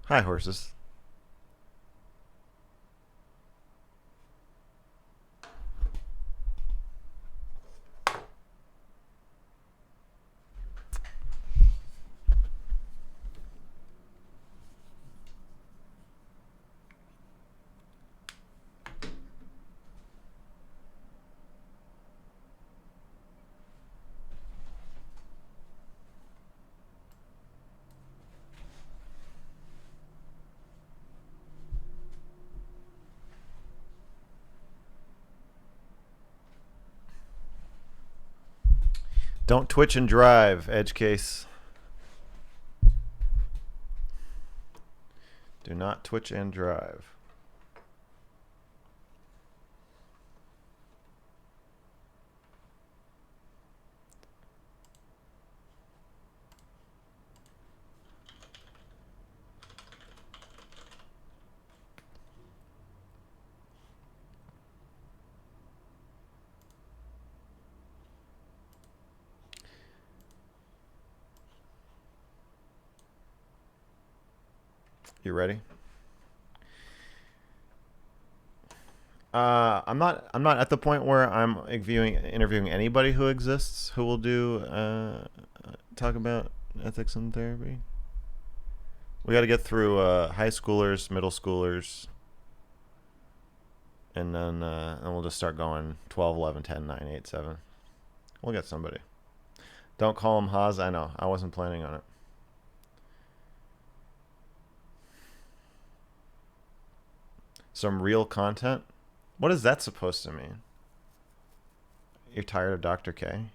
Hi, horses. Don't twitch and drive, edge case. Do not twitch and drive. You ready? I'm not at the point where I'm interviewing anybody who exists who will do talk about ethics and therapy. We got to get through high schoolers, middle schoolers, and we'll just start going 12, 11, 10, 9, 8, 7. We'll get somebody. Don't call him Hanz. I know. I wasn't planning on it. Some real content? What is that supposed to mean? You're tired of Dr. K?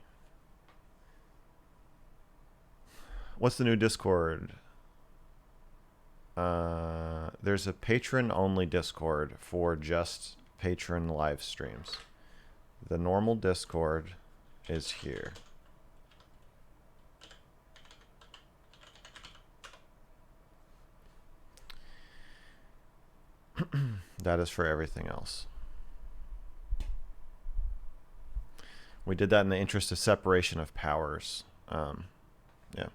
What's the new Discord? There's a patron-only Discord for just patron live streams. The normal Discord is here. That is for everything else. We did that in the interest of separation of powers. Yeah.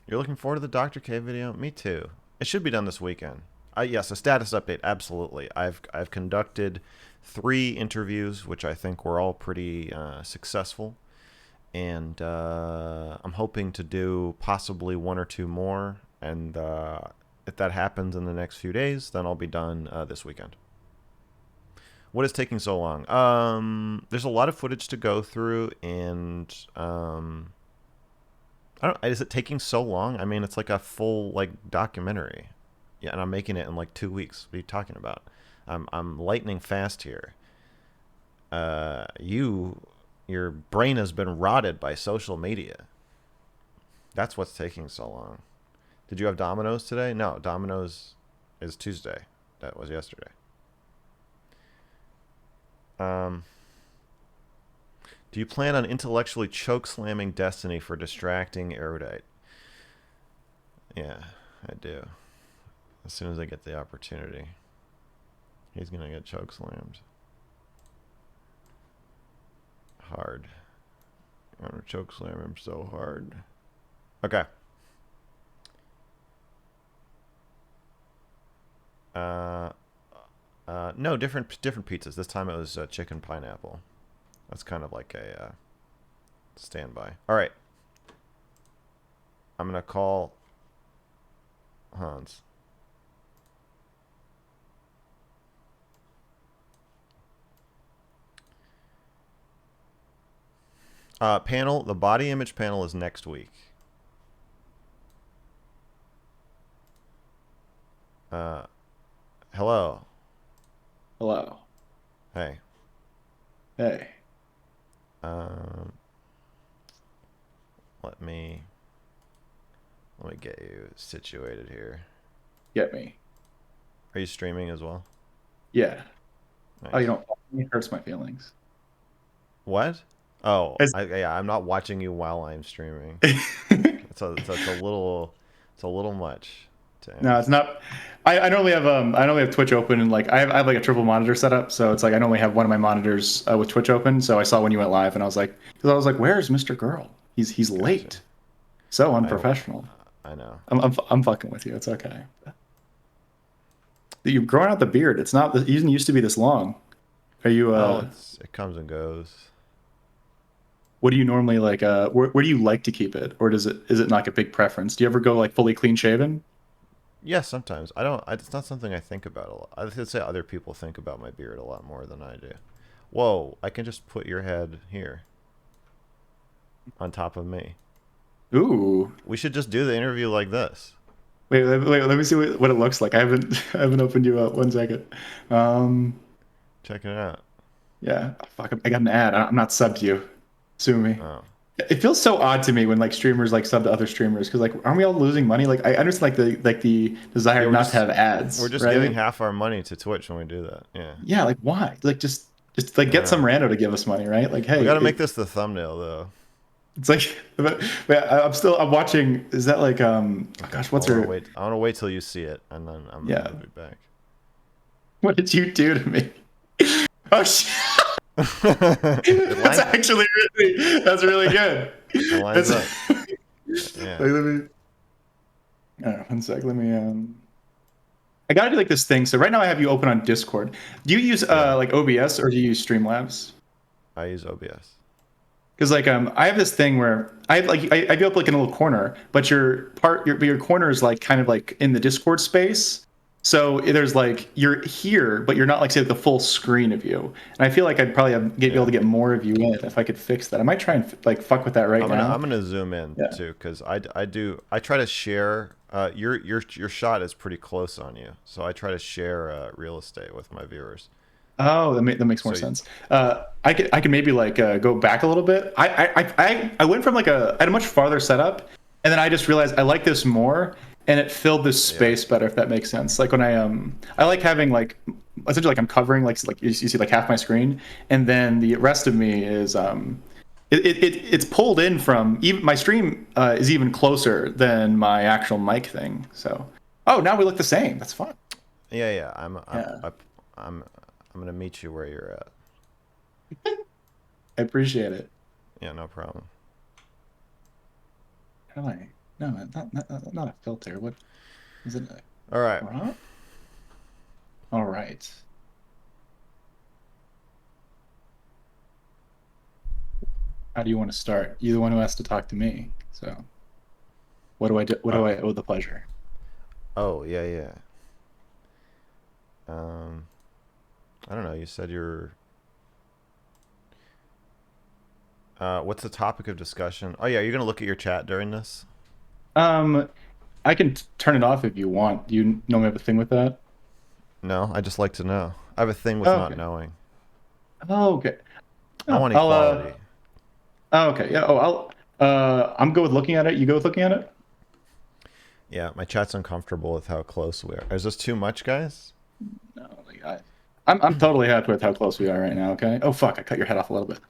You're looking forward to the Dr. K video? Me too. It should be done this weekend. Yes, a status update. Absolutely. I've conducted 3 interviews, which I think were all pretty successful. And I'm hoping to do possibly 1 or 2 more. And if that happens in the next few days, then I'll be done this weekend. What is taking so long? There's a lot of footage to go through, and I don't. Is it taking so long? I mean, it's like a full documentary. Yeah, and I'm making it in 2 weeks. What are you talking about? I'm lightning fast here. Your brain has been rotted by social media. That's what's taking so long. Did you have Domino's today? No, Domino's is Tuesday. That was yesterday. Do you plan on intellectually choke slamming Destiny for distracting Erudite? Yeah, I do. As soon as I get the opportunity. He's gonna get choke slammed. Hard. I'm gonna choke slam him so hard. Okay. No, different pizzas. This time it was chicken pineapple. That's kind of like a standby. All right. I'm gonna call Hanz. Panel. The body image panel is next week. Hello. Hello. Hey. Hey. Um, let me get you situated here. Get me. Are you streaming as well? Yeah. Oh, Nice. it hurts my feelings. What? Oh, As- yeah. I'm not watching you while I'm streaming. It's a little much to No, ask. it's not. I normally have Twitch open, and I have like a triple monitor setup, so it's like I normally have one of my monitors with Twitch open. So I saw when you went live, and I was like, where's Mr. Girl? He's Gotcha. late. So I unprofessional. I know. I'm fucking with you. It's okay. You're growing out the beard. It's not. It didn't used to be this long. Are you? Oh, it comes and goes. What do you normally like? Where do you like to keep it, or is it not like a big preference? Do you ever go like fully clean shaven? Yeah, sometimes. I don't. It's not something I think about a lot. I would say other people think about my beard a lot more than I do. Whoa! I can just put your head here on top of me. Ooh. We should just do the interview like this. Wait. Let me see what it looks like. I haven't I haven't opened you up. 1 second. Um. Checking it out. Yeah. Oh, fuck. I got an ad. I'm not subbed to you. Sue me. Oh. It feels so odd to me when like streamers like sub to other streamers because like aren't we all losing money? Like I understand like the Yeah, desire not to have we're ads, just giving right? half our money to Twitch when we do that. Yeah. Yeah, like why? Like just like get Yeah. some rando to give us money, right? Like We hey, got to make this the thumbnail though. it's like but I'm watching. Is that like oh Okay. gosh, I what's want to her? wait. I want to wait till you see it, and then I'm Yeah, gonna be back. what did you do to me? Oh shit. It lines. That's really good. It lines That's up. like, Yeah. let me 1 sec. Let me I gotta do like this thing. So right now I have you open on Discord. Do you use Yeah. like OBS or do you use Streamlabs? I use OBS. Because like I have this thing where I go up like in a little corner, but your corner is like kind of like in the Discord space. So there's like you're here, but you're not like say the full screen of you. And I feel like I'd probably be able Yeah. to get more of you in if I could fix that. I might try and like fuck with that right I'm now. gonna zoom in Yeah. too, because I try to share. Your shot is pretty close on you, so I try to share real estate with my viewers. Oh, that makes more So sense. I could maybe like go back a little bit. I went from like I had a much farther setup, and then I just realized I like this more, and it filled this yeah, space better. If that makes sense. Like when I like having like essentially like I'm covering like you see like half my screen, and then the rest of me is it's pulled in from even my stream is even closer than my actual mic thing. So oh now we look the same. That's fun. yeah. Yeah, I'm I'm gonna meet you where you're at. I appreciate it. Yeah, no problem. How do I? No, not a filter. What is it? All right. Crop? All right. How do you want to start? You're the one who has to talk to me. So, what do I do? What do I owe the pleasure? Oh yeah, yeah. Um, I don't know. You said you're. What's the topic of discussion? Oh yeah, you're gonna look at your chat during this. Um, I can turn it off if you want. Do you normally have a thing with that? No, I just like to know. I have a thing with Oh, not okay. knowing. Oh, okay. I Oh, want equality. oh, okay. Yeah. Oh, I'm good with looking at it. You go with looking at it? Yeah, my chat's uncomfortable with how close we are. Is this too much, guys? No. Like I'm totally happy with how close we are right now. Okay. Oh fuck! I cut your head off a little bit.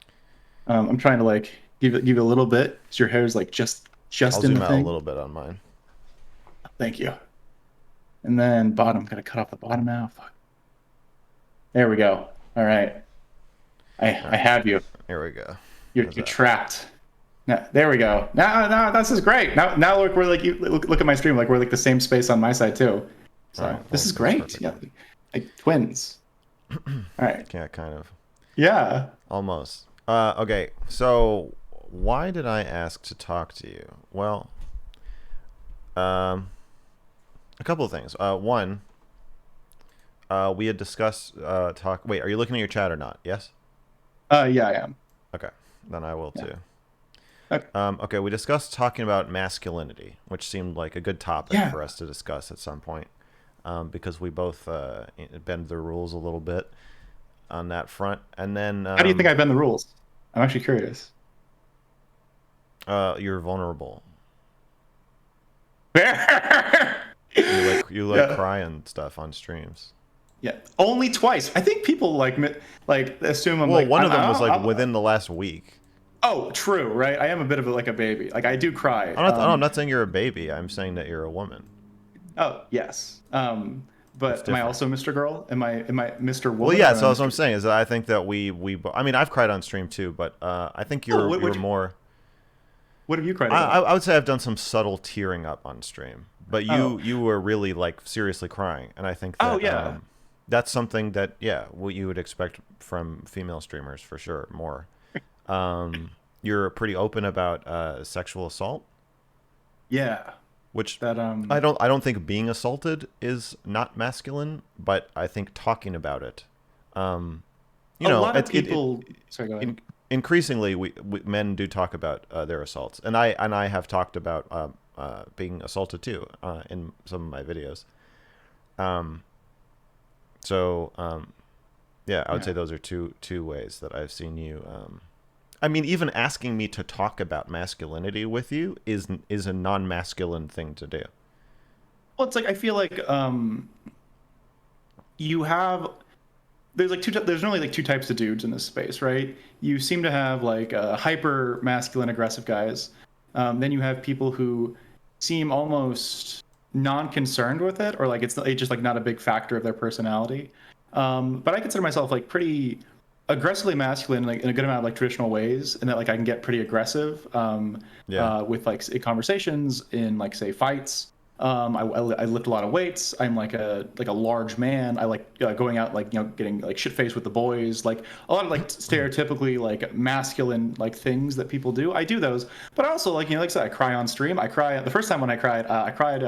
I'm trying to like give it a little bit. So your hair is like just I'll in zoom the out a thing. little bit on mine. Thank you. And then bottom. Gotta cut off the bottom now. Fuck. There we go. All right. All I right, have you. here we go. You're How's you're that? trapped. Now, there we go. Now this is great. Now look, we're like you look at my stream. Like we're like the same space on my side too. All So right, this well, is that's great. perfect. Yeah, like twins. All right. Yeah, kind of. Yeah. Almost. Okay, so why did I ask to talk to you? Well, a couple of things. One, we had discussed talk. Wait, are you looking at your chat or not? Yes. Yeah, I am. Okay, then I will Yeah. too. Okay. Okay, we discussed talking about masculinity, which seemed like a good topic Yeah. for us to discuss at some point, because we both bend the rules a little bit on that front. And then How do you think I bend the rules? I'm actually curious. you're vulnerable. yeah. You like crying stuff on streams. Yeah. Only twice. I think people like assume I'm Well, like one of them was like I'm, within the last week. oh, true, right? I am a bit of like a baby. Like I do cry. I'm not saying you're a baby. I'm saying that you're a woman. Oh, yes. That's But am I different. also Mr. Girl? Am I Mr. Woman? Well, yeah. Or am So I that's what I'm Mr. saying is that I think that I mean, I've cried on stream too, but I think Oh, you're would you? more. What have you cried I about? I would say I've done some subtle tearing up on stream, but Oh, you were really like seriously crying, and I think oh that yeah. that's something that yeah, what you would expect from female streamers for sure. More, um, you're pretty open about sexual assault, Yeah. which That I don't think being assaulted is not masculine, but I think talking about it, um, you a know, lot of people. Sorry, go ahead. increasingly we men do talk about their assaults, and I have talked about being assaulted too in some of my videos. Um, so yeah, I would say Yeah. those are two ways that I've seen you. I mean, even asking me to talk about masculinity with you is a non-masculine thing to do. Well, it's like I feel like you have there's like there's only like two types of dudes in this space, right? You seem to have like hyper masculine aggressive guys. Then you have people who seem almost non-concerned with it, or like it's just like not a big factor of their personality. But I consider myself like pretty aggressively masculine, like in a good amount of like traditional ways, and that like I can get pretty aggressive Yeah. with like conversations in like say fights. I lift a lot of weights. I'm like a large man. I like going out like getting like shit faced with the boys. Like a lot of like stereotypically like masculine like things that people do. I do those, but I also like like I said, I cry on stream. I cry the first time when I cried. I cried.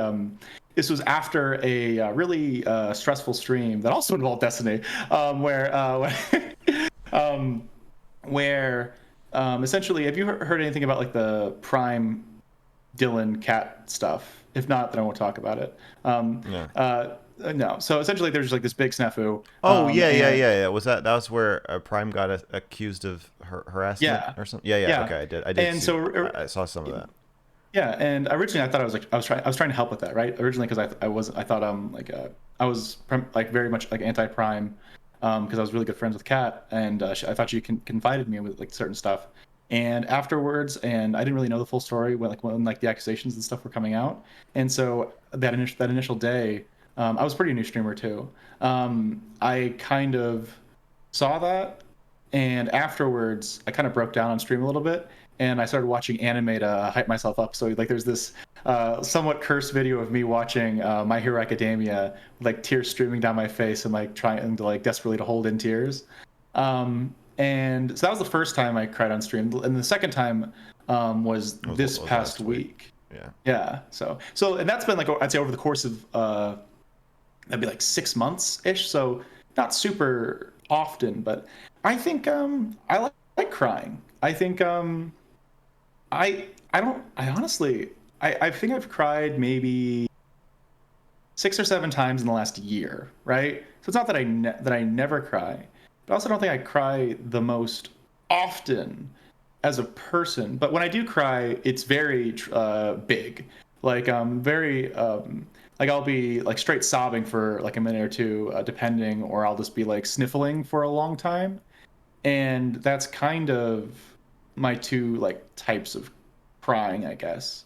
This was after a really stressful stream that also involved Destiny, where um, where essentially, have you heard anything about like the Prime Dylan cat stuff? If not, then I won't talk about it. Yeah. No. So essentially, there's like this big snafu, Oh yeah, yeah, and yeah, yeah. Was that was where Prime got accused of harassment yeah, or something? Yeah, yeah. yeah, Okay, I did and see. so I saw some of that. yeah, and originally I thought I was trying to help with that, right? Originally because I thought like I was like very much like anti Prime, because I was really good friends with Kat, and I thought she confided me with like certain stuff. And afterwards, and I didn't really know the full story when like the accusations and stuff were coming out. And so that initial day, I was a pretty new streamer too. I kind of saw that, and afterwards I kind of broke down on stream a little bit, and I started watching anime to hype myself up. So like there's this somewhat cursed video of me watching My Hero Academia, with, like tears streaming down my face and like trying to like desperately to hold in tears. And so that was the first time I cried on stream, and the second time was this Was past last week. week. Yeah. Yeah. And that's been like I'd say over the course of that'd be like 6 months ish. So not super often, but I think I like crying. I think I honestly I think I've cried maybe 6 or 7 times in the last year, right? So it's not that that I never cry, but I also don't think I cry the most often as a person. But when I do cry, it's very big, like very like I'll be like straight sobbing for like a minute or two, depending, or I'll just be like sniffling for a long time, and that's kind of my two like types of crying, I guess.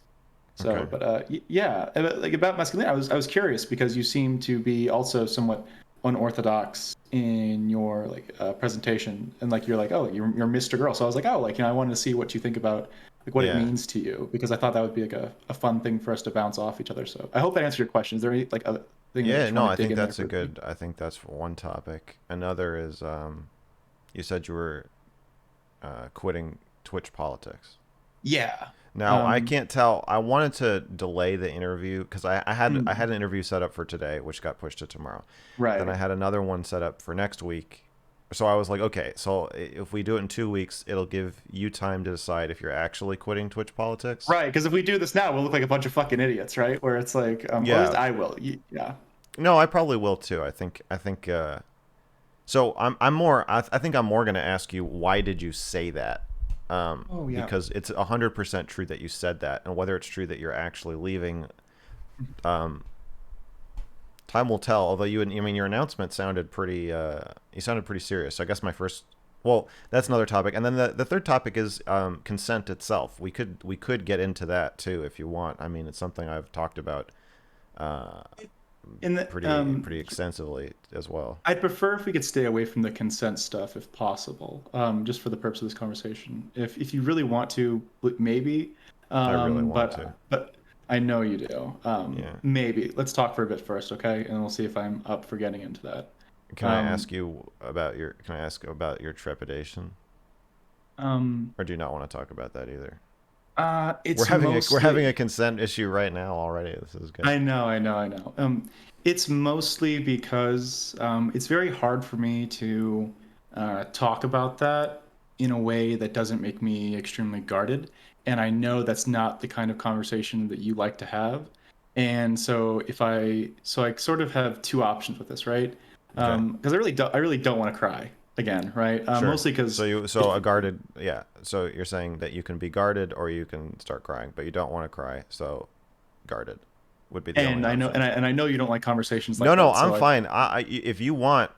Okay. So, but yeah, like about masculinity, I was curious because you seem to be also somewhat unorthodox in your like presentation, and like you're like, oh, you're Mr. Girl. So I was like, oh, like I wanted to see what you think about like what it Yeah. means to you, because I thought that would be like a fun thing for us to bounce off each other. So I hope that answered your question. Is there any like other thing that Yeah. you No, want to I dig think in there that's a for me? good. I think that's one topic. Another is you said you were quitting Twitch politics. Yeah. Now I can't tell. I wanted to delay the interview because I had an interview set up for today, which got pushed to tomorrow. Then I Right. had another one set up for next week. So I was like, okay, so if we do it in 2 weeks, it'll give you time to decide if you're actually quitting Twitch politics. Right, because if we do this now, we'll look like a bunch of fucking idiots, right? Where it's like, or at least Yeah. I will. Yeah. No, I probably will too. I think. So I'm more. I think I'm more going to ask you why did you say that? Oh yeah. Because it's 100% true that you said that, and whether it's true that you're actually leaving, um, time will tell. Although I mean, your announcement sounded pretty. You sounded pretty serious. So I guess my first. Well, that's another topic, and then the third topic is consent itself. We could get into that too if you want. I mean, it's something I've talked about uh, In the pretty extensively as well. I'd prefer if we could stay away from the consent stuff if possible, just for the purpose of this conversation. If you really want to, maybe. I really want to. But I know you do. Yeah. Maybe let's talk for a bit first, okay? And we'll see if I'm up for getting into that. Um, Can I ask about your trepidation? um, Or do you not want to talk about that either? it's We're having a mostly. consent issue right now already. This is good. I know, I know, I know. It's mostly because it's very hard for me to talk about that in a way that doesn't make me extremely guarded. And I know that's not the kind of conversation that you like to have. And so so I sort of have two options with this, right? Okay. Because I really don't want to cry again, right? Sure. Mostly because So a guarded, yeah. So you're saying that you can be guarded or you can start crying, but you don't want to cry. So guarded would be the only and I know option. and I know you don't like conversations No, like no, that. I'm So fine. If you want,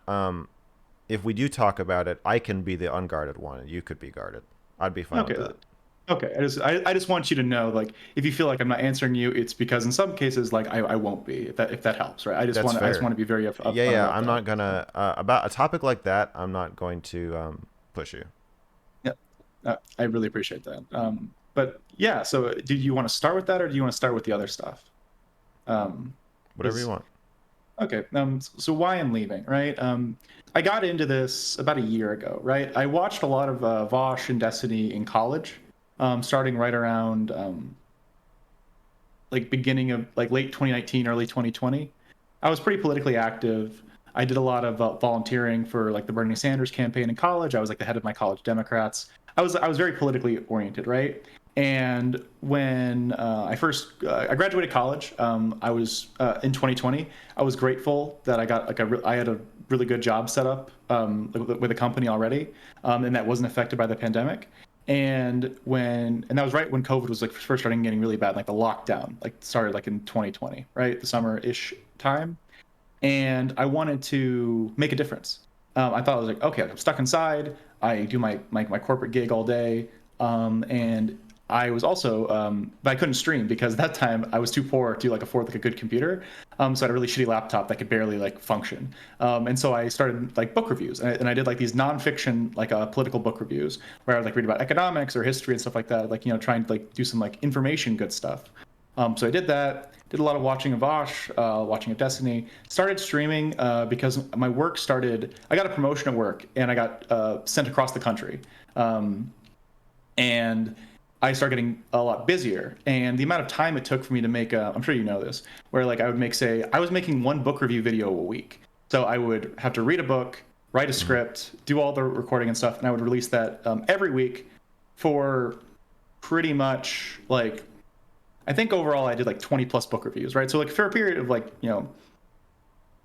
if we do talk about it, I can be the unguarded one, and you could be guarded. I'd be fine with okay. that. Okay, I just want you to know, like, if you feel like I'm not answering you, it's because in some cases, like, I won't be, if that helps, right? That's I just want fair. to be very Yeah, upfront yeah. about I'm that. not gonna about a topic like that. I'm not going to push you. Yeah, I really appreciate that. But yeah, so do you want to start with that, or do you want to start with the other stuff? Um, Whatever you is want. okay. So why I'm leaving, right? I got into this about a year ago, right? I watched a lot of Vosh and Destiny in college, starting right around like beginning of like late 2019, early 2020. I was pretty politically active. I did a lot of volunteering for like the Bernie Sanders campaign in college. I was like the head of my college Democrats. I was very politically oriented, right? And when I graduated college, I was in 2020. I was grateful that I got I had a really good job set up with a company already, and that wasn't affected by the pandemic. And that was right when COVID was like first starting getting really bad, like the lockdown like started like in 2020, right, the summer-ish time. And I wanted to make a difference. I thought I was like, okay, I'm stuck inside. I do my corporate gig all day, and I was also, but I couldn't stream because at that time I was too poor to like afford like a good computer. So I had a really shitty laptop that could barely like function. And so I started like book reviews, and I did like these nonfiction like political book reviews where I would like read about economics or history and stuff like that, like trying to like do some like information good stuff. So I did that. Did a lot of watching of Vosh, watching of Destiny. Started streaming because my work started. I got a promotion at work, and I got sent across the country. Um, and I started getting a lot busier. And the amount of time it took for me to make I'm sure you know this, where like I would make, say, I was making one book review video a week. So I would have to read a book, write a Mm. script, do all the recording and stuff, and I would release that every week for pretty much like I think overall I did like 20 plus book reviews, right? So like for a period of like,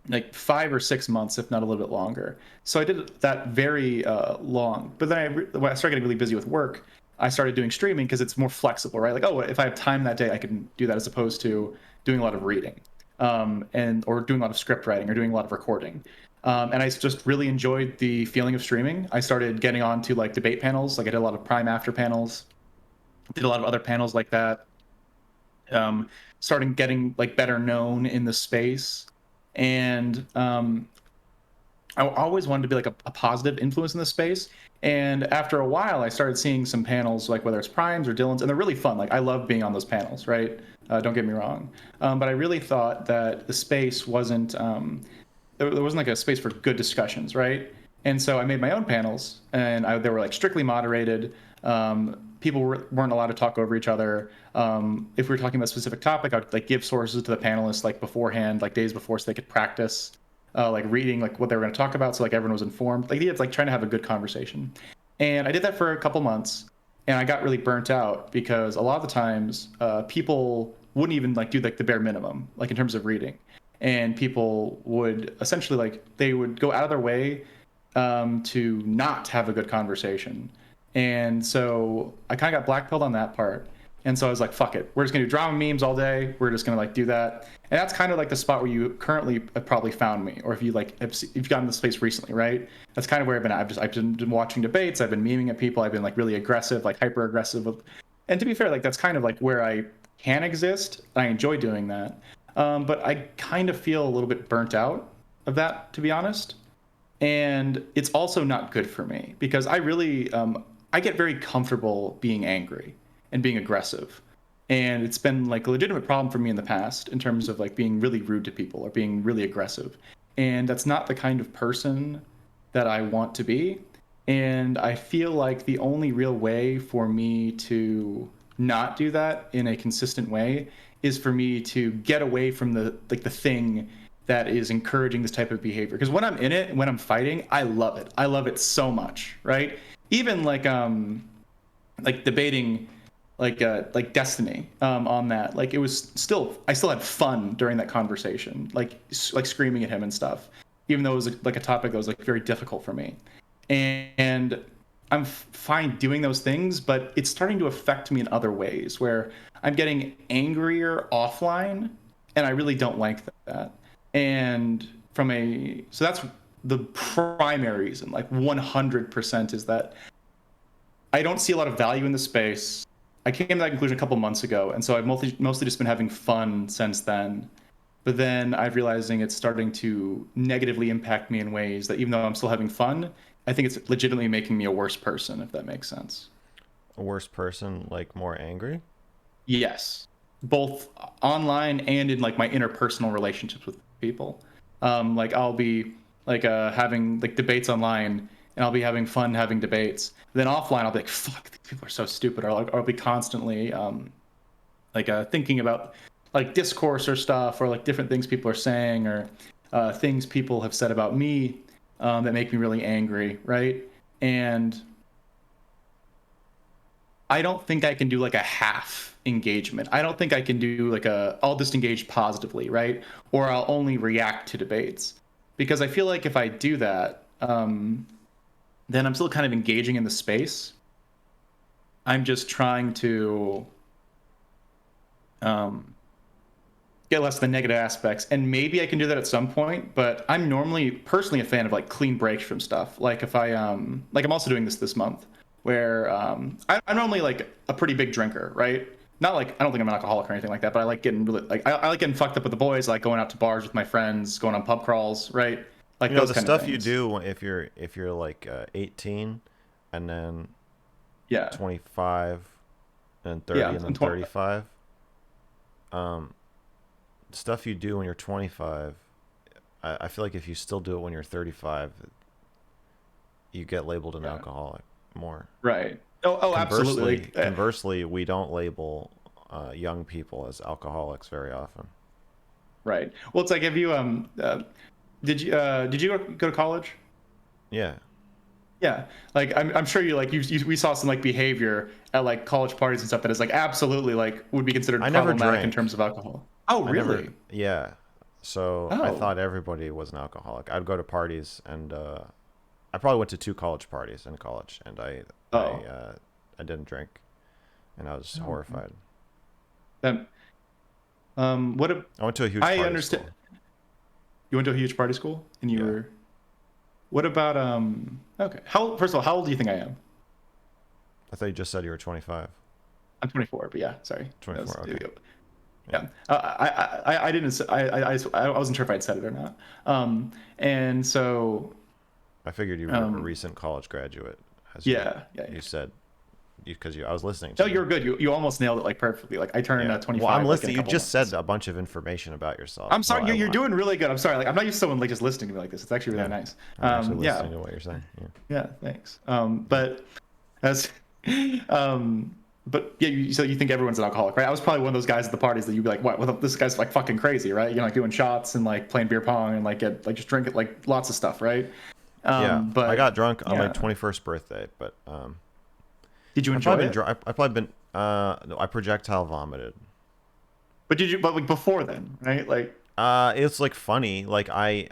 like 5 or 6 months, if not a little bit longer. So I did that very long. But then when I started getting really busy with work, I started doing streaming because it's more flexible, right? Like, oh, if I have time that day, I can do that as opposed to doing a lot of reading, and or doing a lot of script writing or doing a lot of recording. And I just really enjoyed the feeling of streaming. I started getting on to like debate panels. Like I did a lot of Prime After panels, did a lot of other panels like that. Starting getting like better known in the space, and I always wanted to be like a positive influence in the space. And after a while, I started seeing some panels, like whether it's Primes or Dylan's, and they're really fun. Like I love being on those panels, right? Don't get me wrong, but I really thought that the space wasn't there wasn't like a space for good discussions, right? And so I made my own panels, and they were like strictly moderated. People weren't allowed to talk over each other. If we were talking about a specific topic, I'd like give sources to the panelists like beforehand, like days before, so they could practice like reading like what they were going to talk about, so like everyone was informed. Like it's like trying to have a good conversation. And I did that for a couple months, and I got really burnt out because a lot of the times people wouldn't even like do like the bare minimum, like in terms of reading, and people would essentially like they would go out of their way to not have a good conversation. And so I kind of got blackpilled on that part. And so I was like, fuck it. We're just going to do drama memes all day. We're just going to like do that. And that's kind of like the spot where you currently have probably found me, or if you like, if you've gotten the space recently, right? That's kind of where I've been at. I've been watching debates. I've been memeing at people. I've been like really aggressive, like hyper aggressive. And to be fair, like that's kind of like where I can exist. I enjoy doing that. But I kind of feel a little bit burnt out of that, to be honest. And it's also not good for me, because I really I get very comfortable being angry and being aggressive. and it's been like a legitimate problem for me in the past in terms of like being really rude to people or being really aggressive, and that's not the kind of person that I want to be. And I feel like the only real way for me to not do that in a consistent way is for me to get away from the thing that is encouraging this type of behavior. Because when I'm in it, when I'm fighting, I love it. I love it so much, right? Even like debating like Destiny on that. Like it was still I still had fun during that conversation, like screaming at him and stuff, even though it was like a topic that was like very difficult for me. And I'm fine doing those things, but it's starting to affect me in other ways where I'm getting angrier offline, and I really don't like that. And so that's the primary reason, like 100% is that I don't see a lot of value in the space. I came to that conclusion a couple months ago, and so I've mostly just been having fun since then. But then I'm realizing it's starting to negatively impact me in ways that even though I'm still having fun, I think it's legitimately making me a worse person, if that makes sense. A worse person, like more angry? Yes, both online and in like my interpersonal relationships with people. Like I'll be like having like debates online, and I'll be having fun having debates. Then offline, I'll be like, "Fuck, these people are so stupid," or like I'll be constantly thinking about like discourse or stuff, or like different things people are saying, or things people have said about me that make me really angry, right? And I don't think I can do like a half engagement. I don't think I can do like I'll just engage positively, right? Or I'll only react to debates. Because I feel like if I do that, then I'm still kind of engaging in the space. I'm just trying to get less of the negative aspects. And maybe I can do that at some point, but I'm normally personally a fan of like clean breaks from stuff. Like if I like I'm also doing this month where I'm normally like a pretty big drinker, right? Not like I don't think I'm an alcoholic or anything like that, but I like getting really like I like getting fucked up with the boys, like going out to bars with my friends, going on pub crawls, right? Like You know those the kind of stuff you things. do if you're like 18, and then Yeah. 25, and Yeah. 30, and then I'm 20. 35. Um, Stuff you do when you're 25. I feel like if you still do it when you're 35, you get labeled an Yeah. alcoholic more. Right. Oh, absolutely. Conversely, conversely, we don't label young people as alcoholics very often. Right. Well, it's like have you did you go to college? Yeah, Yeah, like I'm sure you like we saw some like behavior at like college parties and stuff that is like absolutely like would be considered I never problematic in drank. terms of alcohol. Oh, I never. really? Yeah, so I Oh, thought everybody was an alcoholic. I'd go to parties, and I probably went to two college parties in college, and oh, I didn't drink, and I was oh. Okay. horrified. Then, what a, I went to a huge I party understand. school. You went to a huge party school, and you Yeah, were. What about Okay, how first of all, how old do you think I am? I thought you just said you were 25. I'm 24, but yeah, sorry. That was, 24. Okay. Yeah, yeah. I didn't. I wasn't sure if I'd said it or not. And so I figured you were a um, recent college graduate, as yeah, yeah, you yeah. said, because I was listening No, to you. you're good. You almost nailed it like perfectly. Like I turned Yeah. Well, I'm 25 like in a listening. You couple just said months. a bunch of information about yourself. I'm Well, sorry. You're doing really good. I'm sorry. Like I'm not used to someone like just listening to me like this. It's actually really yeah, nice. I'm actually Yeah, listening to what you're saying. Yeah. yeah. Thanks. Yeah. But as but yeah, so you think everyone's an alcoholic, right? I was probably one of those guys at the parties that you'd be like, "What? Well, this guy's like fucking crazy, right?" You know, like doing shots and like playing beer pong and like get like just drinking like lots of stuff, right? Yeah, I But got drunk on my yeah, 21st birthday, but did you I've enjoy probably been it? drunk. I've probably been. No, I projectile vomited. But did you? But like before then, right? Like It's like funny. Like I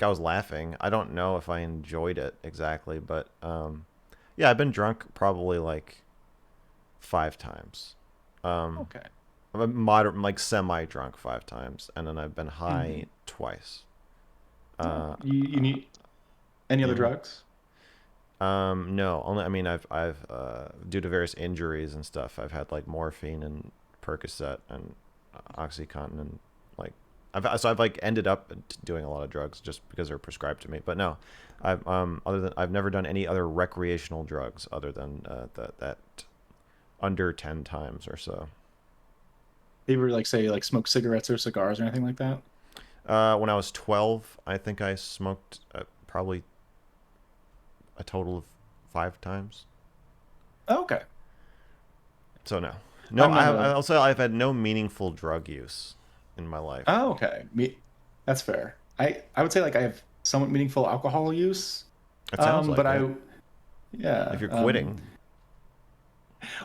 was laughing. I don't know if I enjoyed it exactly, but yeah, I've been drunk probably like 5 times. Um, okay. I'm moderate, like semi-drunk 5 times, and then I've been Hmm. high twice. Oh, Uh, you need any other yeah. drugs? No, only I mean I've due to various injuries and stuff, I've had like morphine and Percocet and OxyContin, and like I've like ended up doing a lot of drugs just because they're prescribed to me. But no, I've never done any other recreational drugs other than that under 10 times or so. you ever like say like smoke cigarettes or cigars or anything like that? When I was 12, I think I smoked probably a total of 5 times. Oh, okay. So no, no. I'm not a. I'll say I've had no meaningful drug use in my life. Oh, okay. That's fair. I would say like I have somewhat meaningful alcohol use. It sounds But like it. yeah. If you're quitting,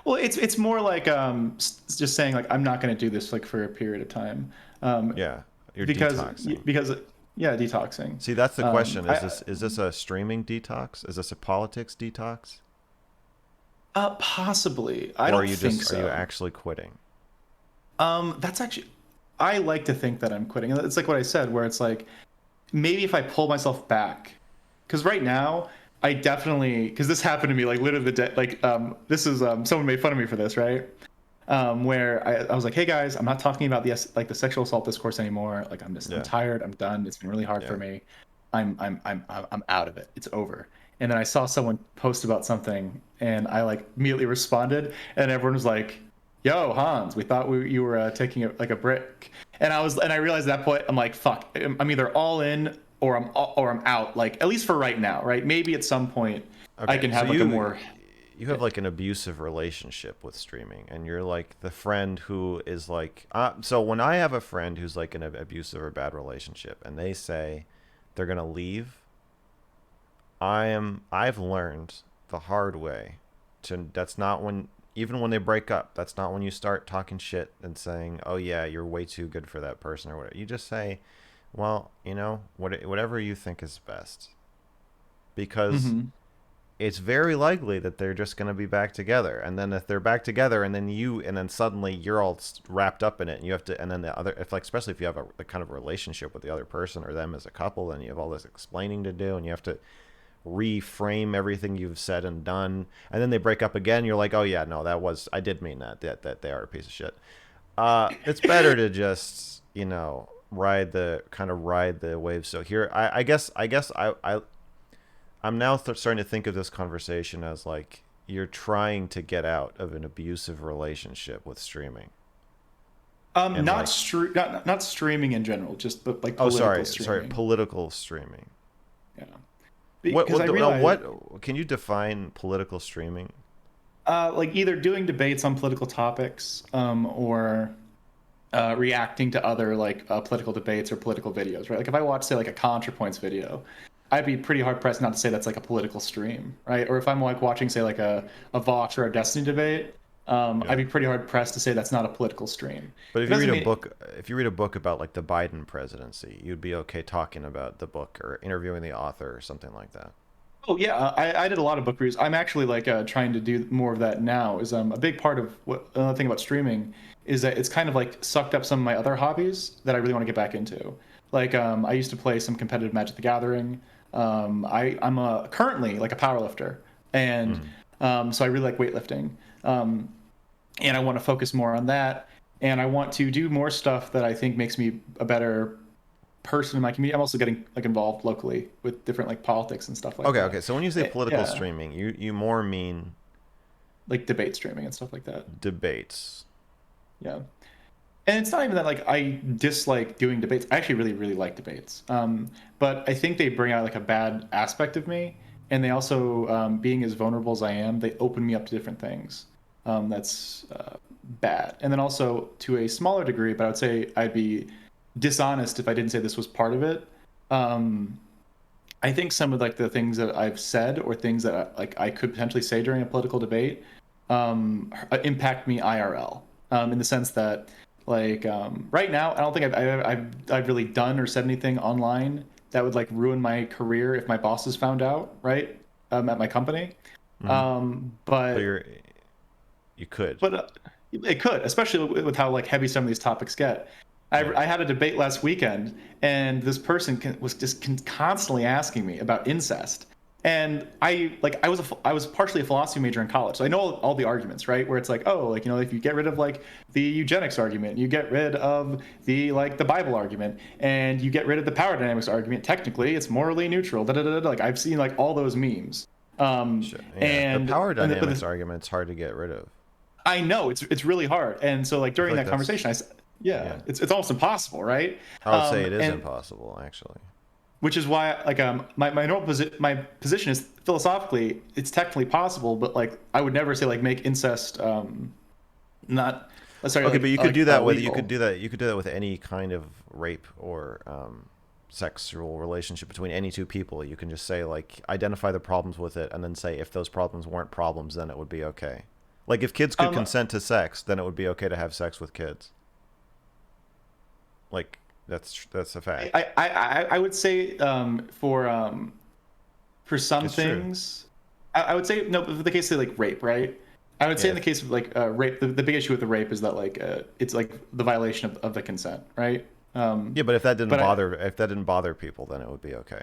Well, it's more like just saying like I'm not going to do this like for a period of time. Um, yeah, you're because detoxing. because yeah, detoxing. See, that's the question. I Is this a streaming detox? Is this a politics detox? Possibly. I Or don't think are you so. actually quitting? That's actually I like to think that I'm quitting. It's like what I said, where it's like maybe if I pull myself back, because right now I definitely because this happened to me like literally the day like this is someone made fun of me for this, right? Where I was like, hey guys, I'm not talking about the sexual assault discourse anymore. Like I'm Yeah, tired. I'm done. It's been really hard for yeah. me. I'm out of it. It's over. And then I saw someone post about something, and I like immediately responded, and everyone was like, "Yo, Hans, we thought you were taking it like a brick." And I realized at that point, I'm like, "Fuck, I'm either all in or I'm out." Like at least for right now, right? Maybe at some point I Okay, can so have like a more. you have like an abusive relationship with streaming, and you're like the friend who is like. So when I have a friend who's like in an abusive or bad relationship, and they say they're gonna leave, I've learned the hard way to that's not when even when they break up, that's not when you start talking shit and saying, "Oh yeah, you're way too good for that person" or whatever. You just say, "Well, whatever you think is best." Because Hmm. it's very likely that they're just going to be back together. And then if they're back together and then suddenly you're all wrapped up in it and you have to and then the other if like especially if you have a kind of relationship with the other person or them as a couple, then you have all this explaining to do and you have to reframe everything you've said and done, and then they break up again. You're like, oh yeah, no, I did mean that they are a piece of shit. It's better to just ride the wave. So here, I'm now starting to think of this conversation as like you're trying to get out of an abusive relationship with streaming, and like, Not streaming in general, just but like oh political sorry, streaming. political streaming. Yeah, What because I what no, realize what can you define political streaming? like either doing debates on political topics, or reacting to other like political debates or political videos, right? Like if I watch say like a ContraPoints video, I'd be pretty hard pressed not to say that's like a political stream, right? Or if I'm like watching say like a Vox or a Destiny debate, I'd Yeah. be pretty hard pressed to say that's not a political stream. But It doesn't mean. if you read a book about like the Biden presidency, you'd be okay talking about the book or interviewing the author or something like that. Oh yeah, I did a lot of book reviews. I'm actually like trying to do more of that now. Is a big part of what another thing about streaming is that it's kind of like sucked up some of my other hobbies that I really want to get back into. Like I used to play some competitive Magic the Gathering. I'm currently like a power lifter, and Mm. so I really like weightlifting. Um, and I want to focus more on that. And I want to do more stuff that I think makes me a better person in my community. I'm also getting like involved locally with different like politics and stuff like Okay, that. okay. So when you say political Yeah, streaming, you more mean like debate streaming and stuff like that. debates. Yeah, and it's not even that like I dislike doing debates. I actually really like debates. But I think they bring out like a bad aspect of me, and they also, being as vulnerable as I am, they open me up to different things. That's bad. And then also to a smaller degree, but I would say I'd be dishonest if I didn't say this was part of it. Um, I think some of like the things that I've said or things that I could potentially say during a political debate impact me IRL, in the sense that like right now I don't think I've really done or said anything online that would like ruin my career if my bosses found out, right? At my company. Hmm. Um, But but you could. but it could, especially with how like heavy some of these topics get. Yeah. I had a debate last weekend, and this person was just constantly asking me about incest. And I was partially a philosophy major in college, so I know all the arguments, right? Where it's like, oh, like if you get rid of like the eugenics argument, you get rid of the like the Bible argument, and you get rid of the power dynamics argument. Technically, it's morally neutral. Da, da, da, da. Like I've seen like all those memes. Sure. Yeah. The power But dynamics argument's hard to get rid of. I know it's really hard, and so like I during feel like that that's conversation, yeah, yeah. it's almost impossible, right? I would say it is And impossible, actually. which is why like my position is philosophically it's technically possible, but like I would never say like make incest not sorry Okay, but you could do like that with legal. you could do that with any kind of rape or sexual relationship between any two people. You can just say like identify the problems with it, and then say if those problems weren't problems, then it would be okay. Like if kids could Um, consent to sex, then it would be okay to have sex with kids. Like that's a fact. I would say for some It's true. things, I would say no. For the case of like rape, right? I would say Yeah. in the case of like rape, the big issue with the rape is that like it's like the violation of the consent, right? Yeah, but But I, if that didn't bother people, then it would be okay.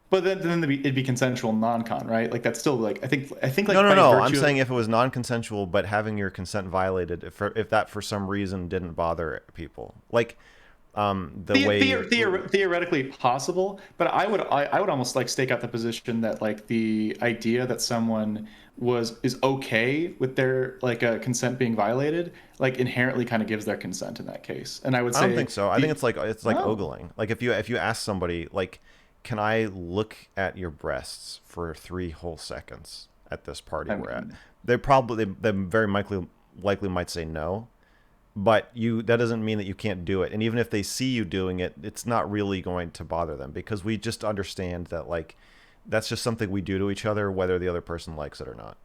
but then it'd be consensual non-con, right? Like that's still like I think No, like no, by no. I'm virtue of saying if it was non-consensual, but having your consent violated, if that for some reason didn't bother people, like the way. theoretically possible, but I would almost like stake out the position that like the idea that someone is okay with their like consent being violated like inherently kind of gives their consent in that case. And I would I don't say think so. I think the it's like oh ogling. Like if you ask somebody like, "Can I look at your breasts for 3 whole seconds at this party I we're at?" mean They very likely might say no. But that doesn't mean that you can't do it. And even if they see you doing it, it's not really going to bother them because we just understand that like that's just something we do to each other, whether the other person likes it or not.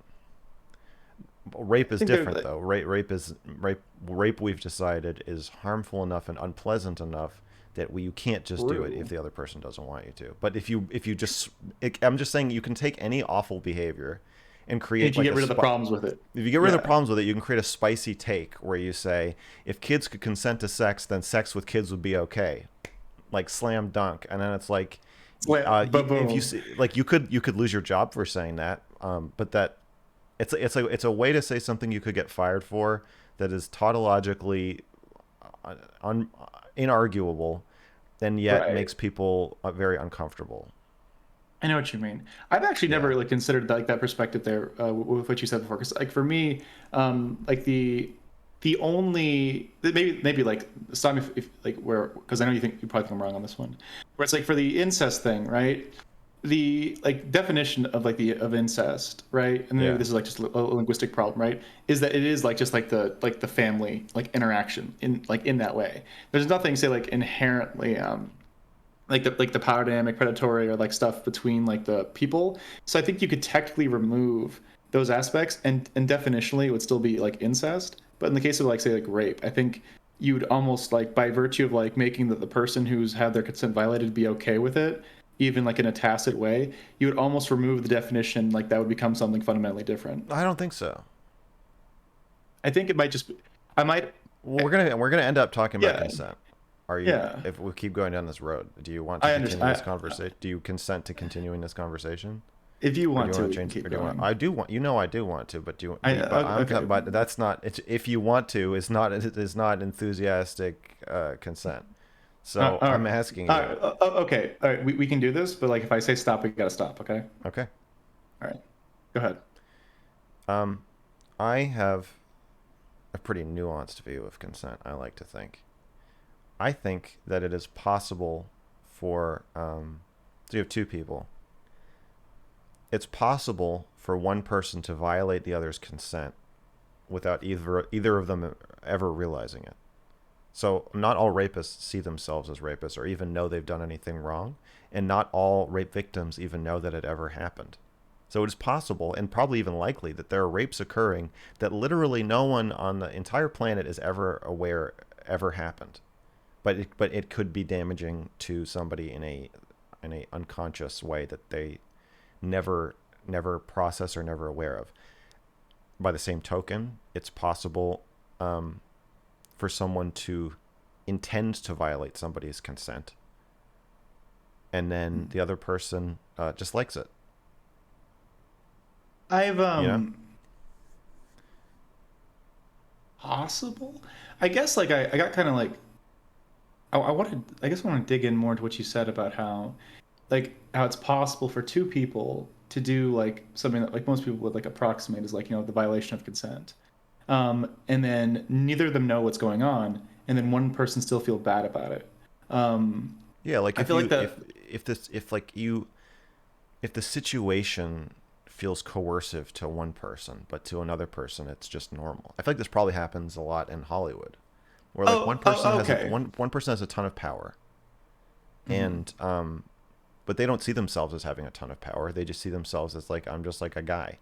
Rape I is think they're different though. Rape we've decided is harmful enough and unpleasant enough that you can't just do it if true. the other person doesn't want you to. But if you just I'm just saying you can take any awful behavior and And you create can like get a rid of the spot. problems with it. If you get rid of the Yeah. problems with it, you can create a spicy take where you say, if kids could consent to sex, then sex with kids would be okay, like slam dunk. And then it's like, if you Boom. see, like you could lose your job for saying that, but that it's a way to say something you could get fired for that is tautologically un, inarguable, and yet Right. makes people very uncomfortable. I know what you mean. I've actually never Yeah, really considered like that perspective there with what you said before. Because like for me, like the only maybe like stop me if like where because I know you probably think I'm wrong on this one. Where it's like for the incest thing, right? The like definition of like the of incest, right? And maybe yeah. this is like just a linguistic problem, right? Is that it is like just like the family like interaction in that way. There's nothing say like inherently like the power dynamic predatory or like stuff between like the people. So I think you could technically remove those aspects and definitionally it would still be like incest. But in the case of like say like rape, I think you'd almost like by virtue of like making the person who's had their consent violated be okay with it, even like in a tacit way, you would almost remove the definition, like that would become something fundamentally different. I don't think so. I think it might just be, I might Well, we're gonna end up talking about yeah, consent. Are you? yeah. If we keep going down this road, do you want to I continue this understand. conversation? Do you consent to continuing this conversation, If you or do want you to, want we to can change? keep Or do you want? going. I do want. I do want to, but do you? Okay. But that's not. It's if you want to. It's not. It's not enthusiastic consent. So All right. I'm asking you. Okay. All right. We can do this, but like if I say stop, we gotta stop. Okay. Okay. All right. Go ahead. I have a pretty nuanced view of consent. I like to think. I think that it is possible for so you have two people. It's possible for one person to violate the other's consent without either of them ever realizing it. So not all rapists see themselves as rapists or even know they've done anything wrong, and not all rape victims even know that it ever happened. So it is possible and probably even likely that there are rapes occurring that literally no one on the entire planet is ever aware ever happened. But it could be damaging to somebody in a unconscious way that they never process or never aware of. By the same token, it's possible for someone to intend to violate somebody's consent, and then the other person just likes it. I've You know? possible. I guess like I got kind of like I wanted I guess I want to dig in more into what you said about how it's possible for two people to do like something that like most people would like approximate as like the violation of consent. and then neither of them know what's going on, and then one person still feel bad about it. Um, Yeah, like I feel like that. if the situation feels coercive to one person, but to another person it's just normal. I feel like this probably happens a lot in Hollywood, where like Okay. one person has a ton of power, Mm-hmm. and but they don't see themselves as having a ton of power. They just see themselves as like I'm just like a guy,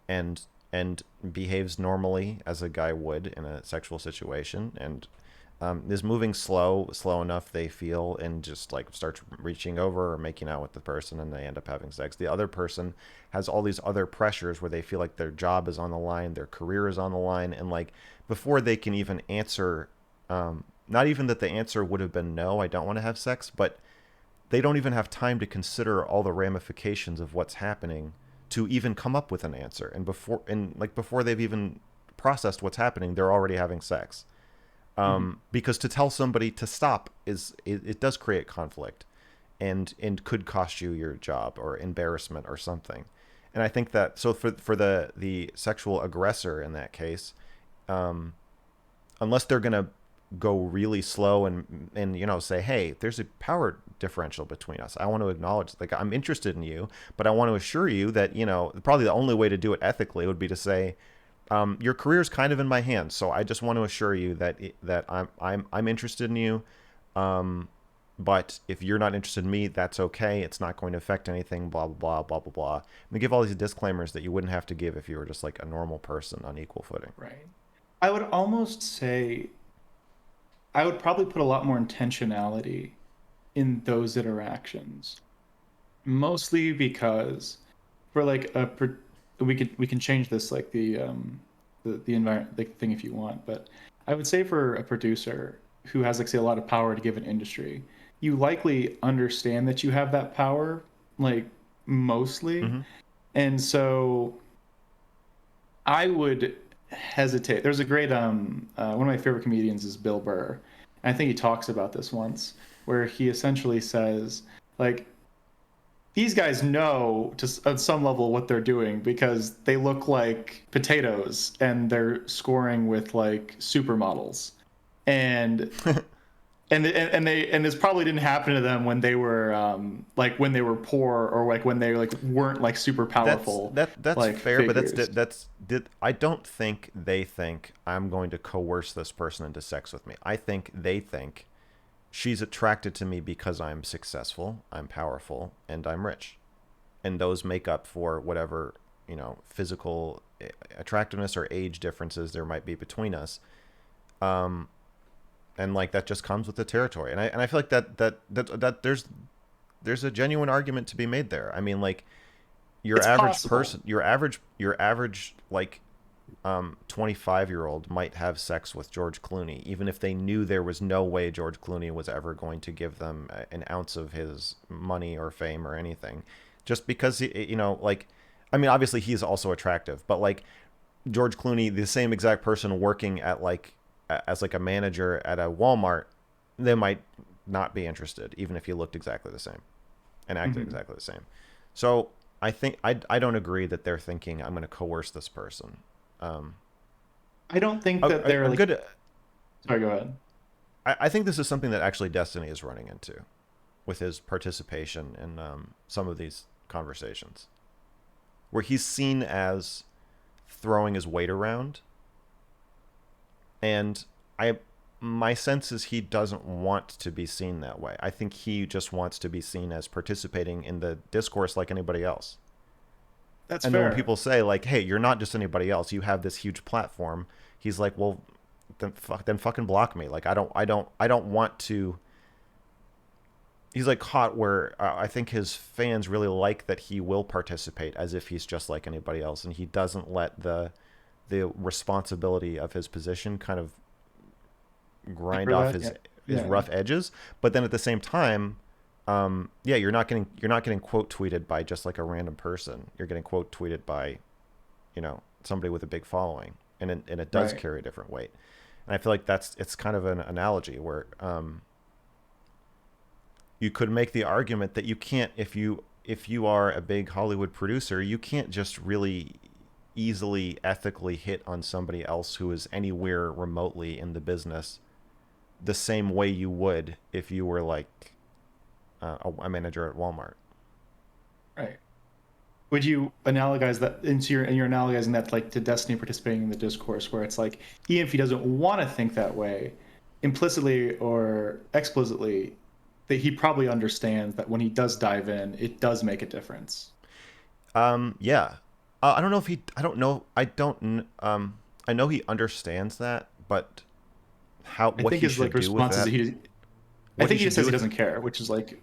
and and behaves normally as a guy would in a sexual situation, and is moving slow enough they feel, and just like starts reaching over or making out with the person, and they end up having sex. The other person has all these other pressures where they feel like their job is on the line, their career is on the line, and like before they can even answer, not even that the answer would have been no, I don't want to have sex, but they don't even have time to consider all the ramifications of what's happening to even come up with an answer. And before they've even processed what's happening, they're already having sex. Mm-hmm. Because to tell somebody to stop it does create conflict, and could cost you your job or embarrassment or something. And I think that so for the sexual aggressor in that case, unless they're gonna go really slow and say, hey, there's a power differential between us, I want to acknowledge, like, I'm interested in you, but I want to assure you that probably the only way to do it ethically would be to say, your career is kind of in my hands, so I just want to assure you that I'm interested in you. But if you're not interested in me, that's okay. It's not going to affect anything. Blah blah blah blah blah blah. And we give all these disclaimers that you wouldn't have to give if you were just like a normal person on equal footing. Right. I would almost say I would probably put a lot more intentionality in those interactions, mostly because for like we can change this like the environment like thing if you want, but I would say for a producer who has like say a lot of power to give an industry, you likely understand that you have that power, like mostly, Mm-hmm. and so I would hesitate. There's a great one of my favorite comedians is Bill Burr. And I think he talks about this once, where he essentially says like these guys know to at some level what they're doing because they look like potatoes and they're scoring with like supermodels. And and this probably didn't happen to them when they were like when they were poor or like when they like weren't like super powerful That's like fair, but figures. I don't think they think I'm going to coerce this person into sex with me. I think they think she's attracted to me because I'm successful, I'm powerful, and I'm rich, and those make up for whatever physical attractiveness or age differences there might be between us. Um, and like that just comes with the territory, and I feel like that there's a genuine argument to be made there. I mean, like, It's possible. your average like 25-year-old might have sex with George Clooney, even if they knew there was no way George Clooney was ever going to give them an ounce of his money or fame or anything, just because like, I mean, obviously he's also attractive, but like George Clooney, the same exact person working at like as like a manager at a Walmart, they might not be interested, even if he looked exactly the same and acted Mhm. exactly the same. So I think I don't agree that they're thinking I'm going to coerce this person. Um, I don't think that they're a like. good. Sorry, go ahead. I think this is something that actually Destiny is running into with his participation in some of these conversations, where he's seen as throwing his weight around, and I my sense is he doesn't want to be seen that way. I think he just wants to be seen as participating in the discourse like anybody else. That's And then when fair. people say like, "Hey, you're not just anybody else. You have this huge platform," he's like, "Well, then fucking block me. Like, I don't want to." He's like caught where I think his fans really like that he will participate as if he's just like anybody else, and he doesn't let the responsibility of his position kind of grind Remember off that? Yeah. his Yeah. rough edges. But then at the same time, yeah, you're not getting quote tweeted by just like a random person. You're getting quote tweeted by somebody with a big following, and it does Right. carry a different weight. And I feel like it's kind of an analogy where you could make the argument that you can't, if you are a big Hollywood producer, you can't just really easily ethically hit on somebody else who is anywhere remotely in the business the same way you would if you were like a manager at Walmart. Right. Would you analogize that into your, and you're analogizing that like to Destiny participating in the discourse where it's like, even if he doesn't want to think that way, implicitly or explicitly, that he probably understands that when he does dive in, it does make a difference. Yeah. I don't know if he. I don't know. I don't. I know he understands that, but how I what think he his like should do with response is that? I What he think he should just do says he with? doesn't care, which is like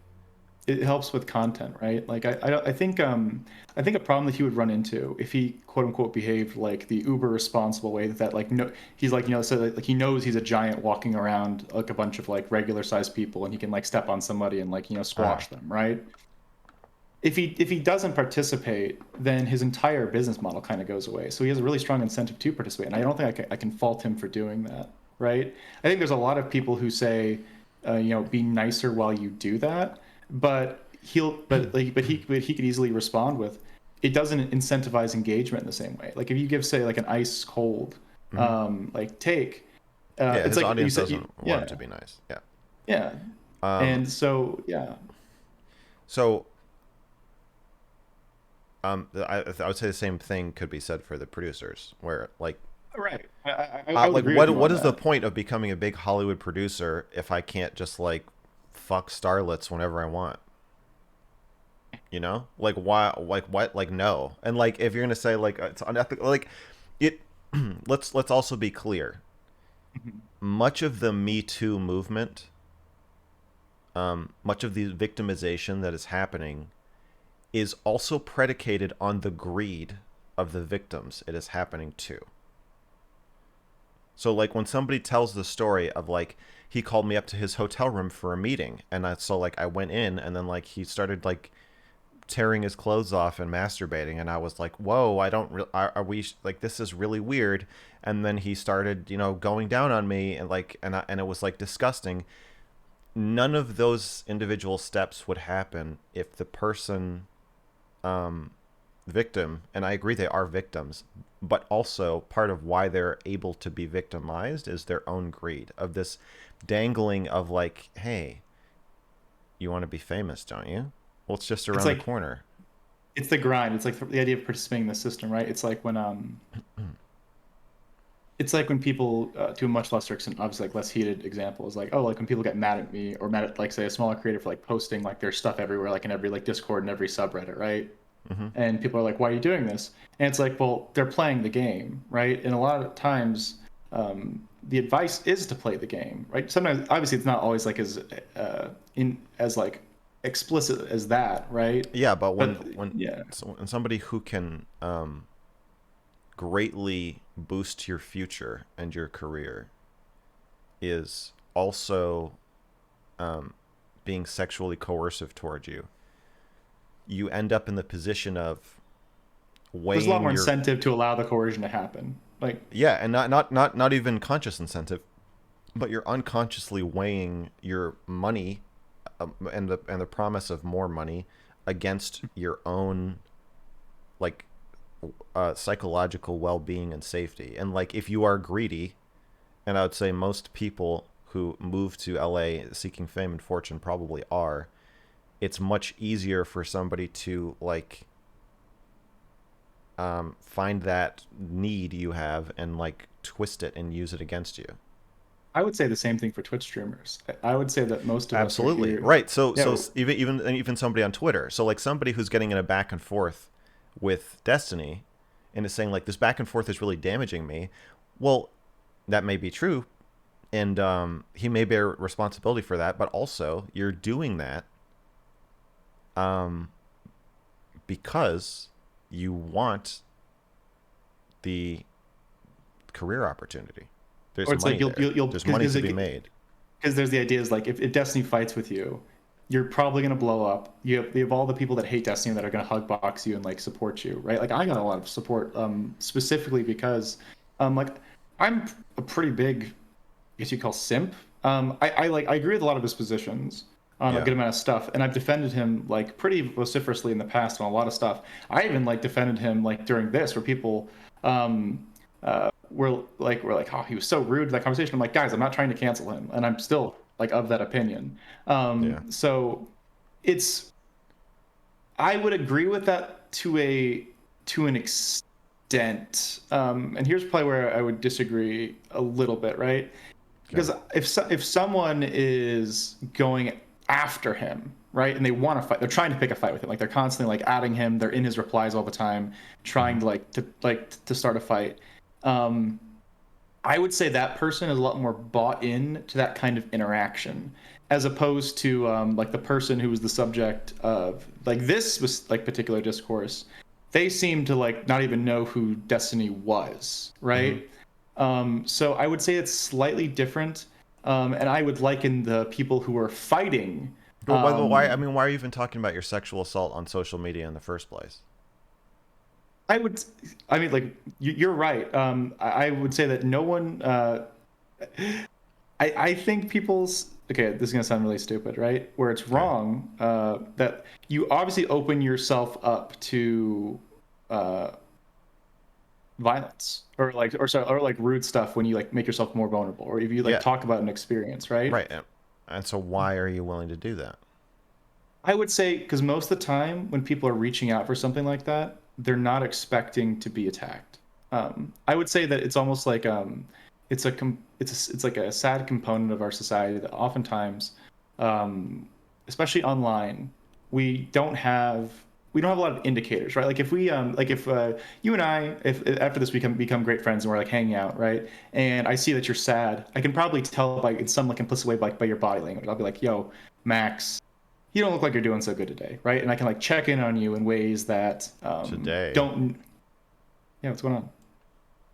it helps with content, right? Like I think a problem that he would run into if he quote unquote behaved like the uber responsible way that like no he's like so like he knows he's a giant walking around like a bunch of like regular sized people and he can like step on somebody and like Uh, squash them, right? If he doesn't participate, then his entire business model kind of goes away. So he has a really strong incentive to participate, and I don't think I can fault him for doing that, right? I think there's a lot of people who say, be nicer while you do that, but but he could easily respond with, it doesn't incentivize engagement in the same way. Like if you give say like an ice cold, mhm. like take, Yeah, it's his like you audience said, doesn't want him to yeah, be nice. Yeah. yeah, Um. and so yeah, So I would say the same thing could be said for the producers, where like right. I would like agree with you what on is the that. point of becoming a big Hollywood producer if I can't just like fuck starlets whenever I want? You know, like why, like what, like no. And like if you're gonna say like it's unethical, like it. Let's also be clear. Much of the Me Too movement, much of the victimization that is happening, is also predicated on the greed of the victims it is happening to. So like when somebody tells the story of like he called me up to his hotel room for a meeting and so like I went in and then like he started like tearing his clothes off and masturbating and I was like, "Whoa, I don't are we like this is really weird." And then he started, going down on me and like and it was like disgusting. None of those individual steps would happen if the person victim, and I agree they are victims, but also part of why they're able to be victimized is their own greed of this dangling of like, hey, you want to be famous, don't you? Well, it's just It's around the like corner. it's the grind. It's like the idea of participating in the system, right? It's like when people, to a much lesser extent, obviously like less heated example, is like, oh, like when people get mad at me or mad at like say a smaller creator for like posting like their stuff everywhere, like in every like Discord and every subreddit, right? Hmm. And people are like, why are you doing this? And it's like, well, they're playing the game, right? And a lot of times, the advice is to play the game, right? Sometimes, obviously, it's not always like in as like explicit as that, right? Yeah, but when But when yeah, when somebody who can greatly boost your future and your career is also being sexually coercive toward you, you end up in the position of there's a lot weighing more your, incentive to allow the coercion to happen. Like, yeah, and not even conscious incentive, but you're unconsciously weighing your money, and the promise of more money against your own like psychological well-being and safety. And like if you are greedy, and I would say most people who move to LA seeking fame and fortune probably are, it's much easier for somebody to like find that need you have and like twist it and use it against you. I would say the same thing for Twitch streamers. I would say that most of us are Absolutely here. right. So Yeah, even somebody on Twitter. So like somebody who's getting in a back and forth with Destiny, and is saying like this back and forth is really damaging me. Well, that may be true, and he may bear responsibility for that. But also, you're doing that um, because you want the career opportunity. There's or it's like money there. you'll There's money because to be made. there's the idea is like if Destiny fights with you, you're probably gonna blow up. You have all the people that hate Destiny that are gonna hug box you and like support you, right? Like I got a lot of support, specifically because, like I'm a pretty big, I guess you call simp. I agree with a lot of his positions, on a Yeah. good amount of stuff, and I've defended him like pretty vociferously in the past on a lot of stuff. I even like defended him like during this, where people were like, oh, he was so rude to that conversation. I'm like, guys, I'm not trying to cancel him, and I'm still like of that opinion. Yeah. So it's I would agree with that to an extent. And here's probably where I would disagree a little bit, right? Okay. Because if someone is going after him, right, and they want to fight, they're trying to pick a fight with him, like they're constantly like adding him, they're in his replies all the time, Hmm. trying to to start a fight. Um, I would say that person is a lot more bought in to that kind of interaction, as opposed to like the person who was the subject of like this was like particular discourse. They seem to like not even know who Destiny was, Hmm. right? So I would say it's slightly different, and I would liken the people who are fighting. Well, by the way, why? I mean, why are you even talking about your sexual assault on social media in the first place? I would, I mean, like you're right. I would say that no one. I think people's okay. This is gonna sound really stupid, right? Where it's Okay. wrong that you obviously open yourself up to uh, violence or like rude stuff when you like make yourself more vulnerable, or if you like Yeah. talk about an experience, right? Right. And so, why are you willing to do that? I would say because most of the time when people are reaching out for something like that, they're not expecting to be attacked. I would say that it's almost like it's like a sad component of our society that oftentimes, especially online, we don't have we don't have a lot of indicators, right? Like if we like if you and I if after this we become great friends and we're like hanging out, right? And I see that you're sad, I can probably tell by in some like implicit way by your body language. I'll be like, yo, Max, you don't look like you're doing so good today, right? And I can like check in on you in ways that Today. don't. Yeah, what's going on?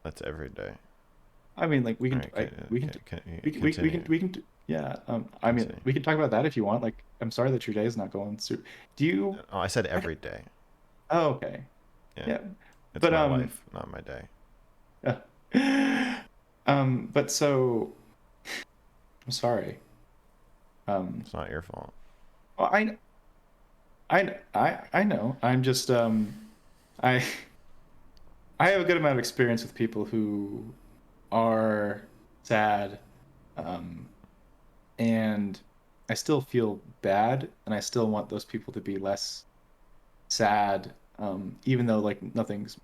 That's every day. I mean, like All right. we can Continue. we can yeah. I mean, Continue. we can talk about that if you want. Like, I'm sorry that your day is not going. Do you? Oh, I said I, every day. oh, okay. Yeah. Yeah, It's but my life, not my day. but so I'm sorry. Um, It's not your fault. well, I know. I'm just I I have a good amount of experience with people who are sad, um, and I still feel bad, and I still want those people to be less sad, even though like nothing's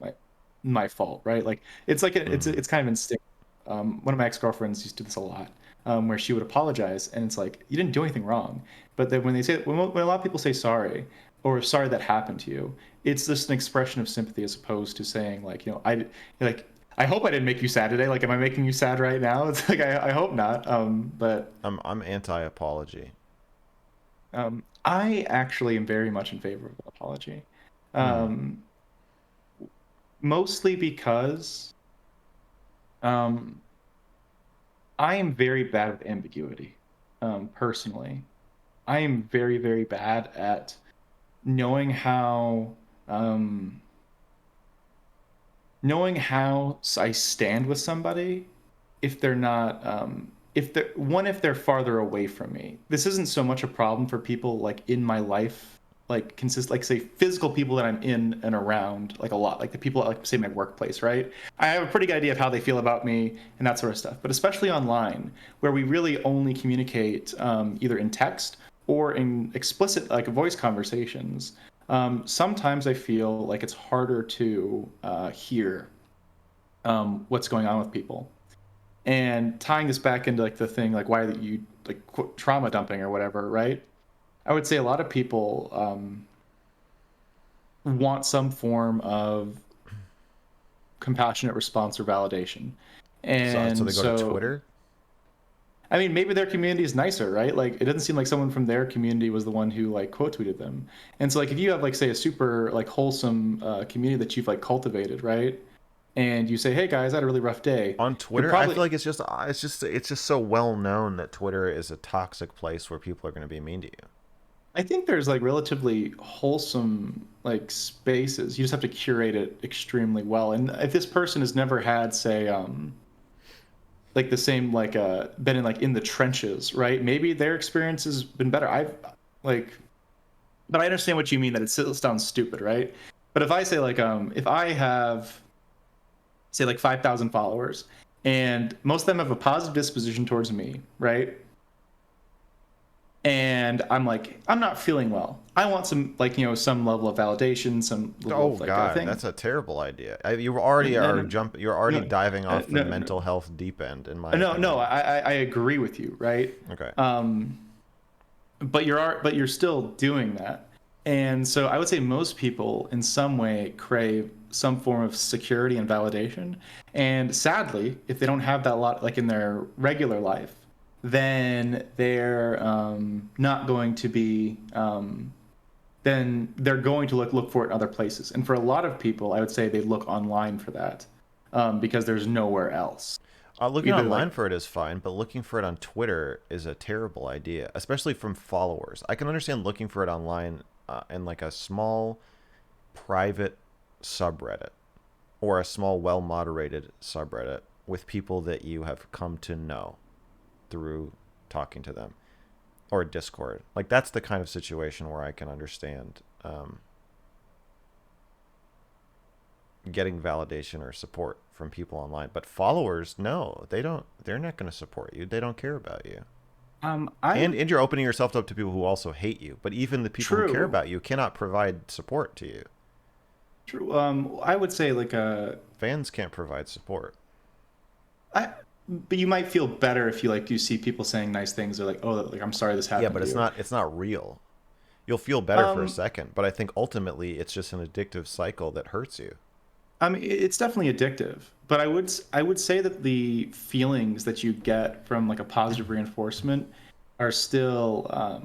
my fault, right? Like it's like Hmm. it's kind of instinct. One of my ex-girlfriends used to do this a lot, where she would apologize, and it's like you didn't do anything wrong, but then when a lot of people say sorry or sorry that happened to you, it's just an expression of sympathy as opposed to saying like like I hope I didn't make you sad today. Like, am I making you sad right now? It's like I hope not. But I'm anti-apology. I actually am very much in favor of an apology. Hmm. Um, Mostly because um, I am very bad with ambiguity. Personally, I am very, very bad at knowing um, how I stand with somebody if they're not if they're farther away from me. This isn't so much a problem for people like in my life, like consist like say physical people that I'm in and around like a lot, like the people at, like say my workplace, right? I have a pretty good idea of how they feel about me and that sort of stuff. But especially online, where we really only communicate either in text or in explicit like voice conversations. Sometimes I feel like it's harder to hear what's going on with people. And tying this back into like the thing like why that you like trauma dumping or whatever, right? I would say a lot of people want some form of compassionate response or validation. So And they go to so Twitter. I mean, maybe their community is nicer, right? Like, it doesn't seem like someone from their community was the one who like quote tweeted them. And so, like, if you have like, say, a super like wholesome community that you've like cultivated, right? And you say, "Hey guys, I had a really rough day," On you're Twitter, I probably feel like it's just so well known that Twitter is a toxic place where people are going to be mean to you. I think there's like relatively wholesome like spaces. You just have to curate it extremely well. And if this person has never had, say, like the same like been in like in the trenches, right? Maybe their experience has been better. I've like, but I understand what you mean that it still sounds stupid, right? But if I say like if I have say like 5,000 followers and most of them have a positive disposition towards me, right? And I'm like, I'm not feeling well. I want some like, you know, some level of validation, some level Oh of like a God, thing. that's a terrible idea. You already No, are no, jump. You're already no, diving off the no, no, mental health deep end, in my no. opinion. I agree with you, right? Okay. Um, but you're still doing that, and so I would say most people in some way crave some form of security and validation. And sadly, if they don't have that a lot, like in their regular life, then they're not going to be. Then they're going to look for it in other places. And for a lot of people, I would say they look online for that because there's nowhere else. Looking Either online like for it is fine, but looking for it on Twitter is a terrible idea, especially from followers. I can understand looking for it online in like a small private subreddit or a small, well moderated subreddit with people that you have come to know through talking to them or Discord. Like that's the kind of situation where I can understand getting validation or support from people online. But followers, no, they don't. They're not going to support you. They don't care about you. I would And you're opening yourself up to people who also hate you. But even the people who care true about you cannot provide support to you. true. I would say like Fans can't provide support. I but you might feel better if you like you see people saying nice things or like oh like I'm sorry this Yeah, happened but to you. it's not real. You'll feel better for a Um, second, but I think ultimately it's just an addictive cycle that hurts you. I mean it's definitely addictive, but I would say that the feelings that you get from like a positive reinforcement are still uh,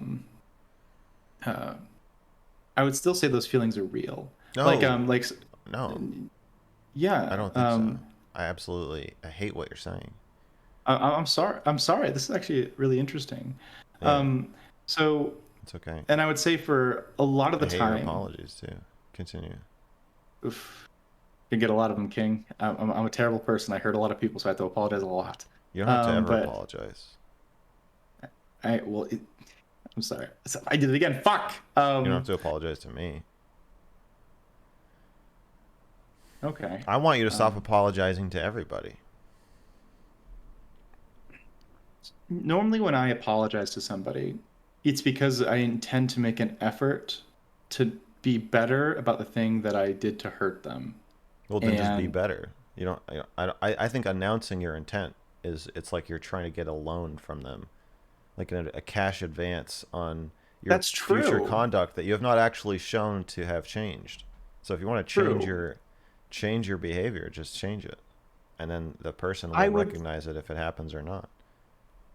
I would still say those feelings are real. No, Like no, I yeah. don't think so. I hate what you're saying. I'm sorry. I'm sorry. This is actually really interesting. Yeah, So, it's okay. and I would say for a lot of I the hate your time, apologies too. Continue. oof, can get a lot of them, King. I'm a terrible person. I hurt a lot of people, so I have to apologize a lot. You don't have to ever But apologize. well, I'm sorry. I did it again. Fuck. You don't have to apologize to me. Okay. I want you to stop Um, apologizing to everybody. Normally, when I apologize to somebody, it's because I intend to make an effort to be better about the thing that I did to hurt them. Well, then just be And better. You don't. I think announcing your intent is it's like you're trying to get a loan from them, like a cash advance on your that's future true. conduct that you have not actually shown to have changed. So if you want to True. change your behavior, just change it, and then the person I will would recognize it if it happens or not.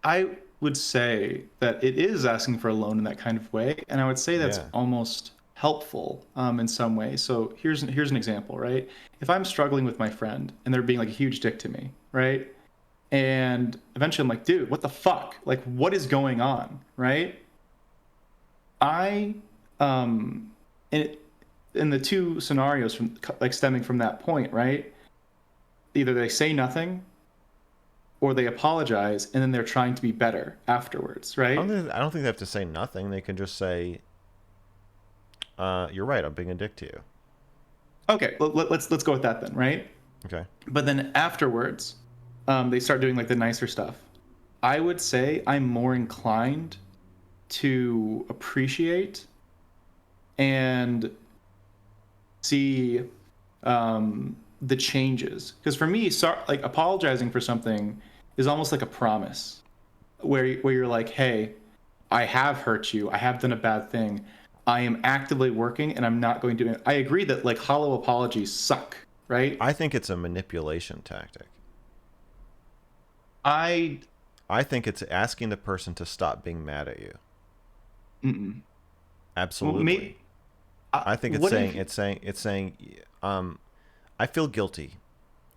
I would say that it is asking for a loan in that kind of way, and I would say that's Yeah. almost helpful in some way. So here's an example, right? If I'm struggling with my friend and they're being like a huge dick to me, right? And eventually I'm like, dude, what the fuck? Like, what is going on, right? I in in the two scenarios from like stemming from that point, right? Either they say nothing or they apologize and then they're trying to be better afterwards, right? I don't think they have to say nothing. They can just say, "You're right. I'm being a dick to you." Okay, let's go with that then, right? Okay. But then afterwards, they start doing like the nicer stuff. I would say I'm more inclined to appreciate and see the changes because for me, like apologizing for something is almost like a promise where you're like, hey, I have hurt you. I have done a bad thing. I am actively working and I'm not going to. I agree that like hollow apologies suck, right? I think it's a manipulation tactic. I, I think it's asking the person to stop being mad at you. mm-mm. Well, Absolutely. I think what if, it's saying I feel guilty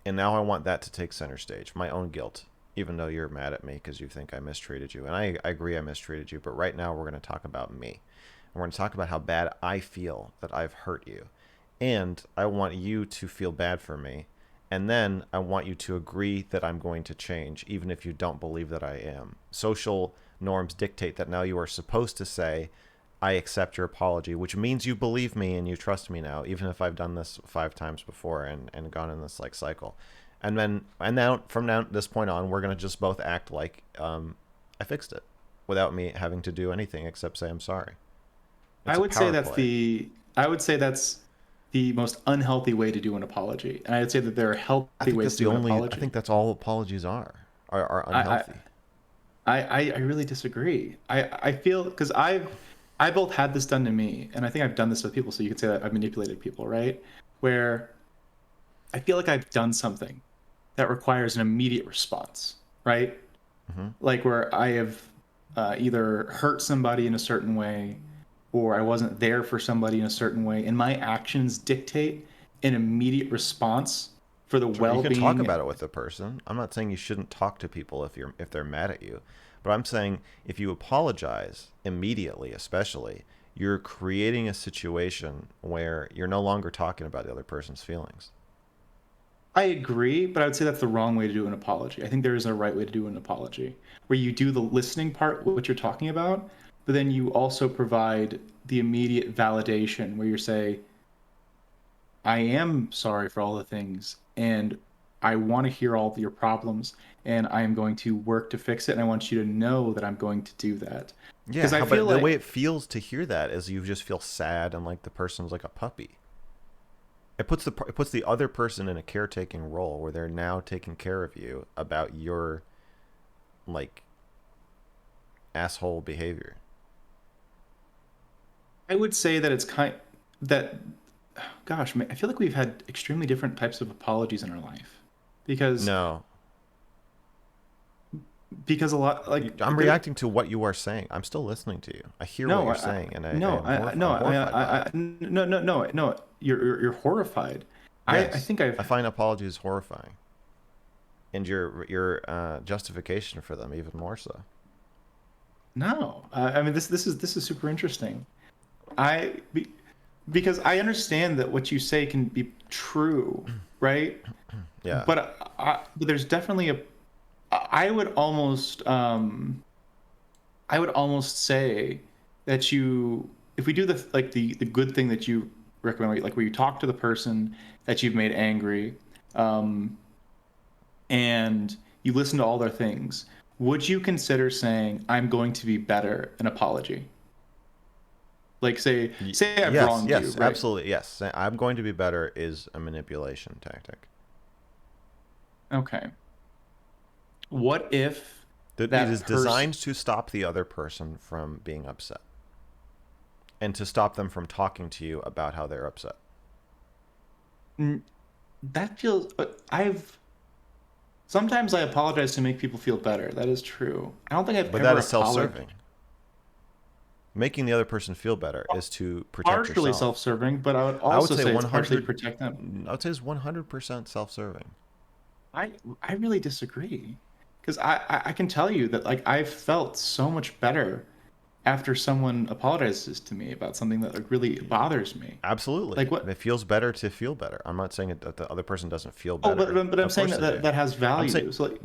and now I want that to take center stage, my own guilt, even though you're mad at me because you think I mistreated you. And I agree I mistreated you, but right now we're going to talk about me. And we're going to talk about how bad I feel that I've hurt you. And I want you to feel bad for me And then I want you to agree that I'm going to change, even if you don't believe that I am. Social norms dictate that now you are supposed to say, I accept your apology, which means you believe me and you trust me now, even if I've done this 5 times before and gone in this like cycle. And now from now this point on, we're gonna just both act like I fixed it, without me having to do anything except say I'm sorry. I It's a would say power that's play. the I would say that's the most unhealthy way to do an apology. And I'd say that there are I healthy think ways that's to the do an only. I apology. think that's all apologies are I I unhealthy. I really disagree. I feel because I both had this done to me, and I think I've done this with people, so you could say that I've manipulated people, right? Where I feel like I've done something that requires an immediate response, right? Hmm. Like where I have either hurt somebody in a certain way, or I wasn't there for somebody in a certain way, and my actions dictate an immediate response for the Sure, you can talk well-being. about it with the person. I'm not saying you shouldn't talk to people if they're mad at you, but I'm saying if you apologize immediately, especially, you're creating a situation where you're no longer talking about the other person's feelings. I agree, but I would say that's the wrong way to do an apology. I think there is a right way to do an apology, where you do the listening part, what you're talking about, but then you also provide the immediate validation where you say, I am sorry for all the things, and I want to hear all of your problems, and I am going to work to fix it, and I want you to know that I'm going to do that. Yeah, Because I how feel but the way like it feels to hear that is you just feel sad and like the person's like a puppy. It puts the other person in a caretaking role where they're now taking care of you about your like asshole behavior. I would say that it's kind that gosh, I feel like we've had extremely different types of apologies in our life. Because No, a lot I'm like there reacting to what you are saying. I'm still listening to you. I hear what no you're I saying, and no I'm horrified by it. no no you're horrified. I Yes, think I've I find apologies horrifying, and your justification for them even more so. no I mean this is super interesting. I be, because I understand that what you say can be true, right? Yeah, But there's definitely a I would almost I would almost say that you if we do the good thing that you recommend, like where you talk to the person that you've made angry, um, and you listen to all their things, would you consider saying I'm going to be better an apology? Like say I've yes, wronged you, yes, right? absolutely, yes. I'm going to be better is a manipulation tactic. Okay. What if That it that is person designed to stop the other person from being upset and to stop them from talking to you about how they're upset. that feels I've sometimes I apologize to make people feel better. That is true. I don't think I've But that ever is apologized. self-serving. Making the other person feel better is to protect Partially yourself. self-serving, but I would I would also say say it's partially to 100. protect them. I would say it's 100% self-serving. I I really disagree because I can tell you that like I've felt so much better after someone apologizes to me about something that like really bothers me. Absolutely, Like what? it feels better to feel better. I'm not saying that the other person doesn't feel Oh, better. but I'm Of saying course that they do. that has I'm saying, value. So like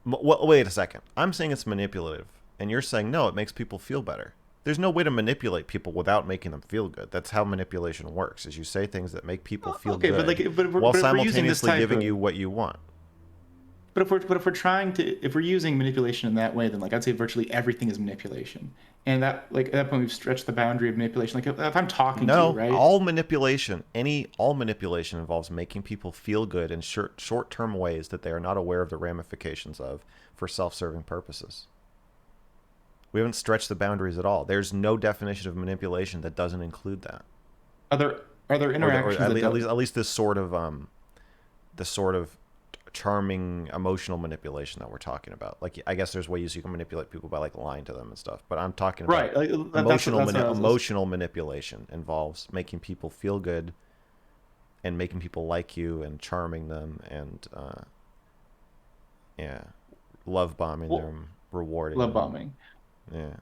well, wait a second. I'm saying it's manipulative, and you're saying no, it makes people feel better. There's no way to manipulate people without making them feel good. That's how manipulation works. Is you say things that make people feel okay, but good like while but if we're using this simultaneously type giving of you what you want. but if we're trying to if we're using manipulation in that way, then like I'd say virtually everything is manipulation. And that like at that point we've stretched the boundary of manipulation. Like if I'm talking to you, No, right? all manipulation involves making people feel good in short-term ways that they are not aware of the ramifications of for self-serving purposes. We haven't stretched the boundaries at all. There's no definition of manipulation that doesn't include that, Are there or interactions that don't at least this sort of charming emotional manipulation that we're talking about. Like I guess there's ways you can manipulate people by like lying to them and stuff, but I'm talking about right? Like that's what I was. emotional manipulation involves making people feel good and making people like you and charming them and yeah, love bombing Well, them, rewarding love them. bombing. Yeah.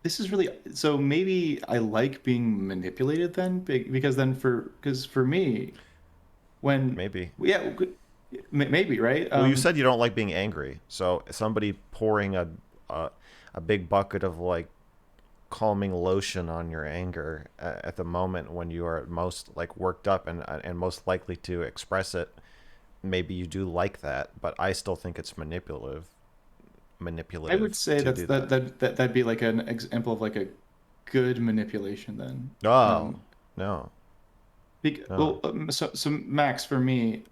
This is really so maybe I like being manipulated then because then for me when Maybe. yeah, maybe, right? Well, you said you don't like being angry, so somebody pouring a, a big bucket of like calming lotion on your anger at the moment when you are most like worked up and most likely to express it, maybe you do like that, but I still think it's I would manipulative say to do that. that'd be like an example of like a good manipulation then. Oh, no, no, Well, so Max, for me,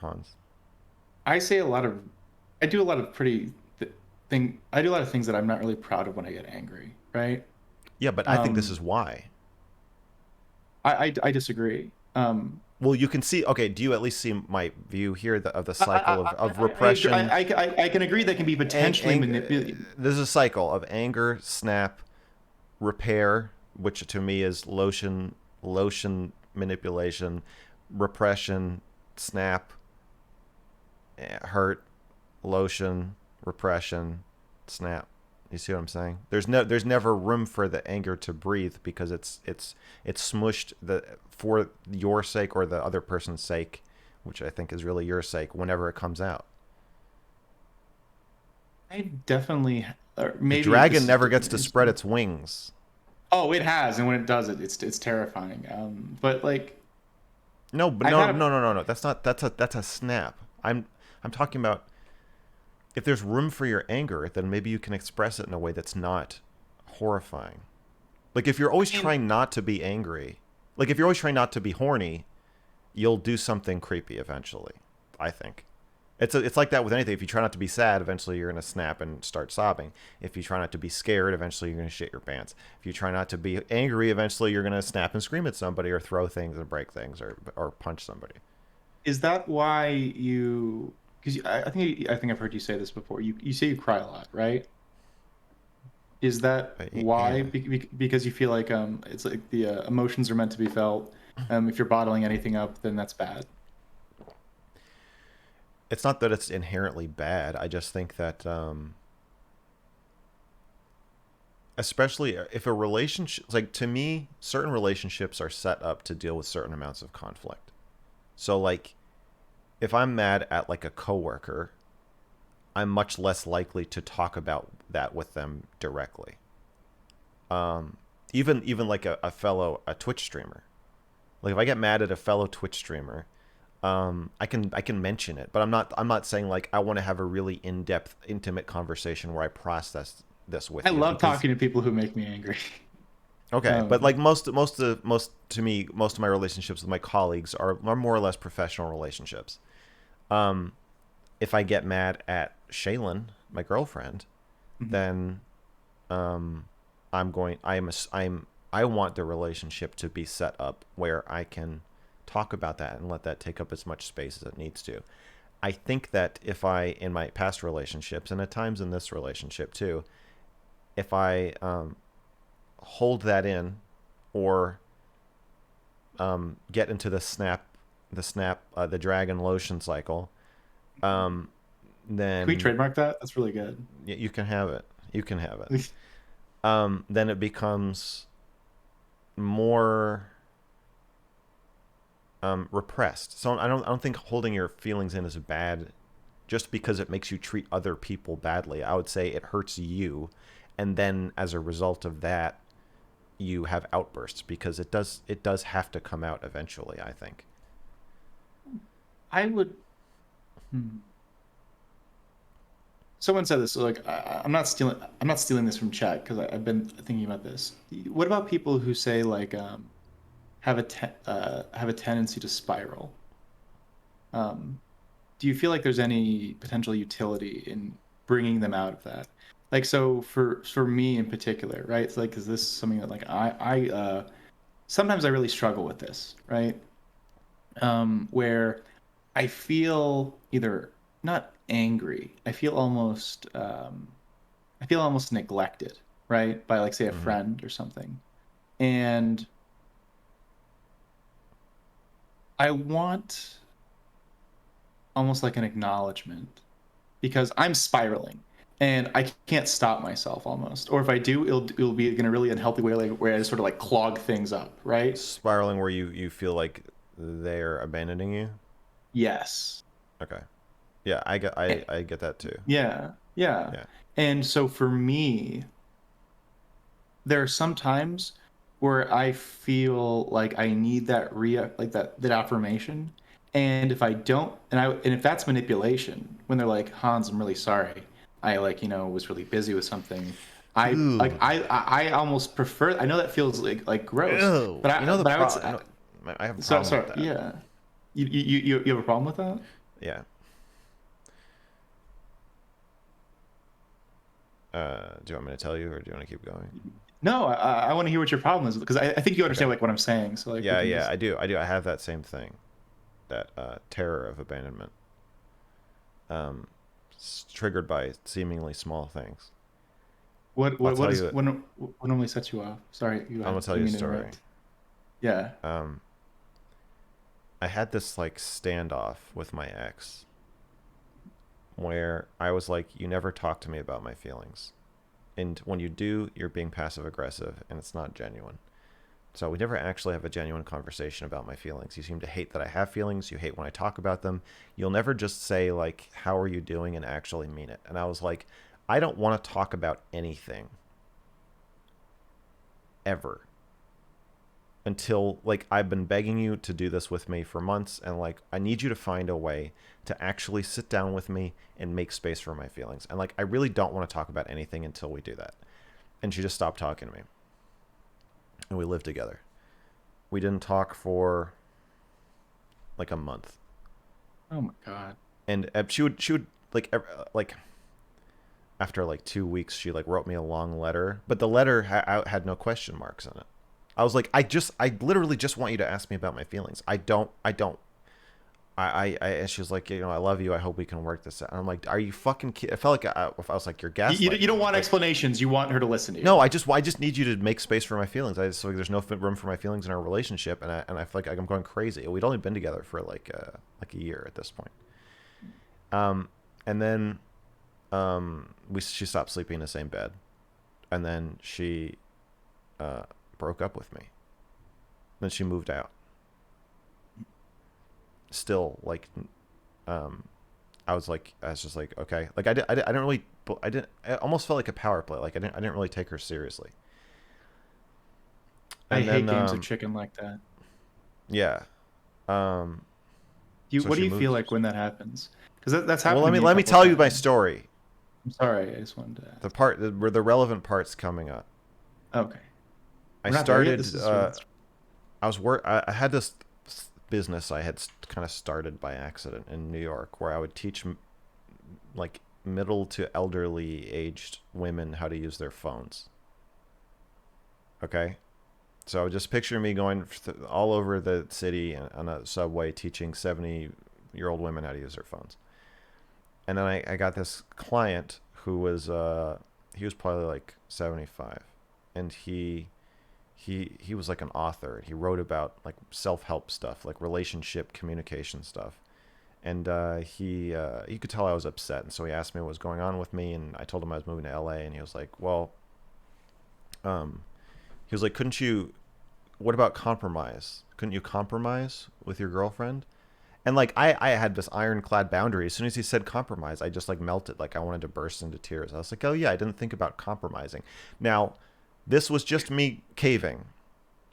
Hans. I say a lot of, I do a lot of pretty I do a lot of things that I'm not really proud of when I get angry, right? Yeah, but I think this Um, is why. I disagree. Well, you can see. Okay, do you at least see my view here of the I, cycle of I, agree, repression? I can agree that can be potentially manipulated. There's a cycle of anger, snap, repair, which to me is lotion manipulation, repression, snap, hurt, lotion, repression, snap. You see what I'm saying? There's never room for the anger to breathe because it's smushed for your sake or the other person's sake, which I think is really your sake whenever it comes out. I definitely, or The maybe dragon this is never gets different to spread instance. its wings. Oh, it has, and when it does it, it's terrifying. But like No, but I've no, had a no, no, no, no. That's a snap. I'm talking about if there's room for your anger, then maybe you can express it in a way that's not horrifying. Like if you're always I mean, trying not to be angry, like if you're always trying not to be horny, you'll do something creepy eventually. I think. It's like that with anything. If you try not to be sad, eventually you're gonna snap and start sobbing. If you try not to be scared, eventually you're gonna shit your pants. If you try not to be angry, eventually you're gonna snap and scream at somebody or throw things and break things or punch somebody. is that why you? Because I think I've heard you say this before. You say you cry a lot, right? Is that why? Yeah, Because you feel like it's like the emotions are meant to be felt. If you're bottling anything up, then that's bad. it's not that it's inherently bad. I just think that especially if a relationship, like to me, certain relationships are set up to deal with certain amounts of conflict. So like if I'm mad at like a coworker, I'm much less likely to talk about that with them directly. Even like a Twitch streamer. Like if I get mad at a fellow Twitch streamer, I can mention it, but I'm not saying like I want to have a really in depth, intimate conversation where I process this I with you love because talking to people who make me angry. okay, but Um, like most to me most of my relationships with my colleagues are more or less professional relationships. Um, if I get mad at Shaylin, my girlfriend, mhm. then um, I want the relationship to be set up where I can talk about that and let that take up as much space as it needs to. I think that if I, in my past relationships, and at times in this relationship too, if I hold that in or get into the dragon lotion cycle, um, Can we then trademark that? That's really good. you can have it. You can have it. Then it becomes more repressed. So I don't think holding your feelings in is bad just because it makes you treat other people badly. I would say it hurts you, and then as a result of that, you have outbursts because it does have to come out eventually. I think. I would. Hmm. Someone said this, so like I'm not stealing. I'm not stealing this from chat because I've been thinking about this. What about people who say like have a tendency to spiral? Um, do you feel like there's any potential utility in bringing them out of that? Like, so for me in particular, right? It's like, is this something that like sometimes I really struggle with this, right? Where I feel either not angry, I feel almost neglected, right? By like say a Hmm. friend or something. And I want almost like an acknowledgement because I'm spiraling and I can't stop myself almost. Or if I do, it'll be in a really unhealthy way, like where I just sort of like clog things up, right? Spiraling where you feel like they're abandoning you. Yes. Okay. Yeah, I get Eh, I get that too. Yeah. Yeah. Yeah. And so for me, there are some times where I feel like I need that like that affirmation. And if I don't, and if that's manipulation, when they're like, Hans, I'm really sorry. I like, was really busy with something. Dude. I almost prefer, I know that feels like gross, Ew. You know the but I would pro. say, I know. I have a so problem with sorry. that. Yeah. You have a problem with that? Yeah. Do you want me to tell you, or do you want to keep going? No, I want to hear what your problem is because I think you Okay. understand like what I'm saying. So like we Yeah, can yeah, just. I do. I do. I have that same thing, that terror of abandonment, um, triggered by seemingly small things. I'll What tell is you. what normally sets you off? Sorry, you I'm had gonna tell you didn't a mean to story. interrupt. Yeah. Um, I had this like standoff with my ex where I was like, "You never talk to me about my feelings, and when you do, you're being passive aggressive, and it's not genuine." So we never actually have a genuine conversation about my feelings. You seem to hate that I have feelings. You hate when I talk about them. You'll never just say like, "How are you doing?" and actually mean it. And I was like, I don't want to talk about anything ever until like I've been begging you to do this with me for months, and like I need you to find a way to actually sit down with me and make space for my feelings. And like I really don't want to talk about anything until we do that. And she just stopped talking to me. And we lived together. We didn't talk for like a month. Oh my God. And she would like after like 2 weeks she like wrote me a long letter, but the letter had no question marks in it. I was like, I literally just want you to ask me about my feelings. I don't and she was like, I love you, I hope we can work this out. And I'm like, are you fucking kidding? I felt like I was like, you're You gaslighting don't me. want Like, explanations. You want her to listen to no, you. I just need you to make space for my feelings. I just like there's no room for my feelings in our relationship, and I feel like I'm going crazy. We'd only been together for like a year at this point. Um, and then we she stopped sleeping in the same bed, and then she broke up with me. Then she moved out. Still, like, um, I was just like, okay, like I didn't really, I didn't. It almost felt like a power play. Like I didn't really take her seriously. I And hate then, games of chicken like that. yeah, um, so What do she you feel moved. like when that happens? Because that's Well, happened to me a let me couple of tell you my times. story. I'm sorry. I just wanted to The ask. part where the relevant parts coming up. Okay, I we're not there yet. This started. is really. I had this business I had kind of started by accident in New York, where I would teach like middle to elderly aged women how to use their phones. Okay, so just picture me going all over the city on a subway teaching 70-year-old women how to use their phones. And then I got this client who was he was probably like 75, and he was like an author. He wrote about like self-help stuff, like relationship communication stuff. And he could tell I was upset, and so he asked me what was going on with me, and I told him I was moving to LA, and he was like, well, um, he was like, couldn't you? What about compromise? Couldn't you compromise with your girlfriend? And like I had this ironclad boundary. As soon as he said compromise, I just like melted. Like I wanted to burst into tears. I was like, oh yeah, I didn't think about compromising. Now, this was just me caving.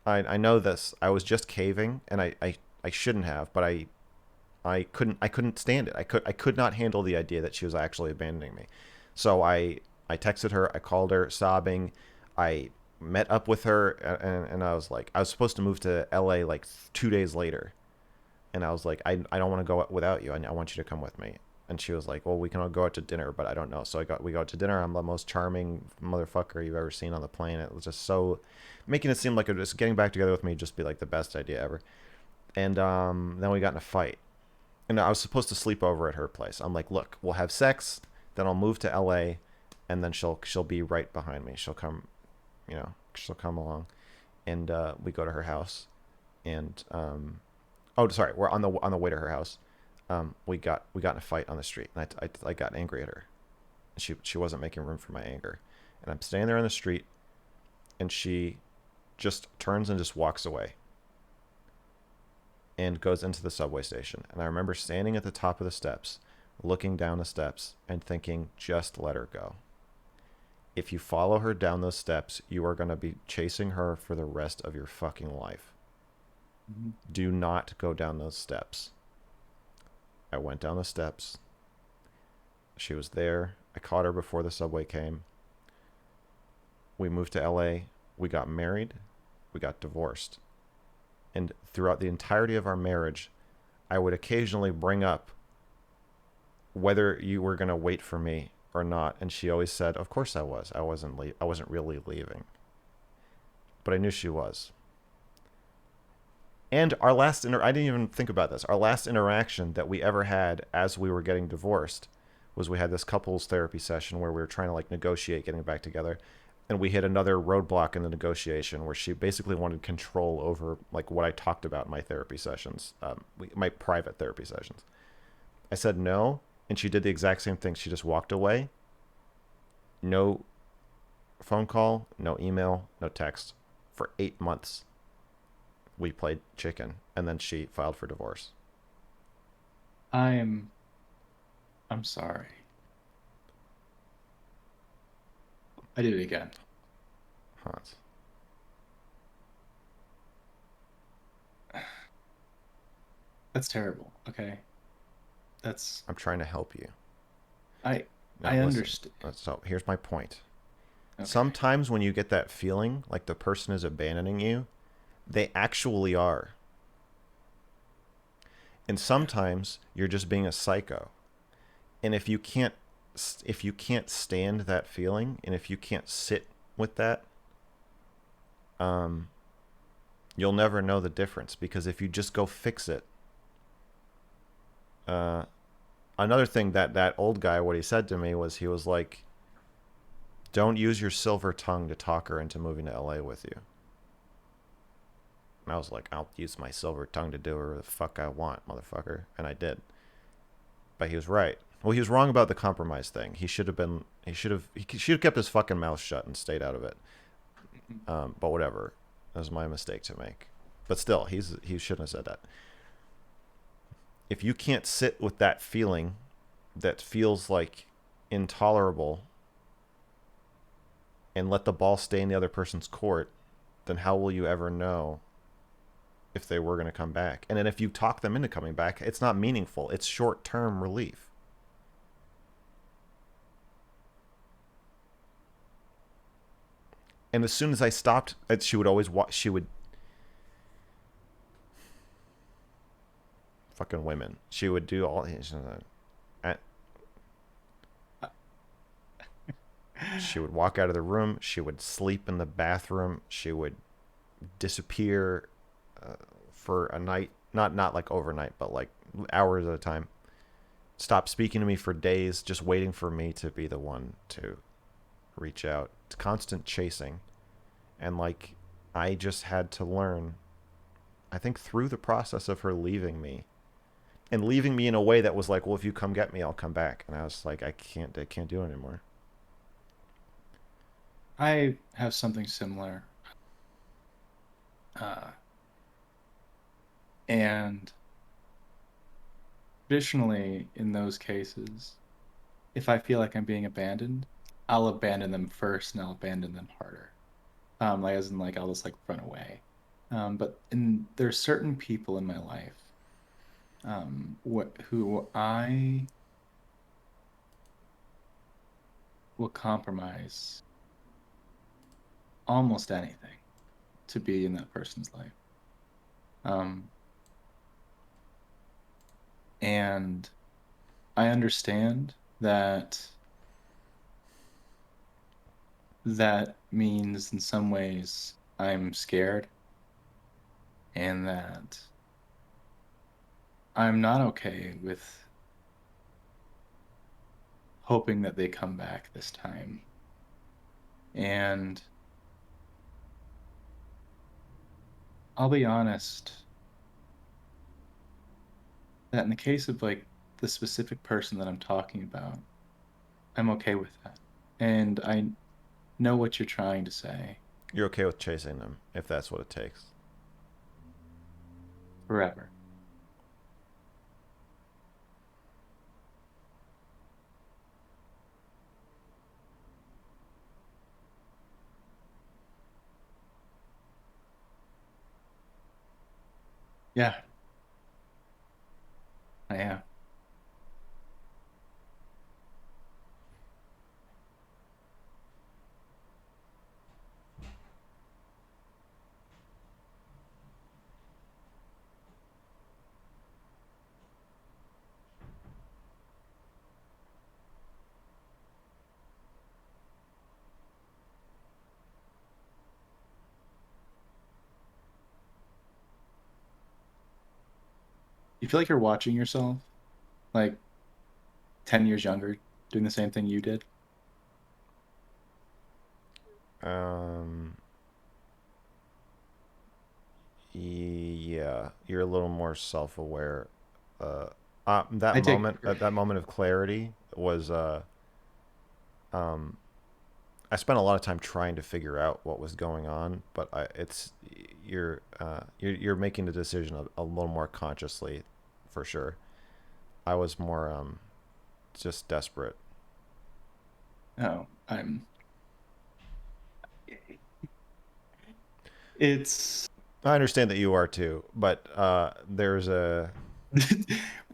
I know this. I was just caving, and I shouldn't have, but I couldn't stand it. I could not handle the idea that she was actually abandoning me. So I texted her. I called her sobbing. I met up with her, and I was like, I was supposed to move to LA like 2 days later, and I was like, I don't want to go without you. I want you to come with me. And she was like, well, we can all go out to dinner, but I don't know. So we go out to dinner. I'm the most charming motherfucker you've ever seen on the plane. It was just so making it seem like it was getting back together with me just be like the best idea ever. And then we got in a fight, and I was supposed to sleep over at her place. I'm like, look, we'll have sex, then I'll move to LA, and then she'll be right behind me. She'll come, she'll come along, and we go to her house, and oh, sorry, we're on the way to her house. We got in a fight on the street, and I got angry at her. She wasn't making room for my anger, and I'm standing there on the street, and she just turns and just walks away. and goes into the subway station. And I remember standing at the top of the steps, looking down the steps, and thinking, just let her go. If you follow her down those steps, you are going to be chasing her for the rest of your fucking life. Mhm. Do not go down those steps. I went down the steps. She was there. I caught her before the subway came. We moved to LA. We got married. We got divorced. And throughout the entirety of our marriage, I would occasionally bring up whether you were going to wait for me or not, and she always said, "Of course I was. I wasn't really leaving." But I knew she was. And our last I didn't even think about this. Our last interaction that we ever had as we were getting divorced was we had this couples therapy session where we were trying to like negotiate getting back together, and we hit another roadblock in the negotiation where she basically wanted control over like what I talked about in my therapy sessions, my private therapy sessions. I said no, and she did the exact same thing. She just walked away. No phone call, no email, no text for 8 months. We played chicken, and then she filed for divorce. I'm I'm sorry. I did it again. Hans, That's terrible. Okay. That's I'm trying to help you. I Now, I listen. understand. So here's my point. Okay. Sometimes when you get that feeling like the person is abandoning you, they actually are. And Yeah. sometimes you're just being a psycho. And if you can't stand that feeling, and if you can't sit with that, um you'll never know the difference, because if you just go fix it, uh another thing that that old guy, what he said to me was, he was like, don't use your silver tongue to talk her into moving to LA with you. And I was like, I'll use my silver tongue to do whatever the fuck I want, motherfucker. And I did. But he was right. Well, he was wrong about the compromise thing. He should have kept his fucking mouth shut and stayed out of it. Mhm. But whatever. That was my mistake to make. But still, he shouldn't have said that. If you can't sit with that feeling that feels like intolerable and let the ball stay in the other person's court, then how will you ever know if they were going to come back? And then if you talk them into coming back, it's not meaningful. It's short-term relief. And as soon as I stopped, she would always watch. She would fucking women. She would do all. She would walk out of the room. She would sleep in the bathroom. She would disappear uh, for a night, not like overnight, but like hours at a time. Stop speaking to me for days, just waiting for me to be the one to reach out. It's constant chasing, and like I just had to learn. I think through the process of her leaving me, and leaving me in a way that was like, well, if you come get me, I'll come back. And I was like, I can't do it anymore. I have something similar. Uh, and traditionally, in those cases, if I feel like I'm being abandoned, I'll abandon them first and I'll abandon them harder. Like as in like I'll just like run away. But there's certain people in my life, who I will compromise almost anything to be in that person's life. Um, and I understand that that means in some ways I'm scared and that I'm not okay with hoping that they come back this time. And I'll be honest that in the case of like the specific person that I'm talking about, I'm okay with that. And I know what you're trying to say You're okay with chasing them if that's what it takes. forever. Yeah, I am. You feel like you're watching yourself, like 10 years younger, doing the same thing you did? Um, yeah, you're a little more self-aware. Uh, I take that moment of clarity was, um, I spent a lot of time trying to figure out what was going on, but you're making the decision a little more consciously, for sure. I was more just desperate. oh, it's I understand that you are too, but there's a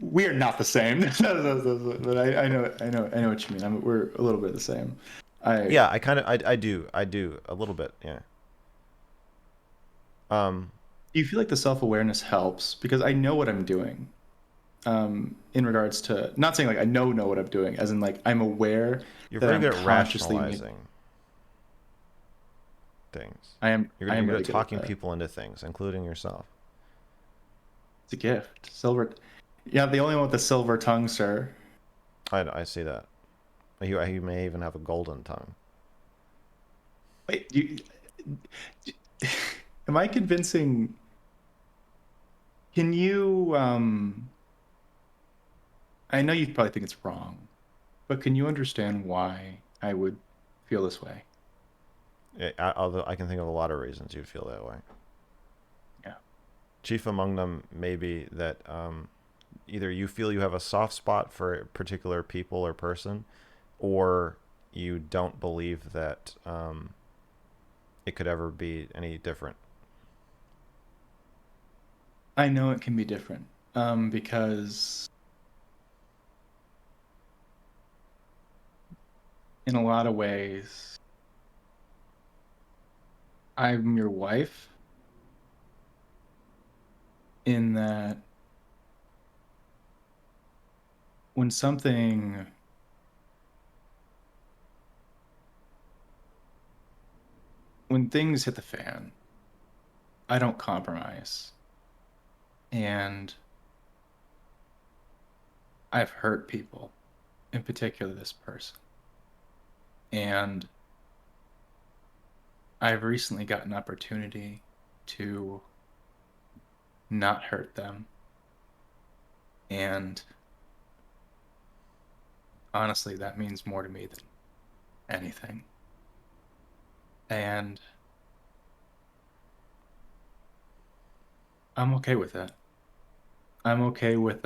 we are not the same. But I know what you mean. We're a little bit the same. I yeah. I do a little bit. Yeah. Um, Do you feel like the self-awareness helps because I know what I'm doing. In regards to not saying like I know what I'm doing, as in like I'm aware you're that very I'm good at consciously make rationalizing things. I You're am good really at good at talking that. people into things, including yourself. It's a gift. Silver. Yeah, the only one with the silver tongue, sir. I see that. You may even have a golden tongue. Wait, am I convincing? Can you? I know you probably think it's wrong, but can you understand why I would feel this way? Although I can think of a lot of reasons you'd feel that way. Yeah. Chief among them may be that either you feel you have a soft spot for a particular people or person, or you don't believe that it could ever be any different. I know it can be different. Because in a lot of ways, I'm your wife in that when something, when things hit the fan, I don't compromise. And I've hurt people, in particular this person. And I've recently got an opportunity to not hurt them. And honestly, that means more to me than anything. And I'm okay with that. I'm okay with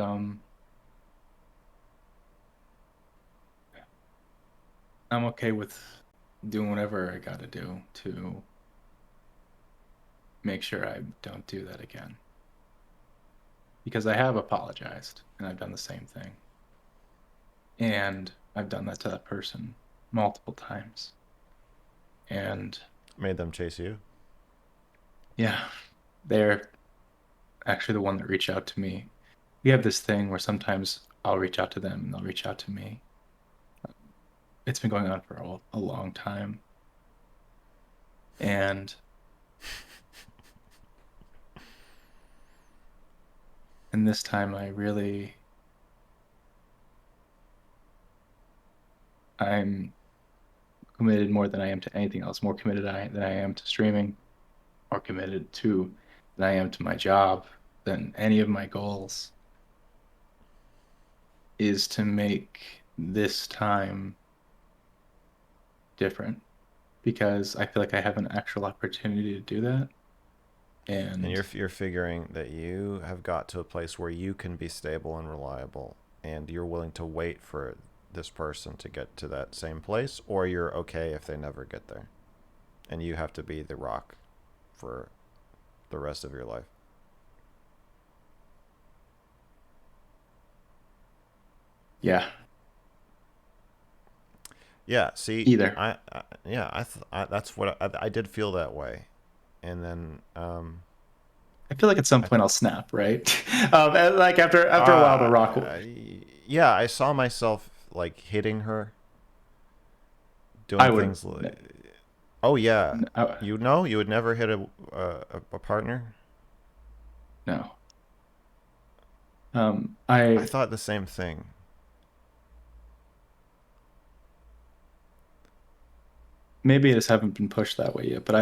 I'm okay with doing whatever I gotta do to make sure I don't do that again. Because I have apologized and I've done the same thing. And I've done that to that person multiple times. And Made them chase you. yeah, they're actually the one that reach out to me. We have this thing where sometimes I'll reach out to them and they'll reach out to me. It's been going on for a long time. And this time I'm committed more than I am to anything else, more committed than I am to streaming, more committed to than I am to my job, than any of my goals, is to make this time different because I feel like I have an actual opportunity to do that. And And you're figuring that you have got to a place where you can be stable and reliable, and you're willing to wait for this person to get to that same place, or you're okay if they never get there, and you have to be the rock for the rest of your life. Yeah, Yeah, see, either. yeah, that's what I did feel that way, and then I feel like at some I, point I'll snap, right? And like after a while, the uh, rock will. yeah, I saw myself like hitting her, I doing would. things like, oh yeah, I, you know, you would never hit a partner. no. I I thought the same thing. maybe I just haven't been pushed that way yet, but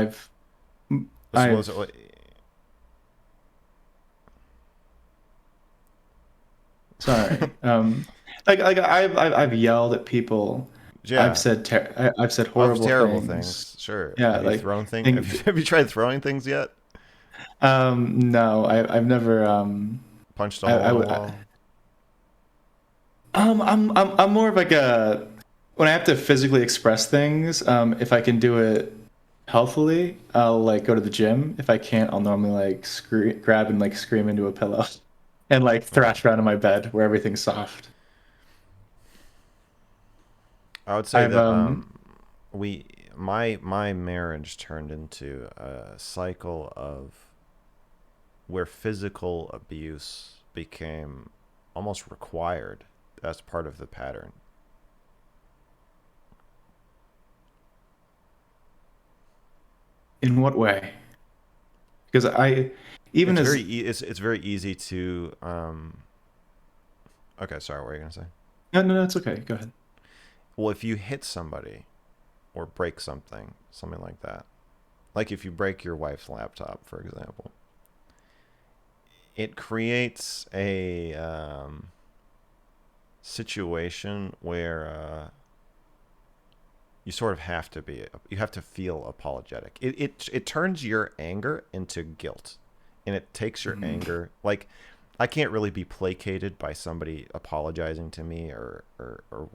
This was, I've sorry. Like I've yelled at people. yeah, I've said of horrible terrible things. things. Sure. Yeah, Have you like thrown things? thing. Have you tried throwing things yet? No, I've never Punched a hole I in a would wall. I'm more of like a when I have to physically express things, if I can do it healthily, I'll like go to the gym. If I can't, I'll normally like grab and like scream into a pillow and like Yeah. thrash around in my bed where everything's soft. I would say I've that we my marriage turned into a cycle of where physical abuse became almost required as part of the pattern. in what way? Because I even as It's very easy to okay, sorry, what were you gonna say? no, it's okay. Go ahead. Well, if you hit somebody or break something like that, like if you break your wife's laptop, for example, it creates a situation where you sort of have to be you have to feel apologetic. It turns your anger into guilt, and it takes your Mhm. anger like I can't really be placated by somebody apologizing to me or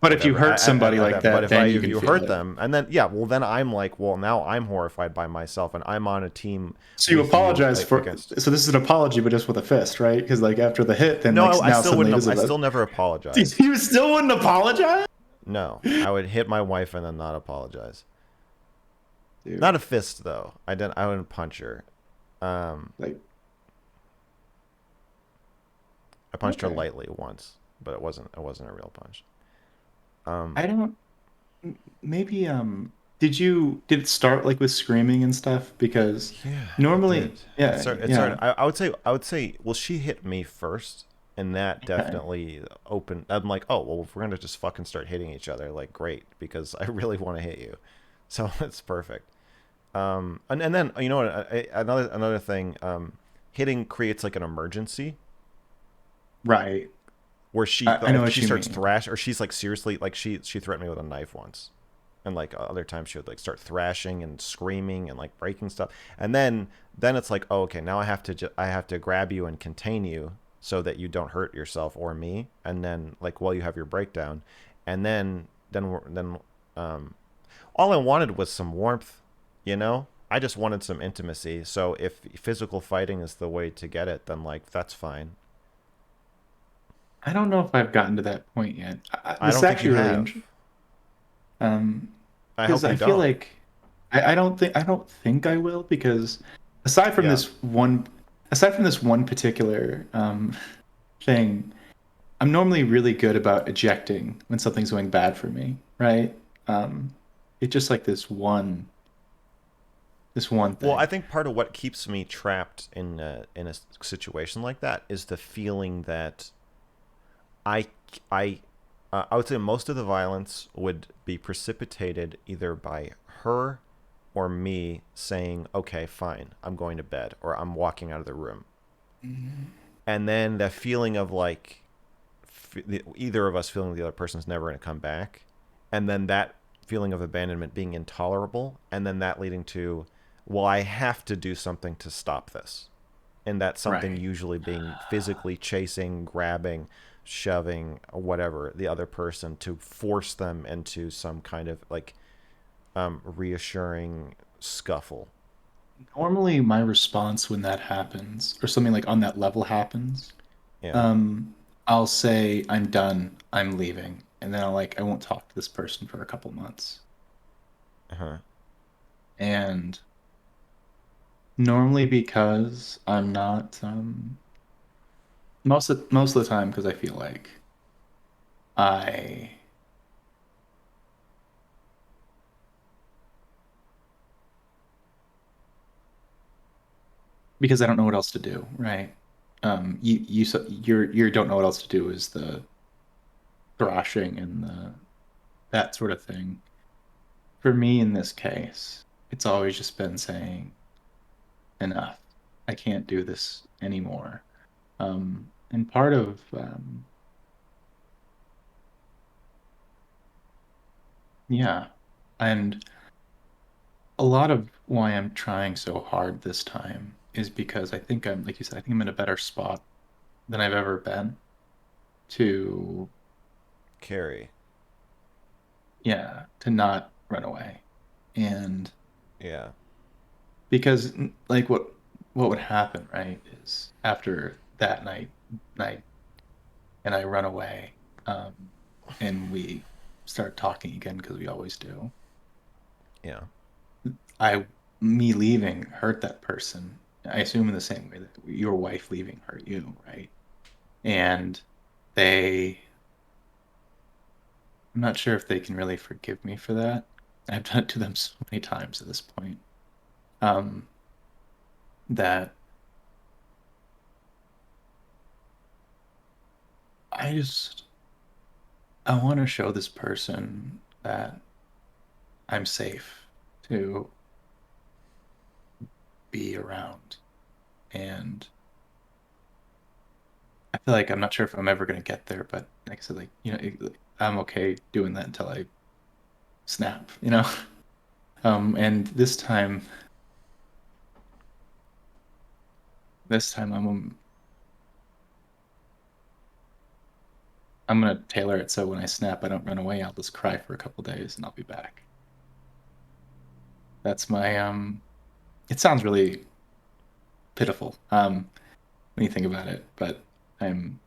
But if you whatever. hurt somebody At like that, but that, then you if can you feel hurt it. them, and then yeah, well then I'm like, well now I'm horrified by myself, and I'm on a team So you with you apologize for. against. So this is an apology, but just with a fist, right? Because like after the hit, then No, like I now still suddenly it wouldn't. is I about. still never apologize. You still wouldn't apologize, No, I would hit my wife and then not apologize. Not dude. a fist though. I didn't. I wouldn't punch her. Um, Like I punched her okay, lightly once, but it wasn't a real punch. Um, I don't. Maybe did it start like with screaming and stuff? Because yeah, it normally, did. yeah, It yeah, started. I would say. Well, she hit me first, and that okay. definitely opened. I'm like, oh well, if we're gonna just fucking start hitting each other, like great, because I really want to hit you, so it's perfect. And then you know what? Another thing. Hitting creates like an emergency Right. where I know if what she you starts mean. thrash or she's like seriously like she threatened me with a knife once, and like other times she would like start thrashing and screaming and like breaking stuff, and then it's like, oh okay, now I have to grab you and contain you so that you don't hurt yourself or me, and then like while you have your breakdown, and then um all I wanted was some warmth, you know. I just wanted some intimacy. So if physical fighting is the way to get it, then like that's fine. I don't know if I've gotten to that point yet. I This is don't think you actually really have. interesting. Um, I because hope I you feel don't. like I don't think I will because aside from Yeah. this one aside from this one particular thing, I'm normally really good about ejecting when something's going bad for me, right? Um, it's just like this one Well, I thing. think part of what keeps me trapped in a situation like that is the feeling that I I I would say most of the violence would be precipitated either by her or me saying, "Okay, fine, I'm going to bed," or "I'm walking out of the room," and then the feeling of like either of us feeling the other person's never going to come back, and then that feeling of abandonment being intolerable, and then that leading to, well, I have to do something to stop this, and that something Right. usually being physically chasing, grabbing, shoving, or whatever the other person to force them into some kind of like reassuring scuffle. Normally, my response when that happens, or something like on that level happens, Yeah. um, I'll say I'm done, I'm leaving, and then I won't talk to this person for a couple months. Uh-huh. And normally because I'm not most of the time because I feel like I because I don't know what else to do, right? You don't know what else to do is the thrashing and the that sort of thing. For me in this case, it's always just been saying enough. I can't do this anymore. And part of yeah, and a lot of why I'm trying so hard this time is because I think I'm like you said, I think I'm in a better spot than I've ever been to Carrie. yeah, to not run away. And Yeah. because like what would happen, right, is after that night and I run away, and we start talking again because we always do. Yeah. I Me leaving hurt that person. I assume in the same way that your wife leaving hurt you, right? And they, I'm not sure if they can really forgive me for that. I've done it to them so many times at this point. Um, that I just I want to show this person that I'm safe to be around. And I feel like I'm not sure if I'm ever going to get there, but like I said, I'm okay doing that until I snap, you know? And this time I'm gonna tailor it so when I snap, I don't run away. I'll just cry for a couple days and I'll be back. That's my It sounds really pitiful when you think about it, but I'm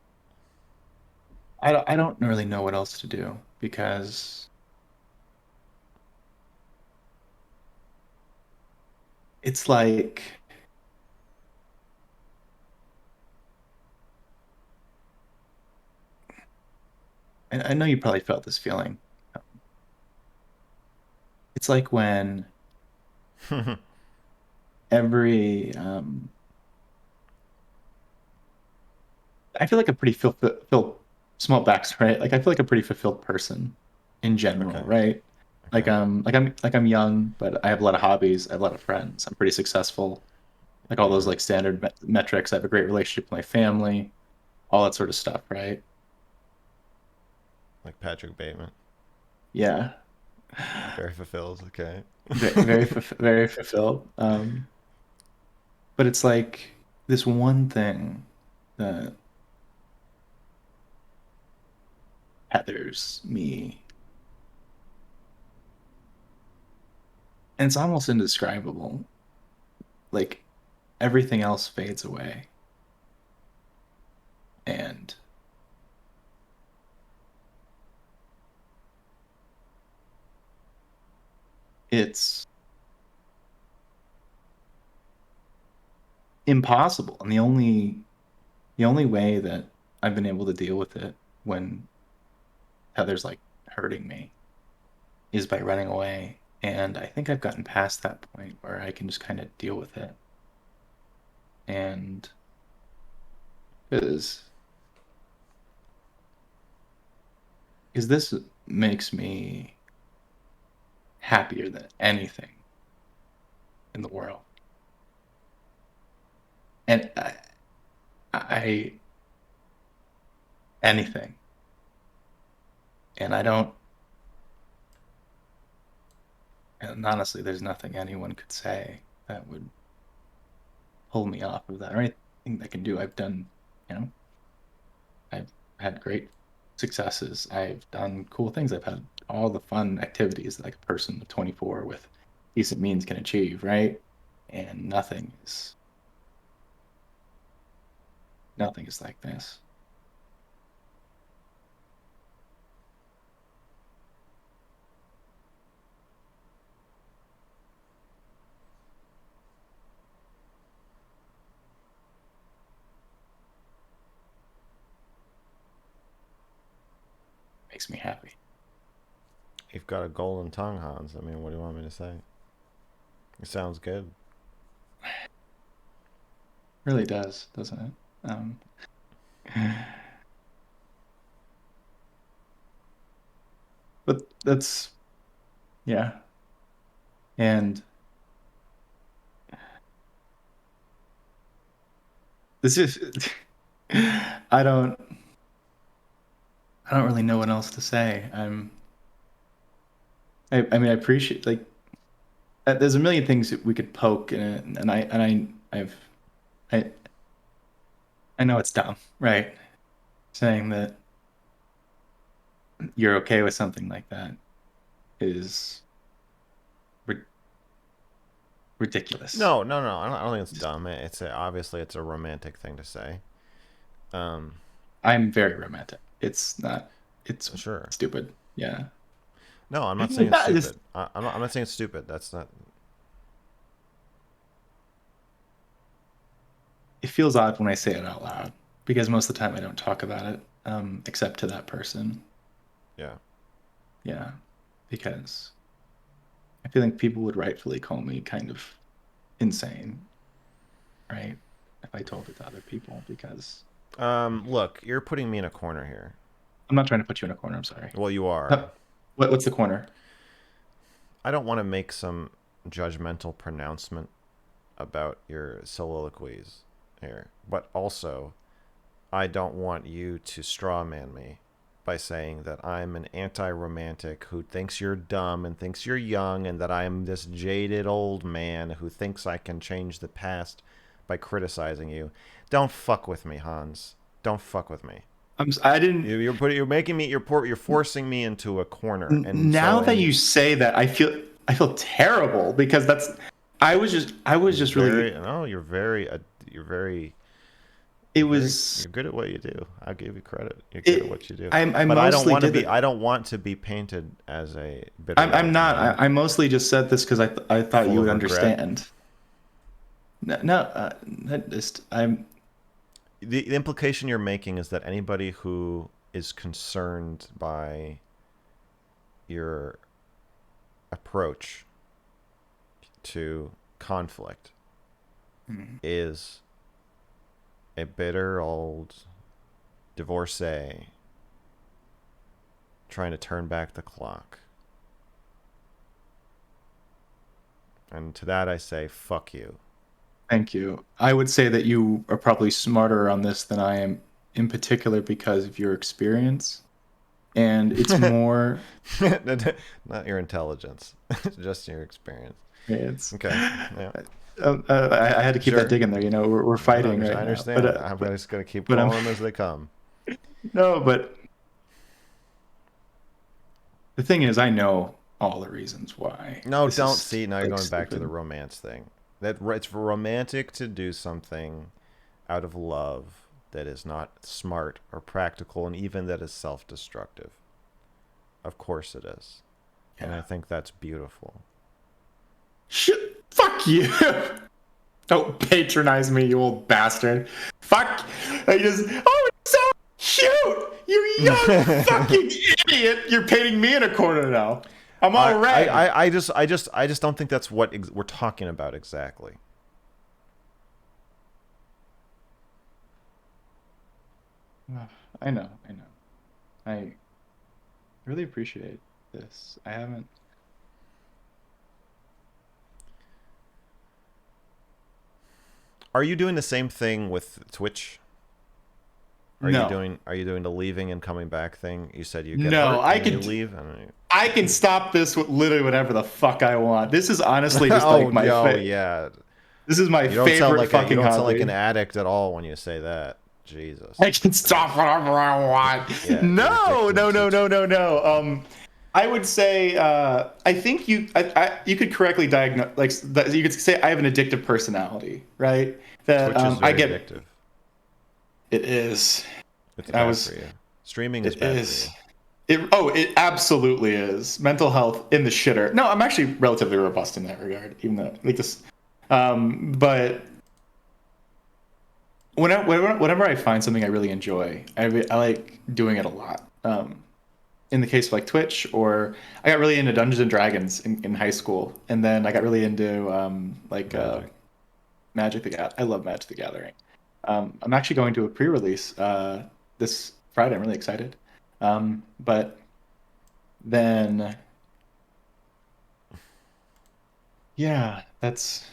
I don't really know what else to do because it's like I know you probably felt this feeling. It's like when every I feel like a pretty fulfilled small backstory, right? Like I feel like a pretty fulfilled person in general, Okay. right? Okay. I'm young, but I have a lot of hobbies. I have a lot of friends. I'm pretty successful. Like all those Uh-huh. like standard metrics. I have a great relationship with my family, all that sort of stuff, right? Like Patrick Bateman. Yeah, Very fulfilled. Okay. very fulfilled. But it's like this one thing that tethers me, and it's almost indescribable. Like everything else fades away, and it's impossible. And the only way that I've been able to deal with it when Heather's like hurting me is by running away. And I think I've gotten past that point where I can just kind of deal with it. And because because this makes me happier than anything in the world. And I anything. And I don't and honestly there's nothing anyone could say that would pull me off of that or anything I can do. I've done, you know, I've had great successes. I've done cool things. I've had all the fun activities that like a person of 24 with decent means can achieve, right? And nothing is like this. makes me happy. You've got a golden tongue, Hans. I mean, what do you want me to say? It sounds good. It really does, doesn't it? But that's, yeah. And this is, I don't really know what else to say. I mean, I appreciate, like, there's a million things that we could poke in it, and I I know it's dumb, right? Saying that you're okay with something like that is ri- ridiculous. No. I don't think it's dumb. Obviously it's a romantic thing to say. Um, I'm very romantic. It's not. It's sure. stupid. Yeah. No, I'm not saying it's That is- stupid. I'm not saying it's stupid. That's not. It feels odd when I say it out loud because most of the time I don't talk about it, except to that person. Yeah. Yeah, because I feel like people would rightfully call me kind of insane, right? If I told it to other people, because Look, you're putting me in a corner here. I'm not trying to put you in a corner. I'm sorry. Well, you are. What's the corner? I don't want to make some judgmental pronouncement about your soliloquies here, but also I don't want you to strawman me by saying that I'm an anti-romantic who thinks you're dumb and thinks you're young, and that I'm this jaded old man who thinks I can change the past by criticizing you. Don't fuck with me, Hans. Don't fuck with me. I didn't. You're making me. You're forcing me into a corner. And now that you say that, I feel terrible because that's. I was just really. No, you're very. It was. You're good at what you do. I'll give you credit. You're good at what you do. I but I don't mostly want to did be. it. I don't want to be painted as a bitter. I'm not. I mostly just said this because I thought you would understand. No, just I'm. The implication you're making is that anybody who is concerned by your approach to conflict is a bitter old divorcee trying to turn back the clock. And to that I say, fuck you. Thank you. I would say that you are probably smarter on this than I am, in particular because of your experience. And it's more... Not your intelligence, just your experience. It's... Okay, yeah. I had to keep that dig in there. You know, we're fighting right now. I understand. I'm just going to keep calling them as they come. No, but the thing is, I know all the reasons why. No, don't see. Now you're going back to the romance thing. That it's romantic to do something out of love that is not smart or practical, and even that is self-destructive. Of course it is. Yeah. And I think that's beautiful. Fuck you! Don't patronize me, you old bastard. Fuck! Oh, it's so cute! You young fucking idiot! You're painting me in a corner now. I'm all red. I just don't think that's what we're talking about exactly. I know. I really appreciate this. I haven't. Are you doing the same thing with Twitch? Are you doing the leaving and coming back thing? You said you get hurt and you leave. I can stop this with literally whatever the fuck I want. This is honestly just like my yeah. This is my favorite fucking hobby. You don't sound like an addict at all when you say that. Jesus. I can stop whatever I want. Yeah, no. I would say I think you could correctly diagnose, like, you could say I have an addictive personality, right? That Twitch is very addictive. It is. It's bad for you. Streaming is bad for you. It absolutely is. Mental health in the shitter. No, I'm actually relatively robust in that regard, even though like this. But whenever I find something I really enjoy, I like doing it a lot. in the case of like Twitch, or I got really into Dungeons and Dragons in high school, and then I got really into Magic. Magic the Gathering. I love Magic the Gathering. I'm actually going to a pre-release this Friday. I'm really excited. But then, yeah, that's.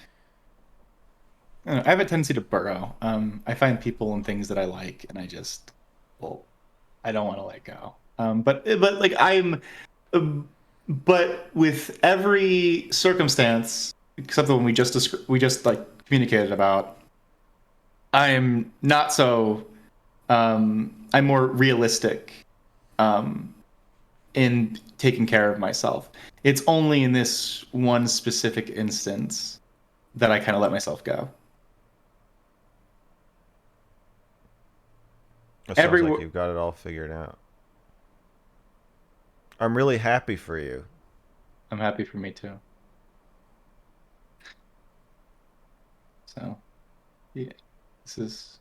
I don't know, I have a tendency to burrow. I find people and things that I like, and I just, well, I don't want to let go. But like um, but with every circumstance, except the one we just like communicated about, I'm not so. I'm more realistic um, in taking care of myself. It's only in this one specific instance that I kind of let myself go. It sounds Every like you've got it all figured out. I'm really happy for you. I'm happy for me too. So yeah, this is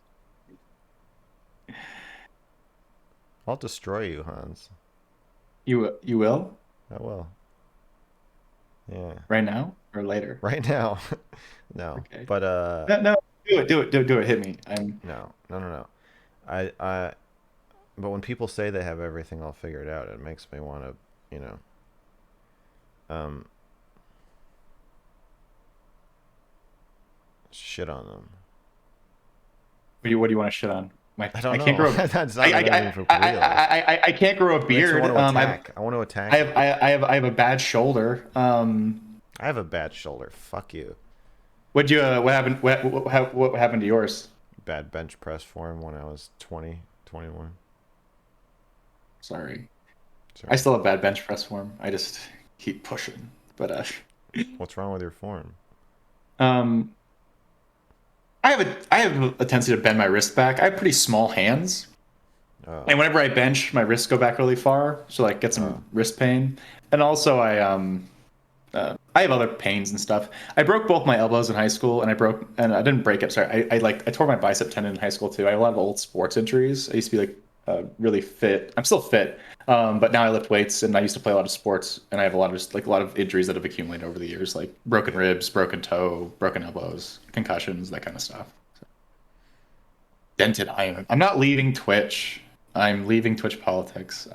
I'll destroy you, Hans. you will I will. Yeah. right now or later. Right now. No. Okay. But No, no, do it. Hit me. I'm. no. No, no, no. I but when people say they have everything all figured out, it makes me want to, you know, um shit on them. What do you want to shit on? I don't I can't know. grow. That's not what I mean for real. I can't grow a It makes me beard. want to attack. I want to attack you. I have a bad shoulder. I have a bad shoulder. Fuck you. What happened? What happened to yours? Bad bench press form when I was 20, 21. Sorry, I Sorry. still have bad bench press form. I just keep pushing. But What's wrong with your form? um, I have a tendency to bend my wrist back. I have pretty small hands, Oh. and whenever I bench, my wrists go back really far, so like get Oh. some wrist pain. And also, I have other pains and stuff. I broke both my elbows in high school, and I didn't break it. Sorry, I tore my bicep tendon in high school too. I have a lot of old sports injuries. I used to be like really fit. I'm still fit, but now I lift weights, and I used to play a lot of sports, and I have a lot of just like a lot of injuries that have accumulated over the years, like broken ribs, broken toe, broken elbows, concussions, that kind of stuff. Dented iron. I'm not leaving Twitch. I'm leaving Twitch politics,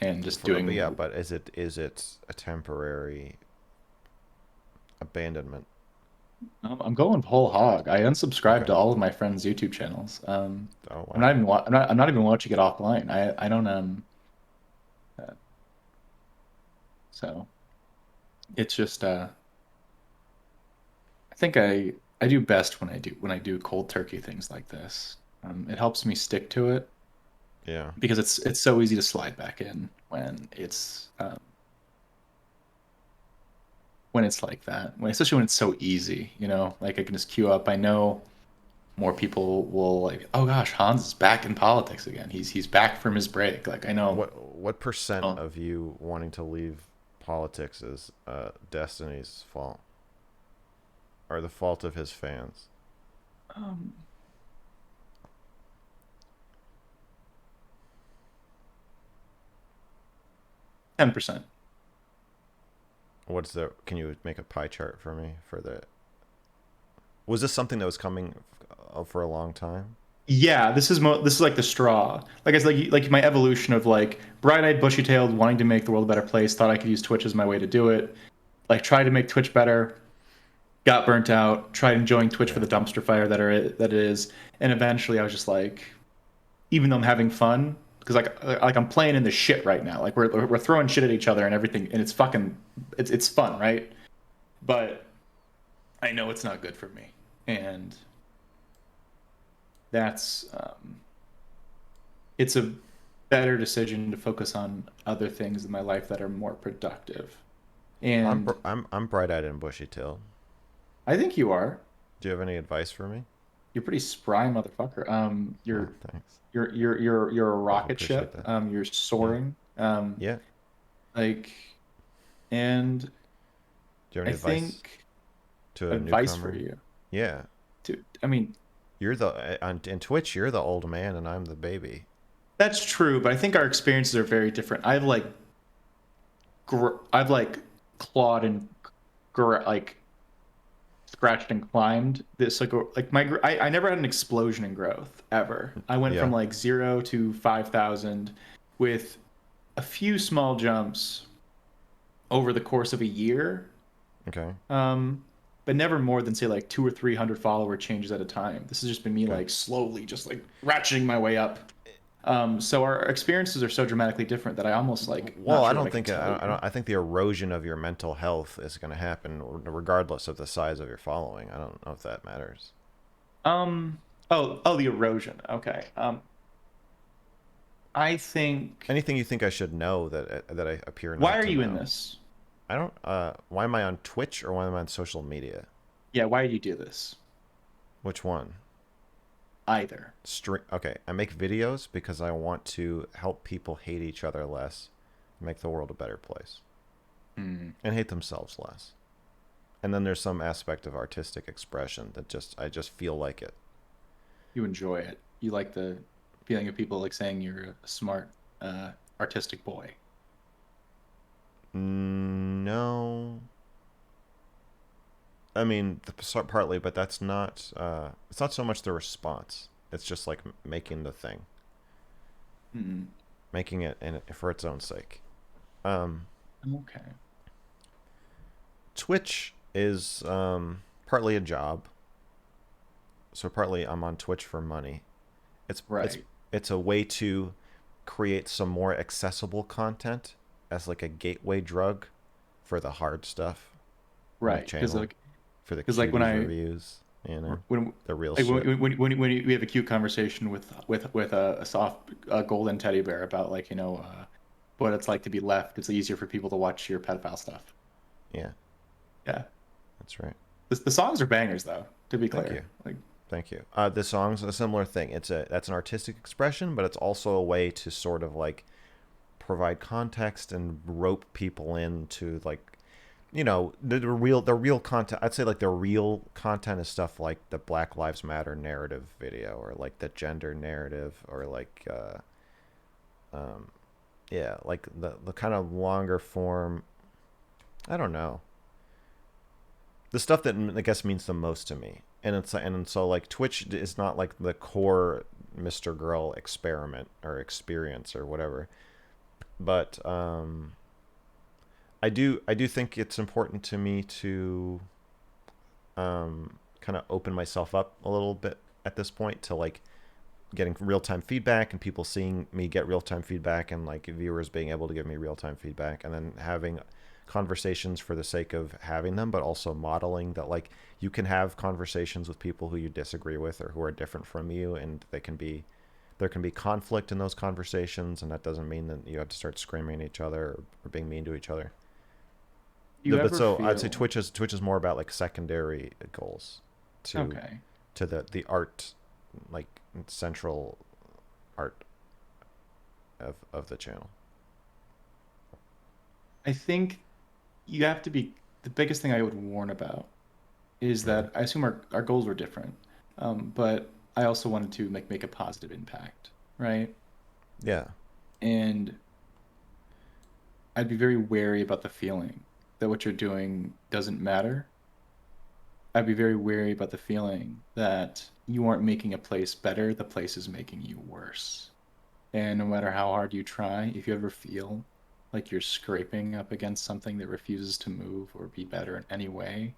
and just But yeah, doing. but is it a temporary abandonment? I'm going whole hog. I unsubscribed Okay. to all of my friends' YouTube channels. Oh I'm wow. not even I'm not even watching it offline. I don't uh, so it's just I think I do best when I do cold turkey things like this. It helps me stick to it Yeah. because it's so easy to slide back in when it's like that. Especially when it's so easy, you know, like I can just queue up. I know more people will like, oh gosh, Hans is back in politics again. He's back from his break. Like I know. What percent Oh, of you wanting to leave politics is Destiny's fault or the fault of his fans? um, 10%. What's the? Can you make a pie chart for me for the? Was this something that was coming for a long time? Yeah, this is like the straw. Like it's like my evolution of like bright-eyed, bushy-tailed, wanting to make the world a better place. Thought I could use Twitch as my way to do it. Like tried to make Twitch better, got burnt out. Tried enjoying Twitch for Yeah. the dumpster fire that it is, and eventually I was just like, even though I'm having fun, because like I'm playing in the shit right now. Like we're throwing shit at each other and everything, and it's fucking it's fun, right? But I know it's not good for me, and that's it's a better decision to focus on other things in my life that are more productive. And I'm bright-eyed and bushy-tailed. I think you are. Do you have any advice for me? You're pretty spry, motherfucker. Oh, thanks. You're a I rocket appreciate ship. that. You're Yeah. soaring. Yeah. Like, and Do you have I any advice think to a advice for newcomer? you, Yeah. to I mean, You're the on in Twitch. You're the old man, and I'm the baby. That's true, but I think our experiences are very different. I've like clawed and like scratched and climbed this like I never had an explosion in growth ever. I went from Yeah. like 0 to 5,000 with a few small jumps over the course of a year. Okay. Um, but never more than say like 2 or 300 follower changes at a time. This has just been me Okay. like slowly just like ratcheting my way up. So our experiences are so dramatically different that I almost like Well, not I sure what don't I can think tell I you. don't. I think the erosion of your mental health is going to happen regardless of the size of your following. I don't know if that matters. Um, oh, the erosion. Okay. I think. Anything you think I should know that I appear Why not are to you in know? this? I don't. Why am I on Twitch or why am I on social media? Yeah, why do you do this? Which one? Either. Okay, I make videos because I want to help people hate each other less, make the world a better place, Hmm. and hate themselves less. And then there's some aspect of artistic expression that just I just feel like it. You enjoy it. You like the feeling of people like saying you're a smart, artistic boy. No, I mean partly, but that's not. It's not so much the response. It's just like making the thing, Hmm. making it for its own sake. Um, Okay. Twitch is partly a job, so partly I'm on Twitch for money. It's it's Right. it's a way to create some more accessible content as like a gateway drug for the hard stuff on the Right. channel, for the Because like when cuties I reviews, when the real like shit. when we have a cute conversation with a soft golden teddy bear about like what it's like to be left, it's easier for people to watch your pedophile stuff. Yeah, Yeah. that's right. The songs are bangers though, to be Thank you. clear. Like Thank you. The song's a similar thing. That's an artistic expression, but it's also a way to sort of like provide context and rope people into like the real content. I'd say like the real content is stuff like the Black Lives Matter narrative video or like the gender narrative or like yeah, like the kind of longer form. I don't know, the stuff that I guess means the most to me. And so like Twitch is not like the core mrgirl experiment or experience or whatever, but I do think it's important to me to kind of open myself up a little bit at this point to like getting real time feedback and people seeing me get real time feedback and like viewers being able to give me real time feedback and then having conversations for the sake of having them, but also modeling that like you can have conversations with people who you disagree with or who are different from you, and there can be conflict in those conversations, and that doesn't mean that you have to start screaming at each other or being mean to each other. you But ever so I'd say feel Twitch is more about like secondary goals to okay. the art, like central art of the channel. I think you have to be the biggest thing I would warn about is Mm-hmm. that I assume our goals were different. But I also wanted to make a positive impact, right? Yeah. And I'd be very wary about the feeling that what you're doing doesn't matter. I'd be very wary about the feeling that you aren't making a place better, the place is making you worse. And no matter how hard you try, if you ever feel like you're scraping up against something that refuses to move or be better in any way,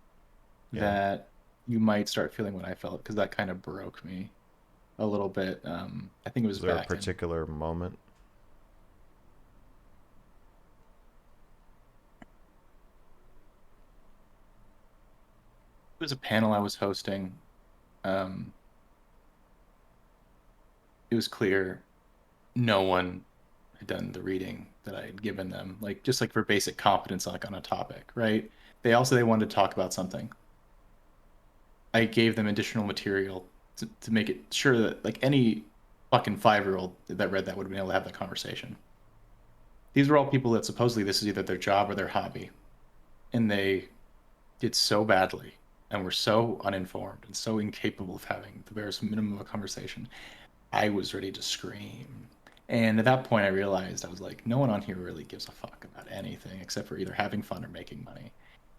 Yeah. that you might start feeling what I felt because that kind of broke me a little bit. I think it was Is there a back in particular moment? it was a panel I was hosting. Um, it was clear no one had done the reading that I had given them, like just like for basic competence, like on a topic, right? They wanted to talk about something. I gave them additional material to make it sure that like any fucking 5-year-old that read that would have been able to have that conversation. These were all people that supposedly this is either their job or their hobby, and they did so badly and were so uninformed and so incapable of having the barest minimum of a conversation. I was ready to scream. And at that point, I realized I was like, no one on here really gives a fuck about anything except for either having fun or making money.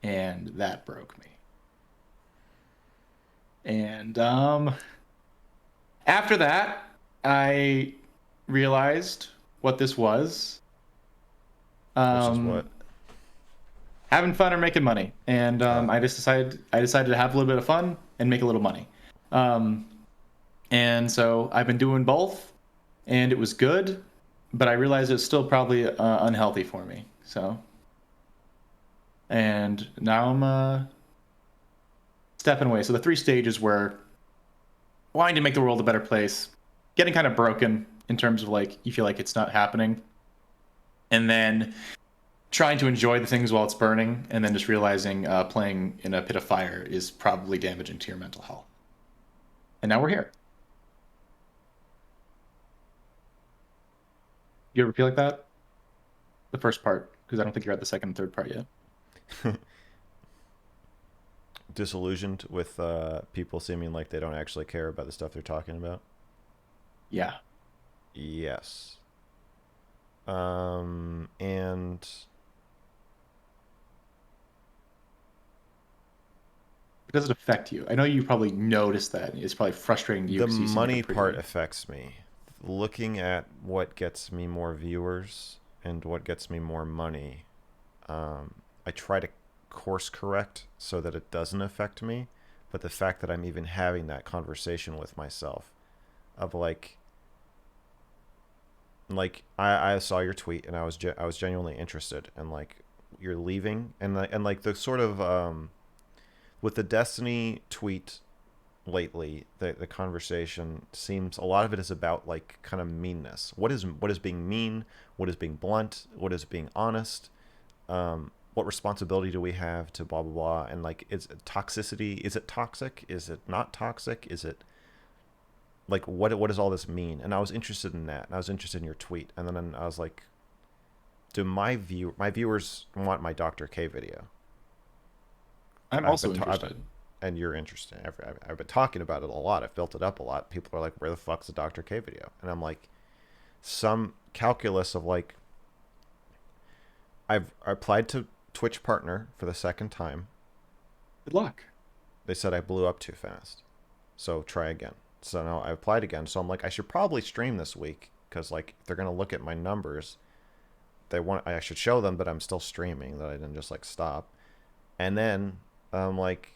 And that broke me. And after that, I realized what this was. Which is what? Um, Having fun or making money. And Uh, I decided to have a little bit of fun and make a little money. Um, and so I've been doing both, and it was good, but I realized it's still probably unhealthy for me. So, and now I'm stepping away. So the three stages were wanting to make the world a better place, getting kind of broken in terms of like you feel like it's not happening, and then trying to enjoy the things while it's burning, and then just realizing playing in a pit of fire is probably damaging to your mental health. And now we're here. You ever feel like that? The first part, because I don't think you're at the second and third part yet. disillusioned with people seeming like they don't actually care about the stuff they're talking about. Yeah. Yes. And Does it affect you? I know you probably noticed that. It's probably frustrating to you the because you seem like a money part pretty. affects me. Looking at what gets me more viewers and what gets me more money, I try to course correct so that it doesn't affect me. But the fact that I'm even having that conversation with myself of like I saw your tweet and I was genuinely interested and like you're leaving and like the sort of with the Destiny tweet lately, the conversation seems a lot of it is about like kind of meanness. What is being mean? What is being blunt? What is being honest? What responsibility do we have to blah blah blah? And like, is it toxicity? Is it toxic? Is it not toxic? Is it like what does all this mean? And I was interested in that. And I was interested in your tweet. And then I was like, do my viewers want my Dr. K video? I'm I've been also ta- I've, interested. and you're interested. I've been talking about it a lot. I've built it up a lot. People are like, "Where the fuck's the Dr. K video?" And I'm like, some calculus of like, I applied to Twitch Partner for the second time. Good luck. They said I blew up too fast, so try again. So now I applied again. So I'm like, I should probably stream this week because like if they're gonna look at my numbers, I should show them that I'm still streaming, that I didn't just like stop. And then I'm like,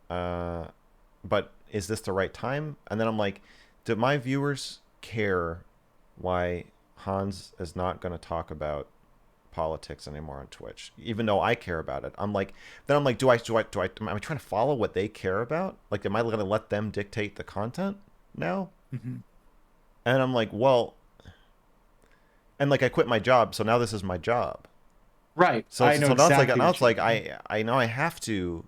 but is this the right time? And then I'm like, do my viewers care why Hanz is not going to talk about politics anymore on Twitch, even though I care about it? I'm like, am I trying to follow what they care about? Like, am I going to let them dictate the content now? Hmm. And I'm like, well, and like I quit my job, so now this is my job. Right. So I know so exactly now what it's you like mean. I know I have to.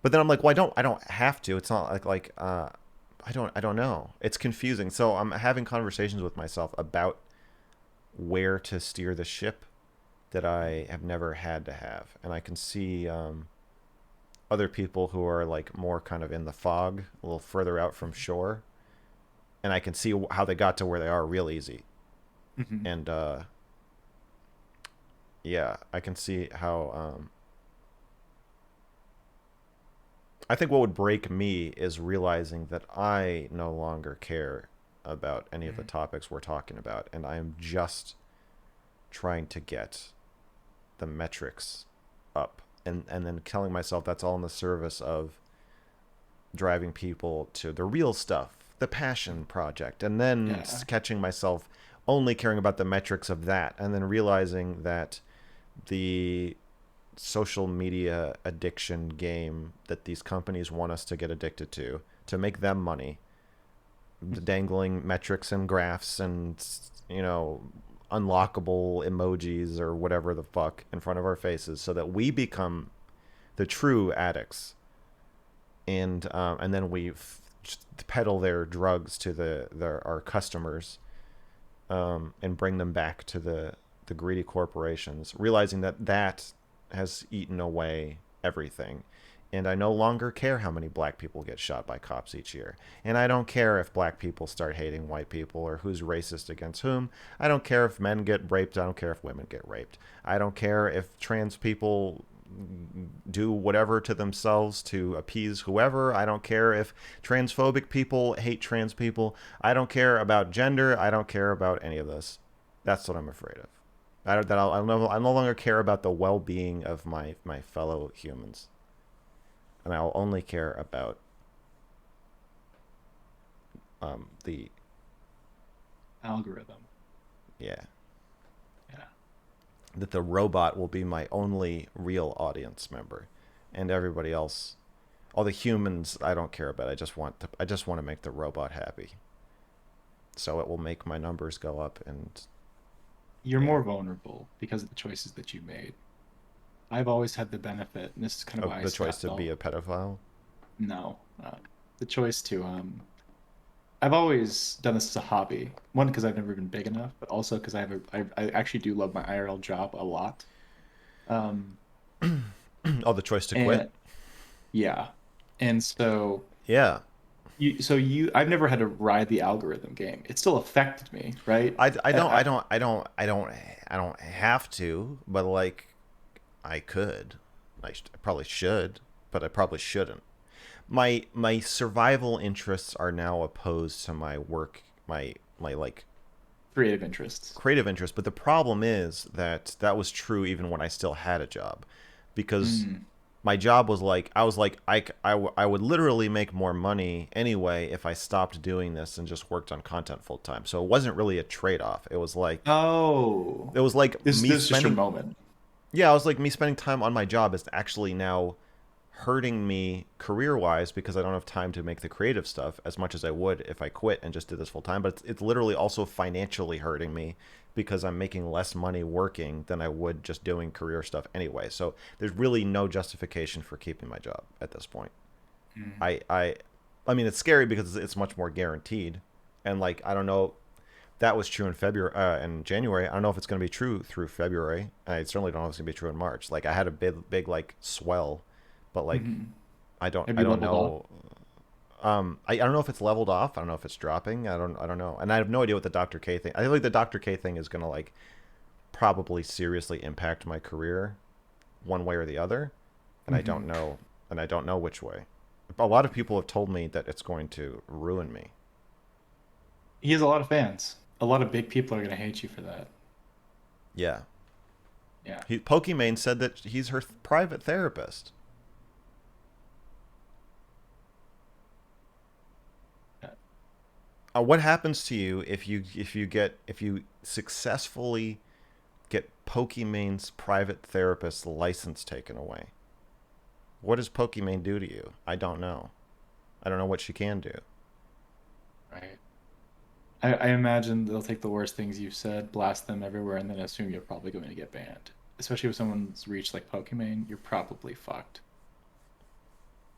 But then I'm like, well, I don't have to. It's not I don't know. It's confusing. So I'm having conversations with myself about where to steer the ship that I have never had to have, and I can see other people who are like more kind of in the fog, a little further out from shore, and I can see how they got to where they are real easy. Hmm. And yeah, I can see how. I think what would break me is realizing that I no longer care about any of the topics we're talking about, and I am just trying to get the metrics up, and then telling myself that's all in the service of driving people to the real stuff, the passion project, and then Yeah. catching myself only caring about the metrics of that, and then realizing that the social media addiction game that these companies want us to get addicted to make them money, dangling metrics and graphs and unlockable emojis or whatever the fuck in front of our faces so that we become the true addicts, and then we peddle their drugs to our customers, and bring them back to the greedy corporations, realizing that has eaten away everything. And I no longer care how many black people get shot by cops each year. And I don't care if black people start hating white people or who's racist against whom. I don't care if men get raped. I don't care if women get raped. I don't care if trans people do whatever to themselves to appease whoever. I don't care if transphobic people hate trans people. I don't care about gender. I don't care about any of this. That's what I'm afraid of. I no longer care about the well-being of my fellow humans, and I'll only care about the Algorithm. yeah, Yeah. that the robot will be my only real audience member, and everybody else, all the humans, I don't care about. I just want to make the robot happy, so it will make my numbers go up. And You're yeah, more vulnerable because of the choices that you made. I've always had the benefit, and this is kind of of why I the choice stopped to be all. a pedophile. No, the choice to I've always done this as a hobby. One, because I've never been big enough, but also because I actually do love my IRL job a lot. Um, Oh, the choice to quit. and yeah, and so Yeah, I've never had to ride the algorithm game. It still affected me, right? I don't have to, but like I could. I probably should, but I probably shouldn't. My survival interests are now opposed to my work, my like Creative interests. creative interests. But the problem is that that was true even when I still had a job, because Mm, my job was like I was like I would literally make more money anyway if I stopped doing this and just worked on content full time. So it wasn't really a trade off. oh, It was like me this is just your spending moment. yeah, I was like me spending time on my job is actually now hurting me career wise because I don't have time to make the creative stuff as much as I would if I quit and just did this full time. But it's literally also financially hurting me because I'm making less money working than I would just doing career stuff anyway. So there's really no justification for keeping my job at this point. Mm. I I I mean it's scary because it's much more guaranteed, and like I don't know, that was true in February and January. I don't know if it's going to be true through February. I certainly don't know if it's going to be true in March. Like I had a big like swell, but like Hmm. Have I you don't leveled off? know. I don't know if it's leveled off. I don't know if it's dropping. I don't know. And I have no idea what the Dr. K thing. I feel like the Dr. K thing is going to like probably seriously impact my career one way or the other, and I don't Hmm. know and I don't know which way. A lot of people have told me that it's going to ruin me. He has a lot of fans. A lot of big people are gonna hate you for that. Yeah. Yeah. Pokimane said that he's her private therapist. What happens to you if you successfully get Pokimane's private therapist license taken away? What does Pokimane do to you? I don't know. I don't know what she can do. Right. I imagine they'll take the worst things you've said, blast them everywhere, and then assume you're probably going to get banned. Especially if someone's reached like Pokimane, you're probably fucked.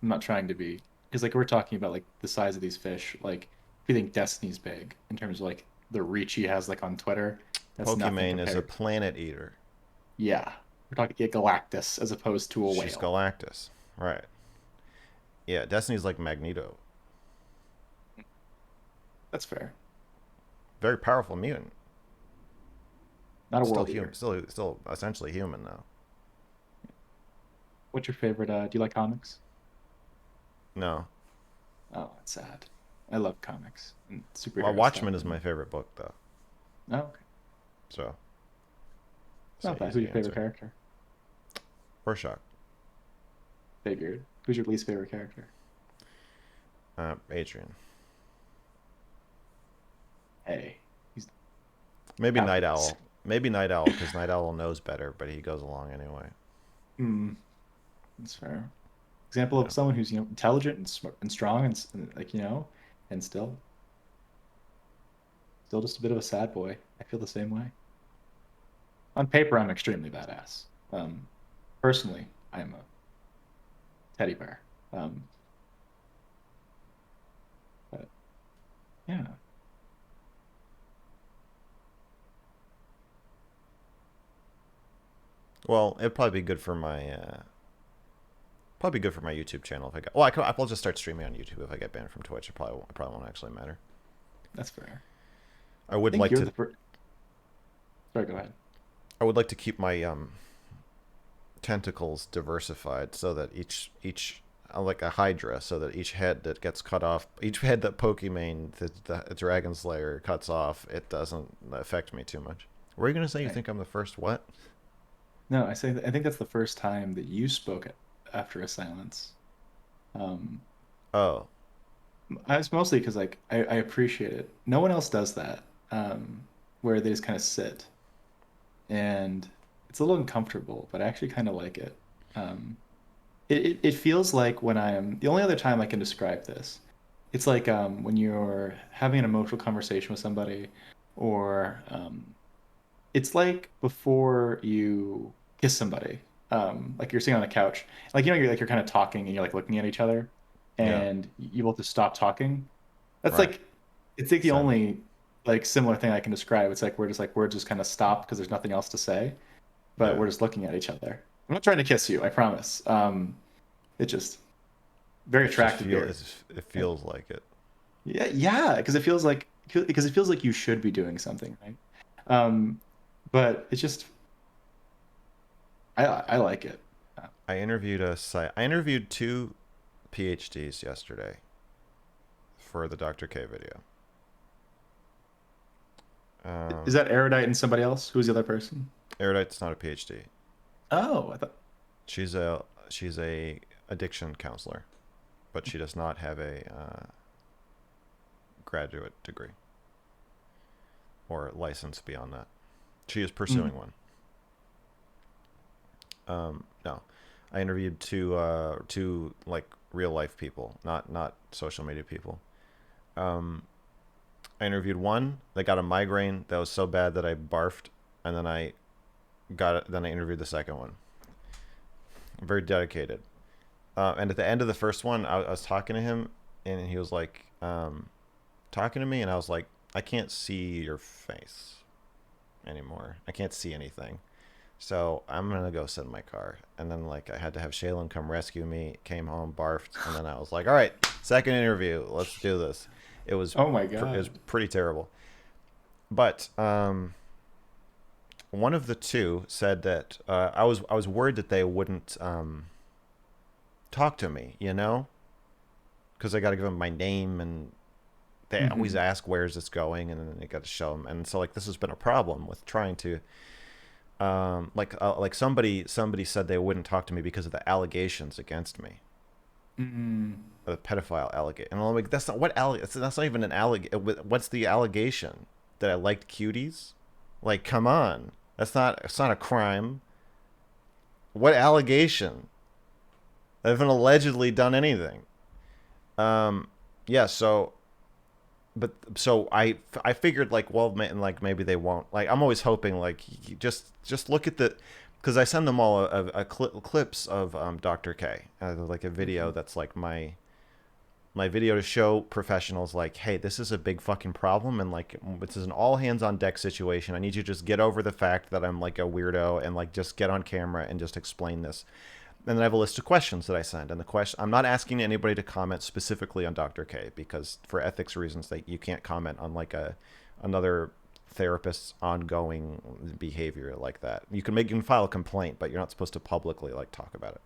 I'm not trying to be, because like we're talking about like the size of these fish. Like if you think Destiny's big in terms of like the reach he has like on Twitter, that's nothing Pokimane is a compared. planet eater. Yeah, we're talking yeah, Galactus as opposed to a She's whale. Galactus. Right. Yeah, Destiny's like Magneto. That's fair. Very powerful mutant. Not a Still world human. eater. Still essentially human though. What's your favorite? Do you like comics? No. Oh, that's sad. I love comics and Well, superhero stuff. Watchmen is my And favorite book though. oh, okay. So it's Not an bad. Who's easy your favorite answer. character? Rorschach. Figured. Who's your least favorite character? Adrian. Hey, he's Maybe Night outwards. Owl. Maybe Night Owl because Night Owl knows better, but he goes along anyway. Hmm, that's fair. Example Yeah. of someone who's intelligent and smart and strong and, and like and still just a bit of a sad boy. I feel the same way. On paper, I'm extremely badass. Personally, I am a teddy bear. Um, but yeah, Well, it'd probably be good for my Probably good for my YouTube channel if I get. Well, I'll just start streaming on YouTube if I get banned from Twitch. It probably won't actually matter. That's fair. I I would think like you're to. the first. Sorry, go ahead. I would like to keep my tentacles diversified so that each like a hydra, so that each head that gets cut off, each head that Pokimane the Dragon Slayer cuts off, it doesn't affect me too much. Were you gonna say you Right. think I'm the first what? No, I think that's the first time that you spoke after a silence. Um, Oh, I was mostly because like I appreciate it. No one else does that, where they just kind of sit, and it's a little uncomfortable, but I actually kind of like it. Um, it feels like when I'm the only other time I can describe this. It's like when you're having an emotional conversation with somebody, or it's like before you kiss somebody. Like you're sitting on a couch, like you're kind of talking and you're like looking at each other, yeah, and you both just stop talking. That's right. like it's like the Same. only like similar thing I can describe. It's like we're just kind of stopped because there's nothing else to say, but Yeah, we're just looking at each other. I'm not trying to kiss you, I promise. It just very it's just attractive feel here. it's, it And feels like it. yeah, yeah, because it feels like you should be doing something, right? Um, but it's just I like it. I interviewed two PhDs yesterday for the Dr. K video. Is Um, that Erudite and somebody else? Who's the other person? Erudite's not a PhD. Oh, I thought. She's a addiction counselor, but she does not have a graduate degree or license beyond that. She is Mm, pursuing one. No, I interviewed two like real life people, not social media people. Um, I interviewed one that got a migraine that was so bad that I barfed, and then I got it. Then I interviewed the second one. Very dedicated. And at the end of the first one, I was talking to him, and he was like, talking to me, and I was like, I can't see your face anymore. I can't see anything. So I'm gonna go sit in my car. And then like I had to have Shaylin come rescue me. Came home, barfed, and then I was like, all right, second interview, let's do this. oh my It was God. pretty terrible. But one of the two said that I was worried that they wouldn't talk to me, because I got to give them my name, and they always Hmm. ask where's this going, and then they got to show them. And so like this has been a problem with trying to like somebody said they wouldn't talk to me because of the allegations against me, Mm. the pedophile allegation. And I'm like, that's not what that's not even an allegation. What's the allegation? That I liked cuties? Like, come on, it's not a crime. What allegation? I haven't allegedly done anything. Um, yeah. So I figured like, well, like maybe they won't. Like I'm always hoping like just look at the, because I send them all clips of Dr. K, like a video Hmm. that's like my video to show professionals like, hey, this is a big fucking problem, and like this is an all hands on deck situation. I need you to just get over the fact that I'm like a weirdo, and like just get on camera and just explain this. And then I have a list of questions that I send. And the question, I'm not asking anybody to comment specifically on Dr. K, because for ethics reasons, you can't comment on like another therapist's ongoing behavior like that. You can file a complaint, but you're not supposed to publicly like talk about it.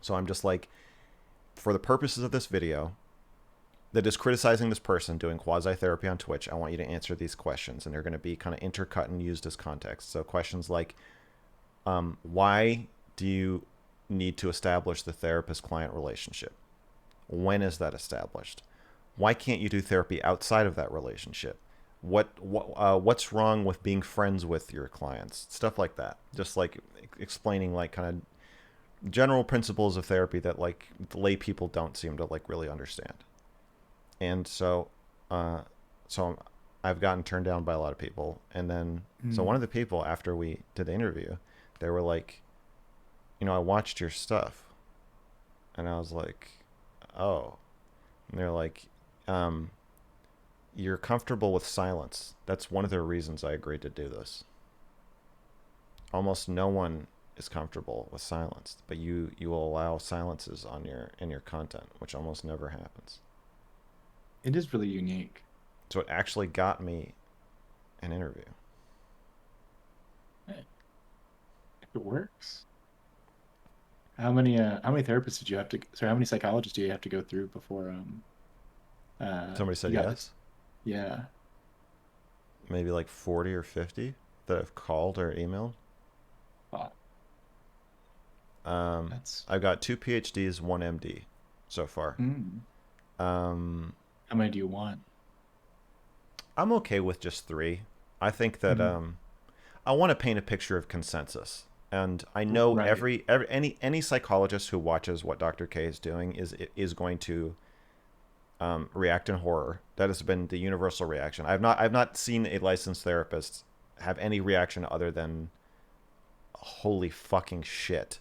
So I'm just like, for the purposes of this video that is criticizing this person doing quasi therapy on Twitch, I want you to answer these questions, and they're going to be kind of intercut and used as context. So questions like, why do you need to establish the therapist client relationship? When is that established? Why can't you do therapy outside of that relationship? What's wrong with being friends with your clients? Stuff like that. Just like explaining like kind of general principles of therapy that like the lay people don't seem to like really understand. And uh, so I've gotten turned down by a lot of people. And then so one Mm. of the people after we did the interview, they were like, I watched your stuff. And I was like, oh. And they're like, um, you're comfortable with silence. That's one of the reasons I agreed to do this. Almost no one is comfortable with silence, but you will allow silences on your in your content, which almost never happens. It is really unique. So it actually got me an interview. Hey, if it works. How many therapists did you have to, sorry, how many psychologists do you have to go through before Somebody you said got this? yes. Yeah. Maybe like 40 or 50 that I've called or emailed. Wow. Um, That's I've got two PhDs, one MD so far. mm. Um, How many do you want? I'm okay with just three. I think that Mhm. I want to paint a picture of consensus. And I know Right. every any psychologist who watches what Dr. K is doing is going to react in horror. That has been the universal reaction. I've not seen a licensed therapist have any reaction other than holy fucking shit.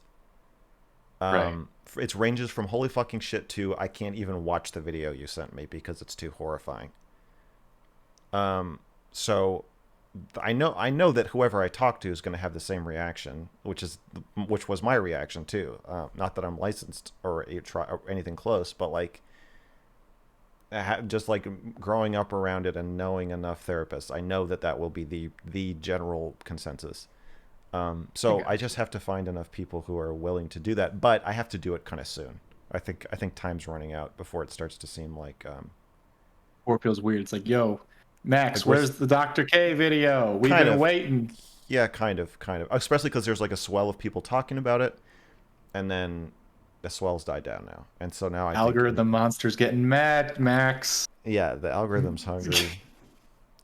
Right. It ranges from holy fucking shit to I can't even watch the video you sent me because it's too horrifying. So I know that whoever I talk to is going to have the same reaction, which was my reaction too. Not that I'm licensed or anything close, but like just like growing up around it and knowing enough therapists, I know that that will be the general consensus. I So I got just you. have to find enough people who are willing to do that, but I have to do it kind of soon. I think time's running out before it starts to seem Or it feels weird. It's like, yo, Max, like we're where's the Dr. K video? We've kind been of waiting. yeah, kind of, especially because there's like a swell of people talking about it, and then the swell's died down now, and so now I think Algorithm monster's getting mad, Max. yeah, the algorithm's hungry.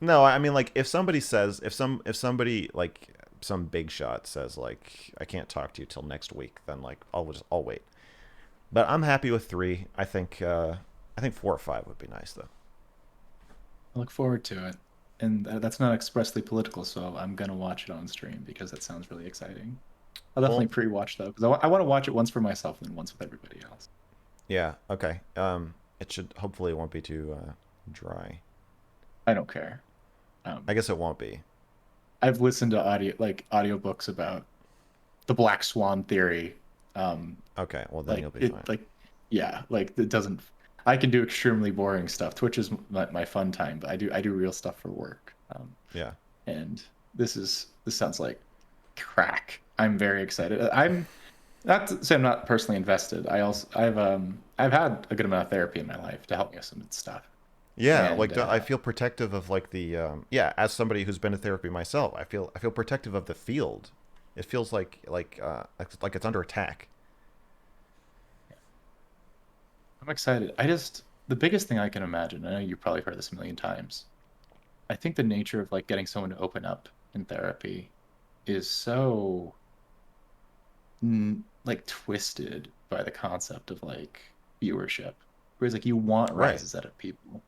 No, I mean like if somebody like some big shot says like I can't talk to you till next week, then like I'll wait. But I'm happy with three. I think 4 or 5 would be nice though. I look forward to it. And that's not expressly political, so I'm gonna watch it on stream because that sounds really exciting. I'll definitely Well, pre-watch though, because I want to watch it once for myself and then once with everybody else. yeah, okay. It should hopefully it won't be too dry. I don't care. I Um, guess it won't be. I've listened to audiobooks about the Black Swan theory. Um, Okay, well then you'll be fine. like yeah, like it doesn't. I can do extremely boring stuff. Twitch is my fun time, but I do real stuff for work. Yeah. And this sounds like crack. I'm very excited. I'm not to say I'm not personally invested. I've had a good amount of therapy in my life to help me with some stuff. Yeah, And I feel protective of like the yeah, as somebody who's been to therapy myself, I feel protective of the field. It feels like it's under attack. I'm excited. I just the biggest thing I can imagine, I know you've probably heard this a million times. I think the nature of like getting someone to open up in therapy is so like twisted by the concept of like viewership. Whereas like you want Right. rises out of people.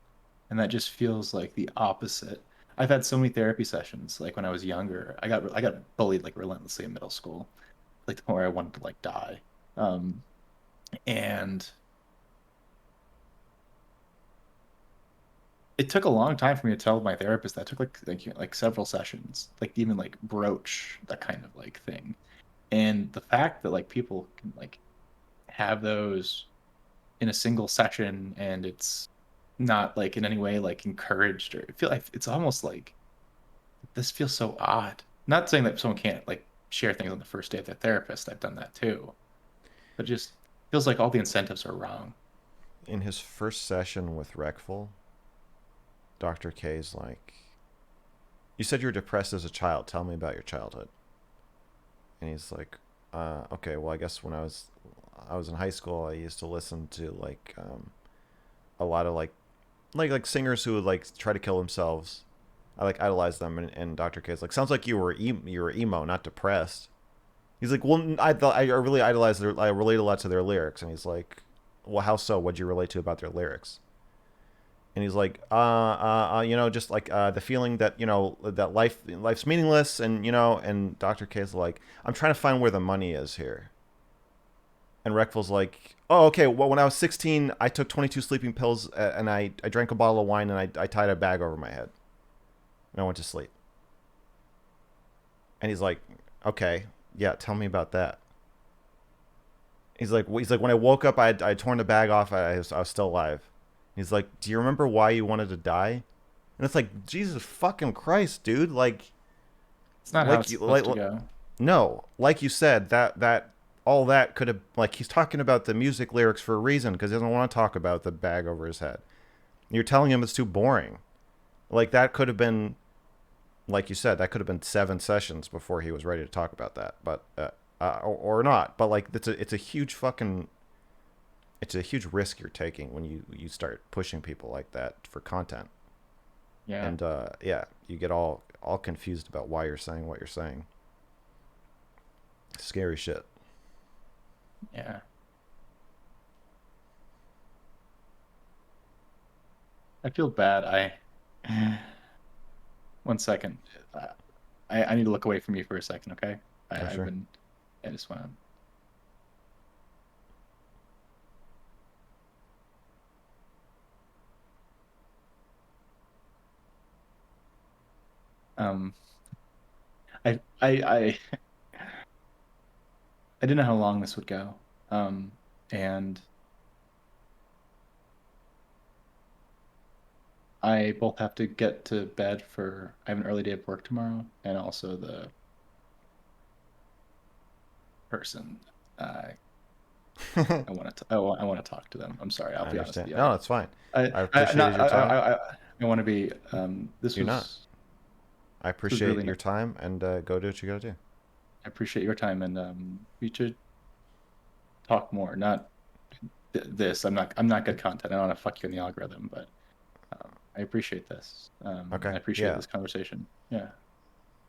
And that just feels like the opposite. I've had so many therapy sessions like when I was younger. I got bullied like relentlessly in middle school, like the point where I wanted to like die. Um, and it took a long time for me to tell my therapist that. It took like several sessions, like even like broach that kind of like thing. And the fact that like people can like have those in a single session and it's not like in any way like encouraged, or I feel like it's almost like this feels so odd. Not saying that someone can't like share things on the first day of their therapist. I've done that too. But it just feels like all the incentives are wrong. In his first session with Reckful, Dr. K's like, "You said you were depressed as a child. Tell me about your childhood." And he's like, okay, well, I guess when I was in high school, I used to listen to like a lot of like singers who would like try to kill themselves. I like idolize them, and Dr. K's like, sounds like you were emo, not depressed. He's like, well, I thought I really I relate a lot to their lyrics, and he's like, well, how so? What'd you relate to about their lyrics? And he's like, just like the feeling that that life's meaningless, and Dr. K's like, I'm trying to find where the money is here. And Reckful's like, oh, okay. Well, when I was 16, I took 22 sleeping pills and I drank a bottle of wine and I tied a bag over my head and I went to sleep. And he's like, okay, Yeah, tell me about that. He's like, when I woke up, I torn the bag off. I was still alive. He's like, do you remember why you wanted to die? And it's like, Jesus fucking Christ, dude. It's not how Like it's you, supposed to go. no, like you said, that all that could have, like, he's talking about the music lyrics for a reason because he doesn't want to talk about the bag over his head. You're telling him it's too boring. Like that could have been, like you said, that could have been 7 sessions before he was ready to talk about that, but or not. But like it's a huge fucking, it's a huge risk you're taking when you start pushing people like that for content. Yeah. And yeah, you get all confused about why you're saying what you're saying. Scary shit. Yeah. I feel bad. One second. I need to look away from you for a second, okay? Yeah, I've sure. been. I just want to. Um, I I didn't know how long this would go. And I both have to get to bed for. I have an early day of work tomorrow, and also the person. I want to. I want to talk to them. I'm sorry. I'll I be honest with understand. you. No, that's fine. I I appreciated not. your time. I want to be. You're not. I This was appreciate really your nice. time, and go do what you gotta do. I appreciate your time, and we should talk more. Not this. I'm not good content. I don't want to fuck you in the algorithm, but I appreciate this. And Okay. I appreciate Yeah. this conversation. Yeah.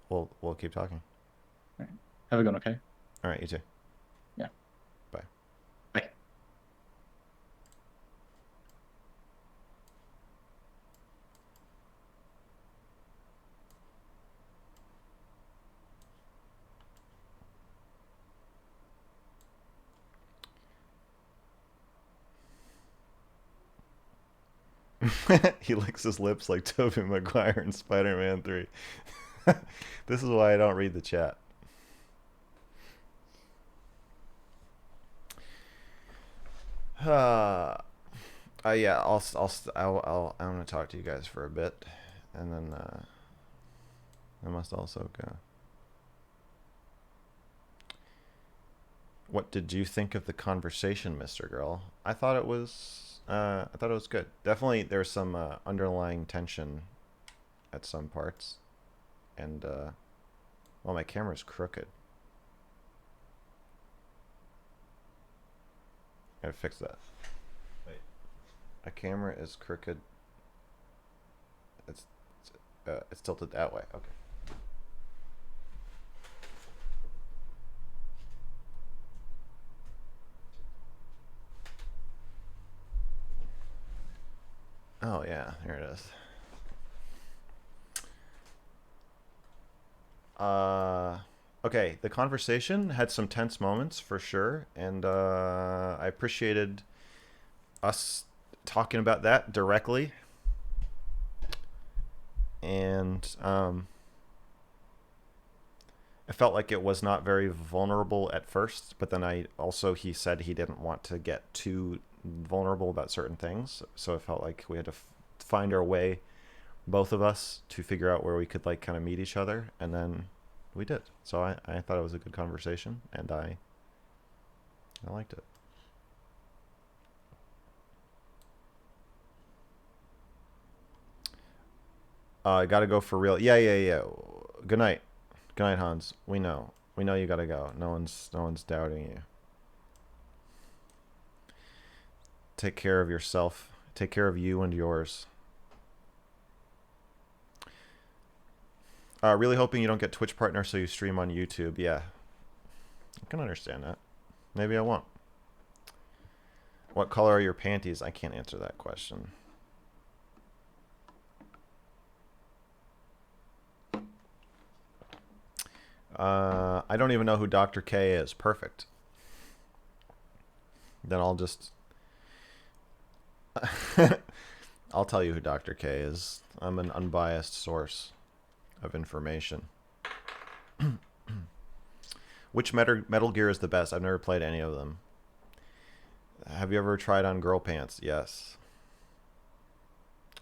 We'll keep talking. All right. Have a good one. Okay. All right. You too. Yeah. Bye. Bye. He licks his lips like Tobey Maguire in Spider-Man 3. This is why I don't read the chat. Yeah, I'm gonna talk to you guys for a bit, and then I must also go. What did you think of the conversation, Mr. Girl? I thought it was good. Definitely, there's some underlying tension at some parts, and well, my camera's crooked. Gotta fix that. Wait, a camera is crooked. It's it's tilted that way. Okay. Oh yeah, here it is. Okay, the conversation had some tense moments for sure, and I appreciated us talking about that directly. And I felt like it was not very vulnerable at first, but then he said he didn't want to get too vulnerable about certain things, so it felt like we had to find our way, both of us, to figure out where we could like kind of meet each other, and then we did. So I thought it was a good conversation, and I liked it. I gotta go for real. Yeah. Good night. Good night, Hans. We know. We know you gotta go. No one's doubting you. Take care of yourself. Take care of you and yours. Really hoping you don't get Twitch partner so you stream on YouTube. Yeah, I can understand that. Maybe I won't. What color are your panties? I can't answer that question. I don't even know who Dr. K is. Perfect. Then I'll just... I'll tell you who Dr. K is. I'm an unbiased source of information. Which Metal Gear is the best? I've never played any of them. Have you ever tried on girl pants? Yes.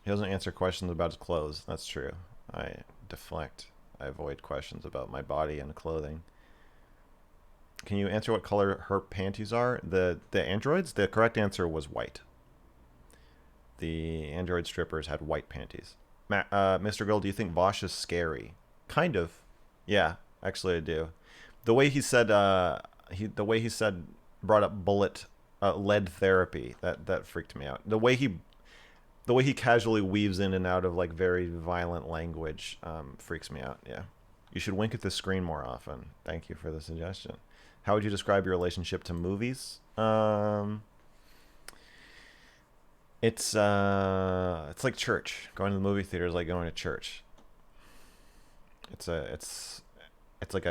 He doesn't answer questions about his clothes. That's true. I deflect. I avoid questions about my body and clothing. Can you answer what color her panties are? The androids? The correct answer was white. The android strippers had white panties. Mr. Girl, do you think Vosh is scary? Kind of. Yeah, actually I do. The way he said brought up lead therapy. That freaked me out. The way he casually weaves in and out of like very violent language freaks me out. Yeah. You should wink at the screen more often. Thank you for the suggestion. How would you describe your relationship to movies? It's like church. Going to the movie theater is like going to church. It's like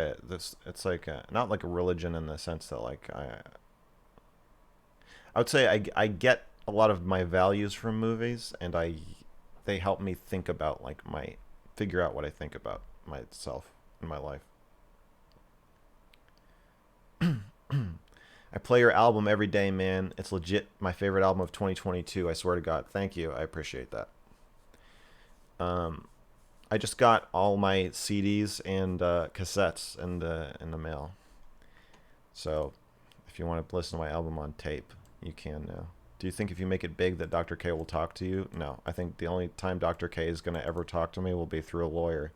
not like a religion in the sense that like I would say I get a lot of my values from movies, and they help me think about like figure out what I think about myself in my life. I play your album every day, man. It's legit my favorite album of 2022. I swear to God. Thank you. I appreciate that. I just got all my CDs and cassettes in the mail. So if you want to listen to my album on tape, you can now. Do you think if you make it big that Dr. K will talk to you? No. I think the only time Dr. K is going to ever talk to me will be through a lawyer.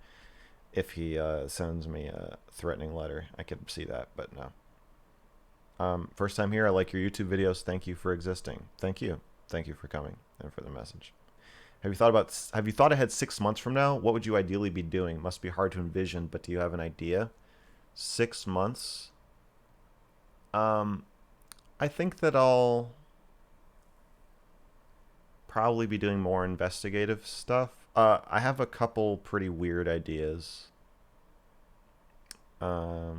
If he sends me a threatening letter, I could see that, but no. First time here. I like your YouTube videos. Thank you for existing. Thank you. Thank you for coming and for the message. Have you thought ahead 6 months from now? What would you ideally be doing? Must be hard to envision, but do you have an idea? 6 months? I think that I'll probably be doing more investigative stuff. I have a couple pretty weird ideas. I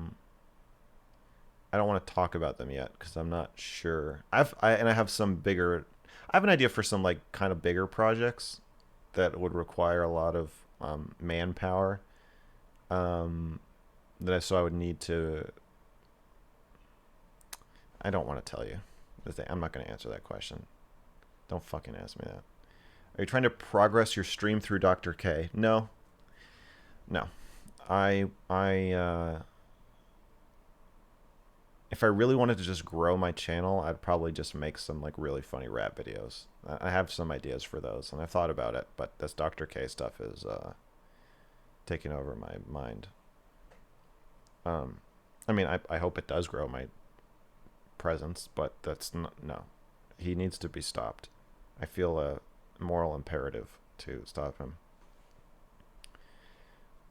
don't want to talk about them yet because I'm not sure. I have some bigger. I have an idea for some like kind of bigger projects that would require a lot of manpower. So I would need to. I don't want to tell you. I'm not going to answer that question. Don't fucking ask me that. Are you trying to progress your stream through Dr. K? No. No. If I really wanted to just grow my channel, I'd probably just make some like really funny rap videos. I have some ideas for those, and I've thought about it, but this Dr. K stuff is taking over my mind. I mean, I hope it does grow my presence, but that's not, no. He needs to be stopped. I feel a moral imperative to stop him.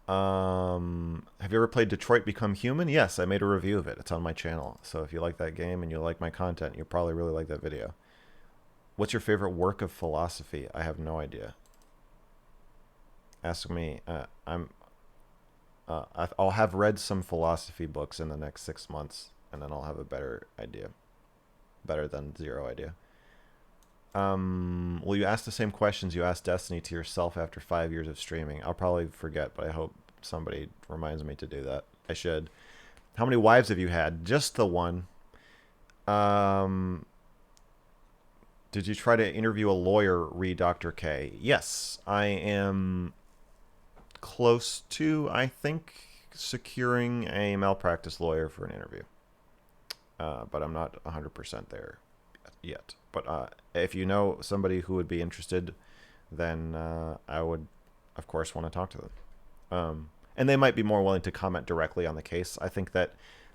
Have you ever played Detroit Become Human? Yes, I made a review of it. It's on my channel. So if you like that game and you like my content, you'll probably really like that video. What's your favorite work of philosophy? I have no idea. Ask me. I'll have read some philosophy books in the next 6 months, and then I'll have a better idea. Better than zero idea. Will you ask the same questions you asked Destiny to yourself after 5 years of streaming? I'll probably forget, but I hope somebody reminds me to do that. I should. How many wives have you had? Just the one. Did you try to interview a lawyer, re Dr. K? Yes, I am close to, I think, securing a malpractice lawyer for an interview. But I'm not 100% there yet. But if you know somebody who would be interested, then I would, of course, want to talk to them. And they might be more willing to comment directly on the case. I think that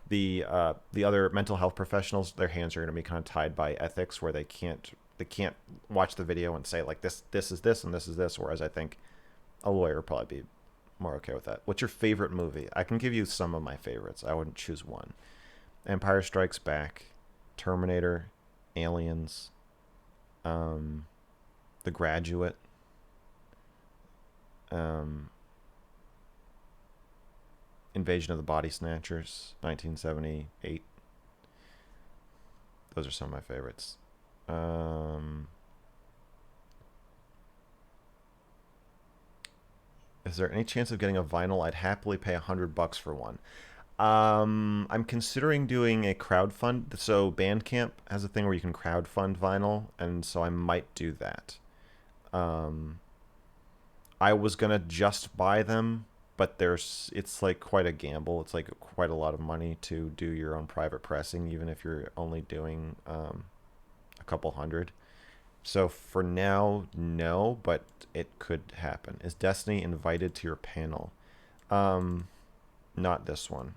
the other mental health professionals, their hands are going to be kind of tied by ethics, where they can't watch the video and say like this is this and this is this. Whereas I think a lawyer would probably be more okay with that. What's your favorite movie? I can give you some of my favorites. I wouldn't choose one. Empire Strikes Back, Terminator, Aliens, The Graduate, Invasion of the Body Snatchers, 1978. Those are some of my favorites. Is there any chance of getting a vinyl? I'd happily pay $100 for one. I'm considering doing a crowdfund. So Bandcamp has a thing where you can crowdfund vinyl, and so I might do that. Um, I was gonna just buy them, but it's like quite a gamble. It's like quite a lot of money to do your own private pressing, even if you're only doing a couple hundred. So for now, no, but it could happen. Is Destiny invited to your panel? Um, Not this one.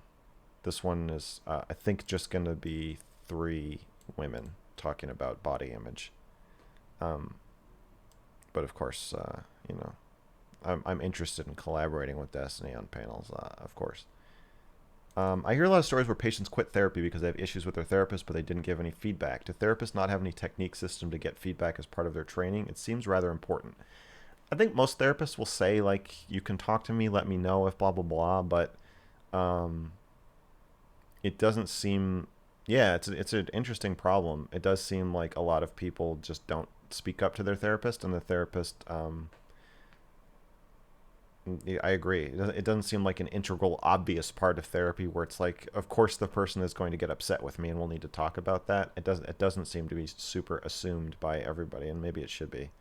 This one is, I think, just going to be three women talking about body image. Um, but of course, you know, I'm interested in collaborating with Destiny on panels, of course. I hear a lot of stories where patients quit therapy because they have issues with their therapist, but they didn't give any feedback. Do therapists not have any technique system to get feedback as part of their training? It seems rather important. I think most therapists will say, like, you can talk to me, let me know if blah blah blah, but um, it doesn't seem. Yeah, it's an interesting problem. It does seem like a lot of people just don't speak up to their therapist, and the therapist yeah, I agree. It doesn't seem like an integral, obvious part of therapy where it's like, of course, the person is going to get upset with me, and we'll need to talk about that. It doesn't seem to be super assumed by everybody, and maybe it should be.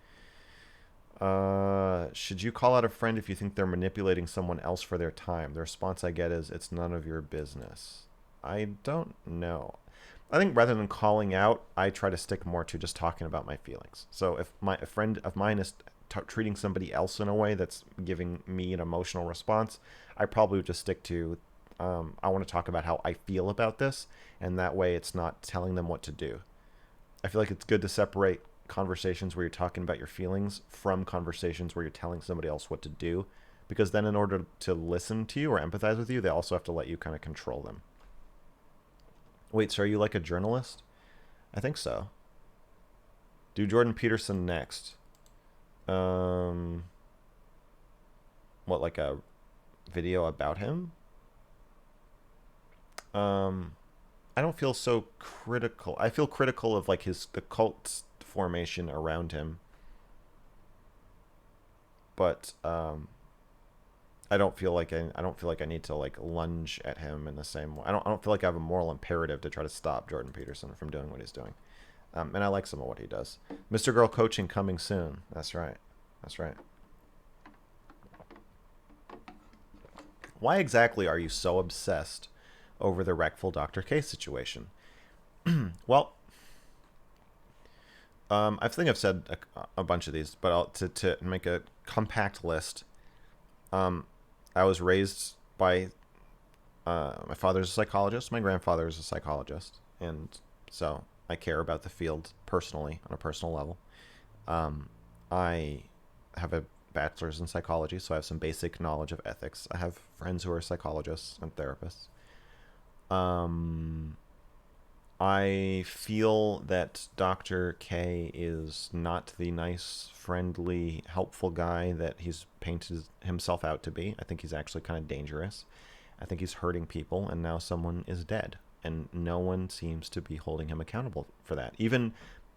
Should you call out a friend if you think they're manipulating someone else for their time? The response I get is, "It's none of your business." I don't know. I think rather than calling out, I try to stick more to just talking about my feelings. So if a friend of mine is treating somebody else in a way that's giving me an emotional response, I probably would just stick to, I want to talk about how I feel about this, and that way it's not telling them what to do. I feel like it's good to separate conversations where you're talking about your feelings from conversations where you're telling somebody else what to do, because then in order to listen to you or empathize with you, they also have to let you kind of control them. Wait, so are you like a journalist? I think so. Do Jordan Peterson next. Um, what, like a video about him? Um, I don't feel so critical. I feel critical of like the cult formation around him, but I don't feel like I need to like lunge at him in the same way. I don't feel like I have a moral imperative to try to stop Jordan Peterson from doing what he's doing. And I like some of what he does. Mr. Girl coaching coming soon. That's right. That's right. Why exactly are you so obsessed over the Wreckful Dr. K situation? Well, I think I've said a bunch of these, but to make a compact list, um, I was raised by my father's a psychologist, my grandfather is a psychologist, and so I care about the field personally on a personal level. I have a bachelor's in psychology, so I have some basic knowledge of ethics. I have friends who are psychologists and therapists. Um, I feel that Dr. K is not the nice, friendly, helpful guy that he's painted himself out to be. I think he's actually kind of dangerous. I think he's hurting people, and now someone is dead, and no one seems to be holding him accountable for that. Even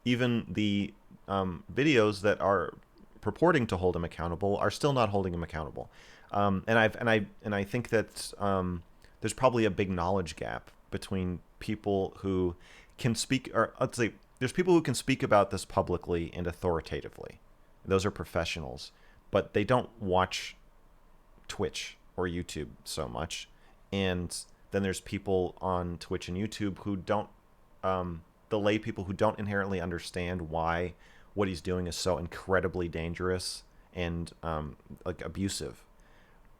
the videos that are purporting to hold him accountable are still not holding him accountable. And I think that there's probably a big knowledge gap between people who can speak, or let's say there's people who can speak about this publicly and authoritatively. Those are professionals, but they don't watch Twitch or YouTube so much. And then there's people on Twitch and YouTube who don't, the lay people who don't inherently understand why what he's doing is so incredibly dangerous and like abusive.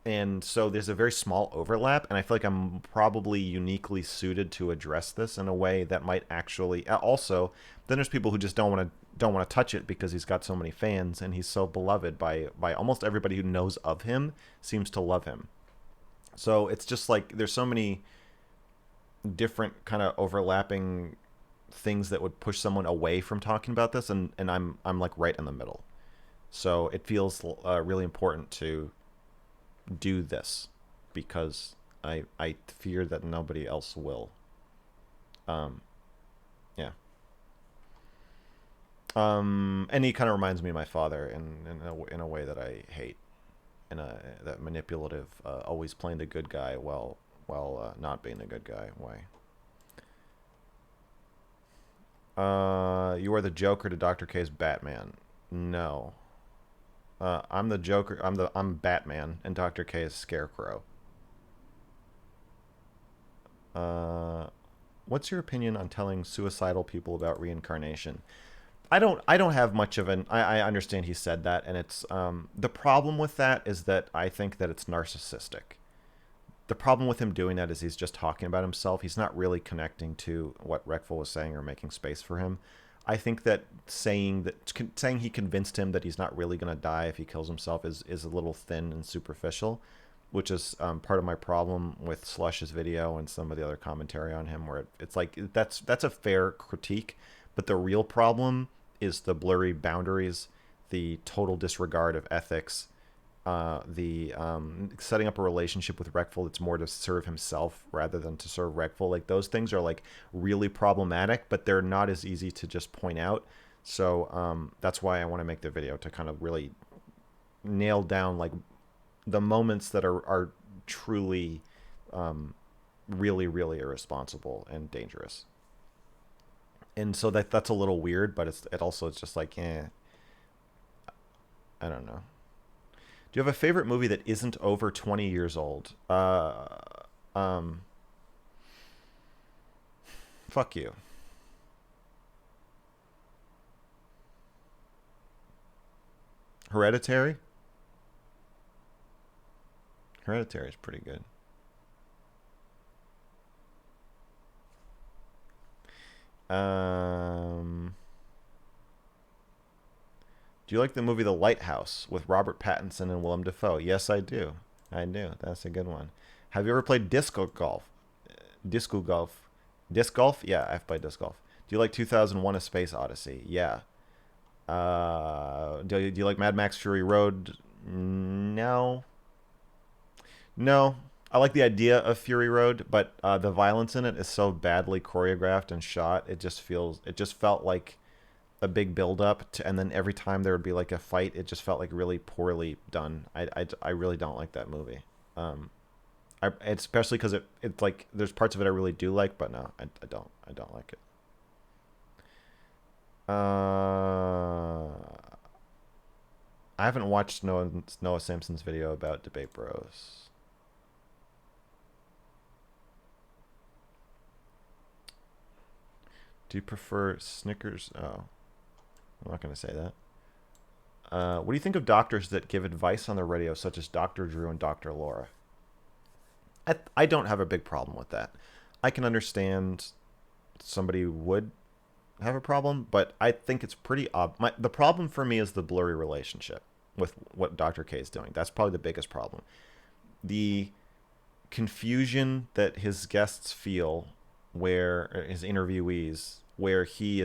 And so there's a very small overlap, and I feel like I'm probably uniquely suited to address this in a way that might actually also. Then there's people who just don't want to touch it because he's got so many fans and he's so beloved by almost everybody who knows of him seems to love him. So it's just like there's so many different kind of overlapping things that would push someone away from talking about this, and I'm like right in the middle. So it feels really important to do this because I fear that nobody else will. Um, yeah. And he kind of reminds me of my father in a way that I hate, in a that manipulative, always playing the good guy while while not being a good guy way. You are the Joker to Dr. K's Batman. No. I'm the Joker. I'm Batman, and Dr. K is Scarecrow. What's your opinion on telling suicidal people about reincarnation? I don't have much of an. I understand he said that, and it's the problem with that is that I think that it's narcissistic. The problem with him doing that is he's just talking about himself. He's not really connecting to what Reckful was saying or making space for him. I think that saying he convinced him that he's not really going to die if he kills himself is a little thin and superficial, which is part of my problem with Slush's video and some of the other commentary on him, where it's like that's a fair critique, but the real problem is the blurry boundaries, the total disregard of ethics, the setting up a relationship with Reckful that's more to serve himself rather than to serve Reckful. Like those things are like really problematic, but they're not as easy to just point out. So that's why I want to make the video to kind of really nail down like the moments that are truly really, really irresponsible and dangerous. And so that's a little weird, but it's just like, I don't know. Do you have a favorite movie that isn't over 20 years old? Fuck you. Hereditary? Hereditary is pretty good. Do you like the movie The Lighthouse with Robert Pattinson and Willem Dafoe? Yes, I do. I do. That's a good one. Have you ever played disco golf? Disco golf. Disc golf? Yeah, I've played disc golf. Do you like 2001: A Space Odyssey? Yeah. Do you like Mad Max Fury Road? No. No. I like the idea of Fury Road, but the violence in it is so badly choreographed and shot. It just felt like a big build up to, and then every time there would be like a fight, it just felt like really poorly done. I really don't like that movie. Especially because it's like there's parts of it I really do like, but no, I don't like it. I haven't watched Noah Simpson's video about Debate Bros. Do you prefer Snickers? Oh, I'm not going to say that. What do you think of doctors that give advice on the radio, such as Dr. Drew and Dr. Laura? I don't have a big problem with that. I can understand somebody would have a problem, but I think it's pretty the problem for me is the blurry relationship with what Dr. K is doing. That's probably the biggest problem. The confusion that his guests feel, where his interviewees, where he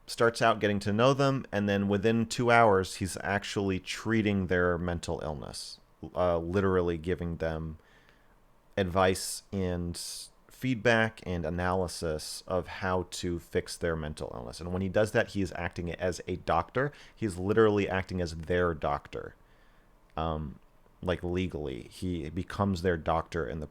starts out getting to know them, and then within 2 hours he's actually treating their mental illness, literally giving them advice and feedback and analysis of how to fix their mental illness. And when he does that, he is acting as a doctor. He's literally acting as their doctor. Like legally, he becomes their doctor in the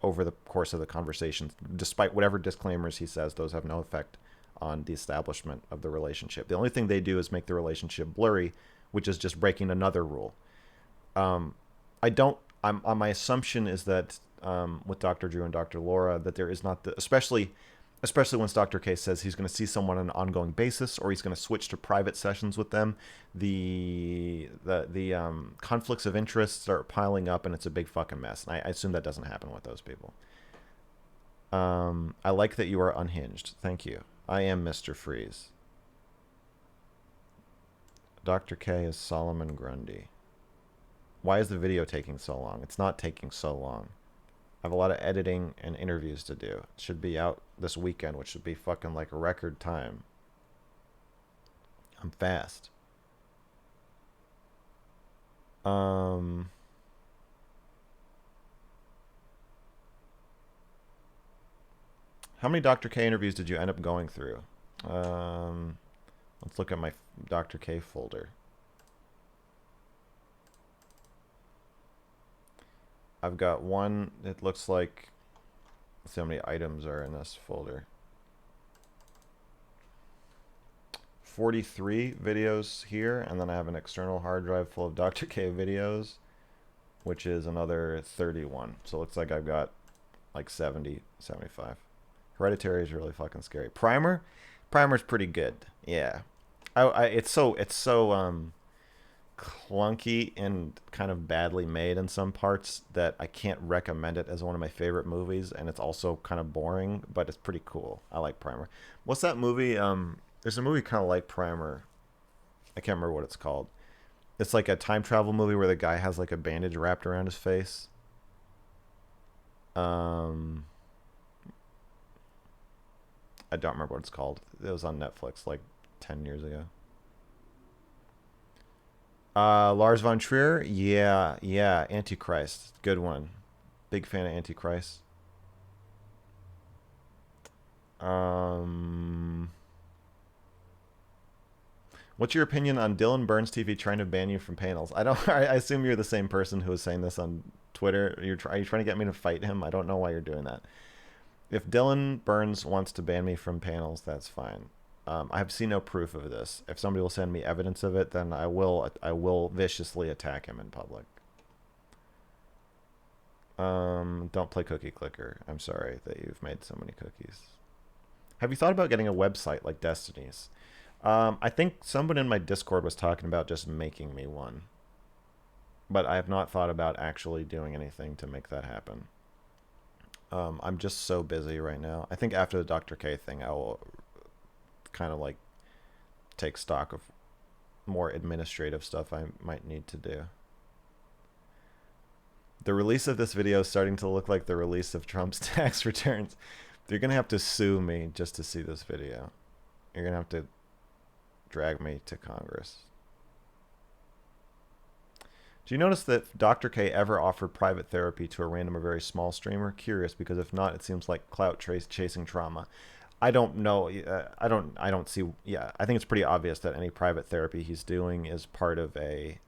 over the course of the conversation. Despite whatever disclaimers he says, those have no effect on the establishment of the relationship. The only thing they do is make the relationship blurry, which is just breaking another rule. My assumption is that with Dr. Drew and Dr. Laura, that there is not especially once Dr. K says he's going to see someone on an ongoing basis, or he's going to switch to private sessions with them, the conflicts of interest start piling up, and it's a big fucking mess. And I assume that doesn't happen with those people. I like that you are unhinged. Thank you. I am Mr. Freeze. Dr. K is Solomon Grundy. Why is the video taking so long? It's not taking so long. I have a lot of editing and interviews to do. It should be out this weekend, which should be fucking like a record time. I'm fast. How many Dr. K interviews did you end up going through? Let's look at my Dr. K folder. I've got one. It looks like, let's see how many items are in this folder. 43 videos here, and then I have an external hard drive full of Dr. K videos, which is another 31. So it looks like I've got like 70, 75. Hereditary is really fucking scary. Primer's pretty good. Yeah. It's so clunky and kind of badly made in some parts that I can't recommend it as one of my favorite movies, and it's also kind of boring, but it's pretty cool. I like Primer. What's that movie? There's a movie kind of like Primer. I can't remember what it's called. It's like a time travel movie where the guy has like a bandage wrapped around his face. I don't remember what it's called. It was on Netflix like 10 years ago. Lars von Trier, yeah, Antichrist, good one. Big fan of Antichrist. What's your opinion on Dylan Burns TV trying to ban you from panels? I don't. I assume you're the same person who was saying this on Twitter. Are you trying to get me to fight him? I don't know why you're doing that. If Dylan Burns wants to ban me from panels, that's fine. I have seen no proof of this. If somebody will send me evidence of it, then I will viciously attack him in public. Don't play Cookie Clicker. I'm sorry that you've made so many cookies. Have you thought about getting a website like Destiny's? I think someone in my Discord was talking about just making me one. But I have not thought about actually doing anything to make that happen. I'm just so busy right now. I think after the Dr. K thing, I will kind of like take stock of more administrative stuff I might need to do. The release of this video is starting to look like the release of Trump's tax returns. You're going to have to sue me just to see this video. You're going to have to drag me to Congress. Do you notice that Dr. K ever offered private therapy to a random or very small streamer? Curious, because if not, it seems like clout chasing trauma. I don't know. I don't see. Yeah, I think it's pretty obvious that any private therapy he's doing is part of a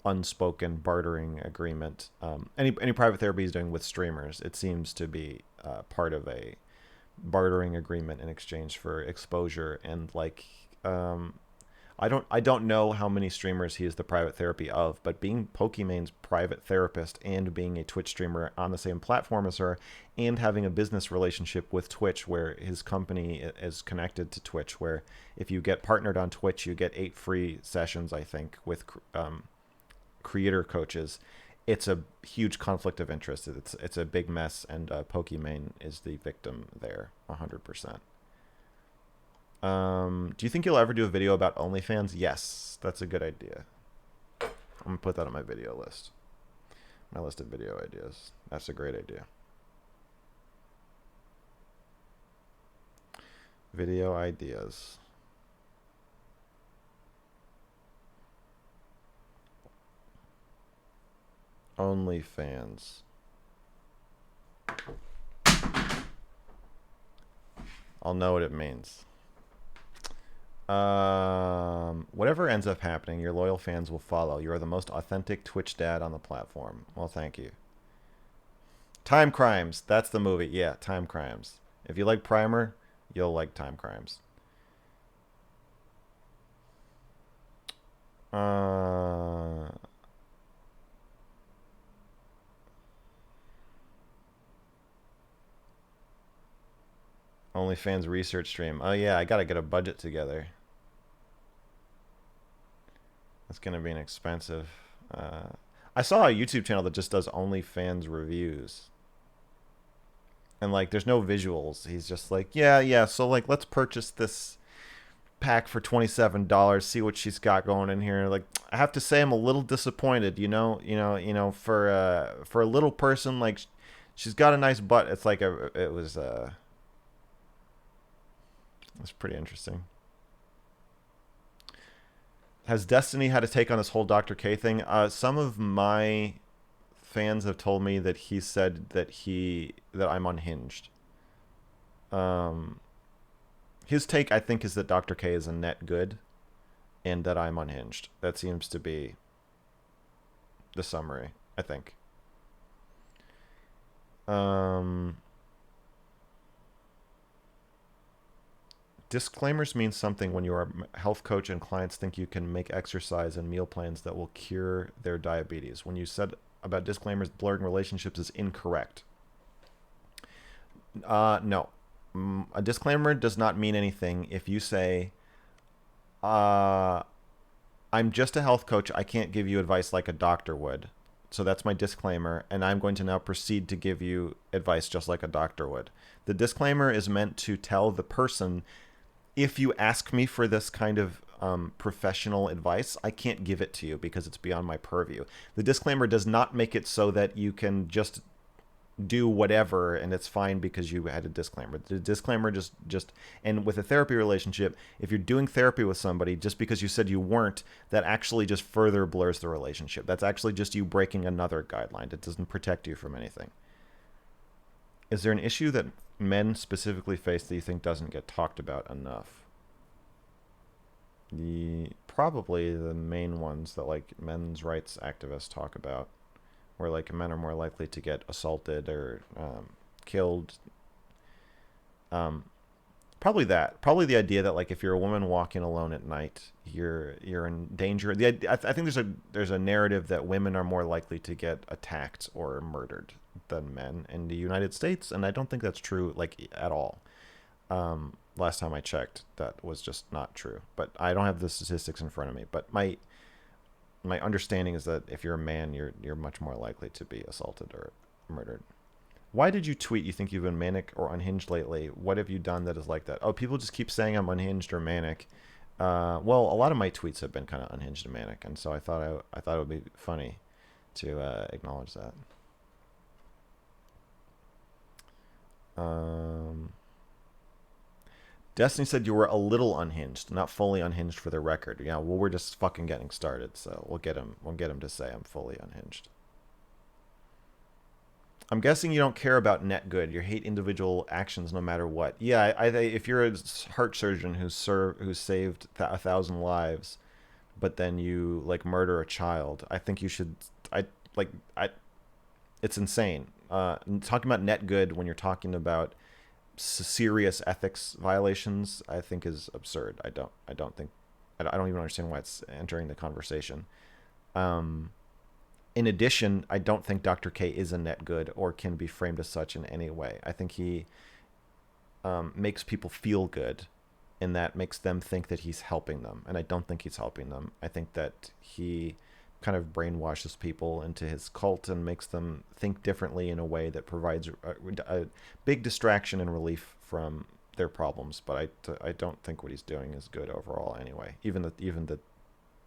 unspoken bartering agreement. Any private therapy he's doing with streamers, it seems to be part of a bartering agreement in exchange for exposure. And like, I don't know how many streamers he is the private therapy of, but being Pokemon's private therapist and being a Twitch streamer on the same platform as her, and having a business relationship with Twitch where his company is connected to Twitch, where if you get partnered on Twitch, you get 8 free sessions, I think, with creator coaches. It's a huge conflict of interest. It's a big mess, and Pokemon is the victim there, 100%. Do you think you'll ever do a video about OnlyFans? Yes, that's a good idea. I'm gonna put that on my video list. My list of video ideas. That's a great idea. Video ideas. OnlyFans. I'll know what it means. Whatever ends up happening, your loyal fans will follow. You are the most authentic Twitch dad on the platform. Well, thank you. Time Crimes. That's the movie. Yeah, Time Crimes. If you like Primer, you'll like Time Crimes. OnlyFans research stream. Oh yeah, I gotta get a budget together. That's gonna be an expensive. I saw a YouTube channel that just does OnlyFans reviews, and like, there's no visuals. He's just like, yeah. So like, let's purchase this pack for $27. See what she's got going in here. Like, I have to say, I'm a little disappointed. For a little person, like, she's got a nice butt. It's like it was pretty interesting. Has Destiny had a take on this whole Dr. K thing? Some of my fans have told me that he said that I'm unhinged. His take, I think, is that Dr. K is a net good, and that I'm unhinged. That seems to be the summary, I think. Um, Disclaimers mean something when you are a health coach and clients think you can make exercise and meal plans that will cure their diabetes. When you said about disclaimers blurring relationships is incorrect. No. A disclaimer does not mean anything if you say, uh, I'm just a health coach. I can't give you advice like a doctor would. So that's my disclaimer, and I'm going to now proceed to give you advice just like a doctor would. The disclaimer is meant to tell the person, if you ask me for this kind of professional advice, I can't give it to you because it's beyond my purview. The disclaimer does not make it so that you can just do whatever and it's fine because you had a disclaimer. The disclaimer just and with a therapy relationship, if you're doing therapy with somebody, just because you said you weren't, that actually just further blurs the relationship. That's actually just you breaking another guideline. It doesn't protect you from anything. Is there an issue that men specifically face that you think doesn't get talked about enough? Probably the main ones that like men's rights activists talk about, where like men are more likely to get assaulted or killed. Um, Probably that. Probably the idea that like if you're a woman walking alone at night, you're in danger. I think there's a narrative that women are more likely to get attacked or murdered than men in the United States, and I don't think that's true like at all. Last time I checked, that was just not true. But I don't have the statistics in front of me. But my understanding is that if you're a man, you're much more likely to be assaulted or murdered. Why did you tweet you think you've been manic or unhinged lately? What have you done that is like that? Oh, people just keep saying I'm unhinged or manic. Well, a lot of my tweets have been kind of unhinged and manic, and so I thought it would be funny to acknowledge that. Um, Destiny said you were a little unhinged, not fully unhinged for the record. Yeah, well, we're just fucking getting started, so we'll get him. We'll get him to say I'm fully unhinged. I'm guessing you don't care about net good. You hate individual actions no matter what. Yeah, if you're a heart surgeon who's saved 1,000 lives, but then you like murder a child, I think you should. I like I. It's insane. Talking about net good when you're talking about serious ethics violations, I think is absurd. I don't think. I don't even understand why it's entering the conversation. Um, in addition, I don't think Dr. K is a net good or can be framed as such in any way. I think he makes people feel good, and that makes them think that he's helping them. And I don't think he's helping them. I think that he kind of brainwashes people into his cult and makes them think differently in a way that provides a big distraction and relief from their problems. But I don't think what he's doing is good overall anyway. Even the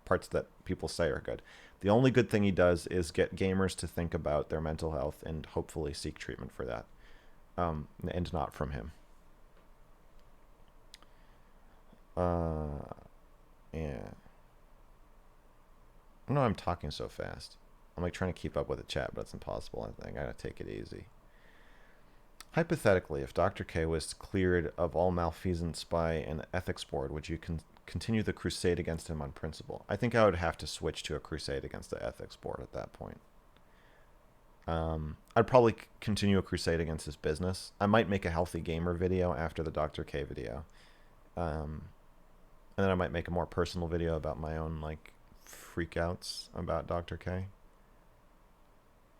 parts that people say are good. The only good thing he does is get gamers to think about their mental health and hopefully seek treatment for that, and not from him. Yeah. I know I'm talking so fast. I'm like trying to keep up with the chat, but it's impossible. I think I gotta take it easy. Hypothetically, if Dr. K was cleared of all malfeasance by an ethics board, would you continue the crusade against him on principle? I think I would have to switch to a crusade against the ethics board at that point. I'd probably continue a crusade against his business. I might make a healthy gamer video after the Dr. K video. And then I might make a more personal video about my own like freakouts about Dr. K.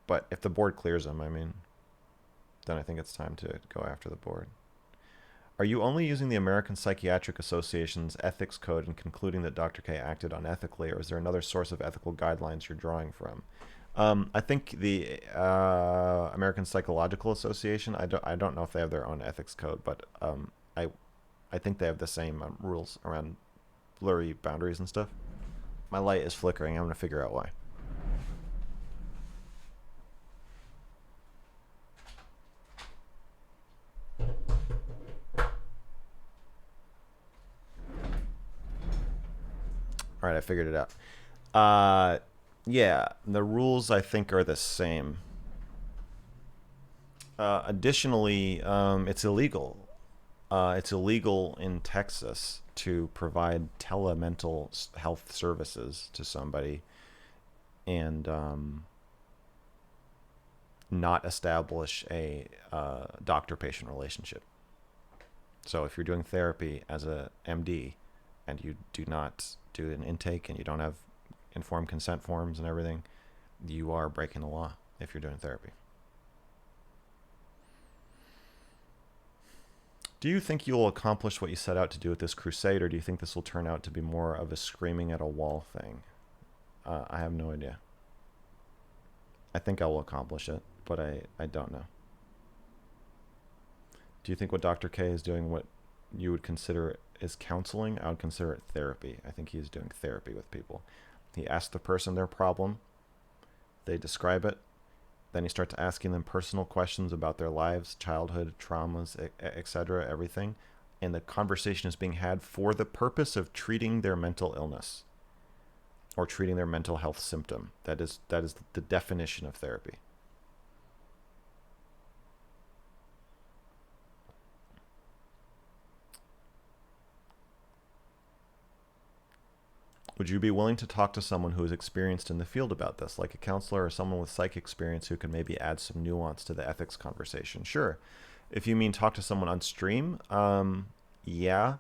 But if the board clears him, I mean, then I think it's time to go after the board. Are you only using the American Psychiatric Association's ethics code and concluding that Dr. K acted unethically, or is there another source of ethical guidelines you're drawing from? I think the American Psychological Association. I don't know if they have their own ethics code, but I think they have the same rules around blurry boundaries and stuff. My light is flickering. I'm gonna figure out why. All right, I figured it out. Yeah, the rules I think are the same. Additionally, it's illegal. It's illegal in Texas to provide telemental health services to somebody, and not establish a doctor-patient relationship. So if you're doing therapy as a MD and you do not do an intake and you don't have informed consent forms and everything, you are breaking the law if you're doing therapy. Do you think you'll accomplish what you set out to do with this crusade, or do you think this will turn out to be more of a screaming at a wall thing? I have no idea. I think I will accomplish it, but I don't know. Do you think what Dr. K is doing what you would consider is counseling? I would consider it therapy. I think he's doing therapy with people. He asks the person their problem, they describe it, then he starts asking them personal questions about their lives, childhood, traumas, etc., everything. And the conversation is being had for the purpose of treating their mental illness or treating their mental health symptom. That is the definition of therapy. Would you be willing to talk to someone who is experienced in the field about this, like a counselor or someone with psych experience who can maybe add some nuance to the ethics conversation? Sure. If you mean talk to someone on stream, yeah.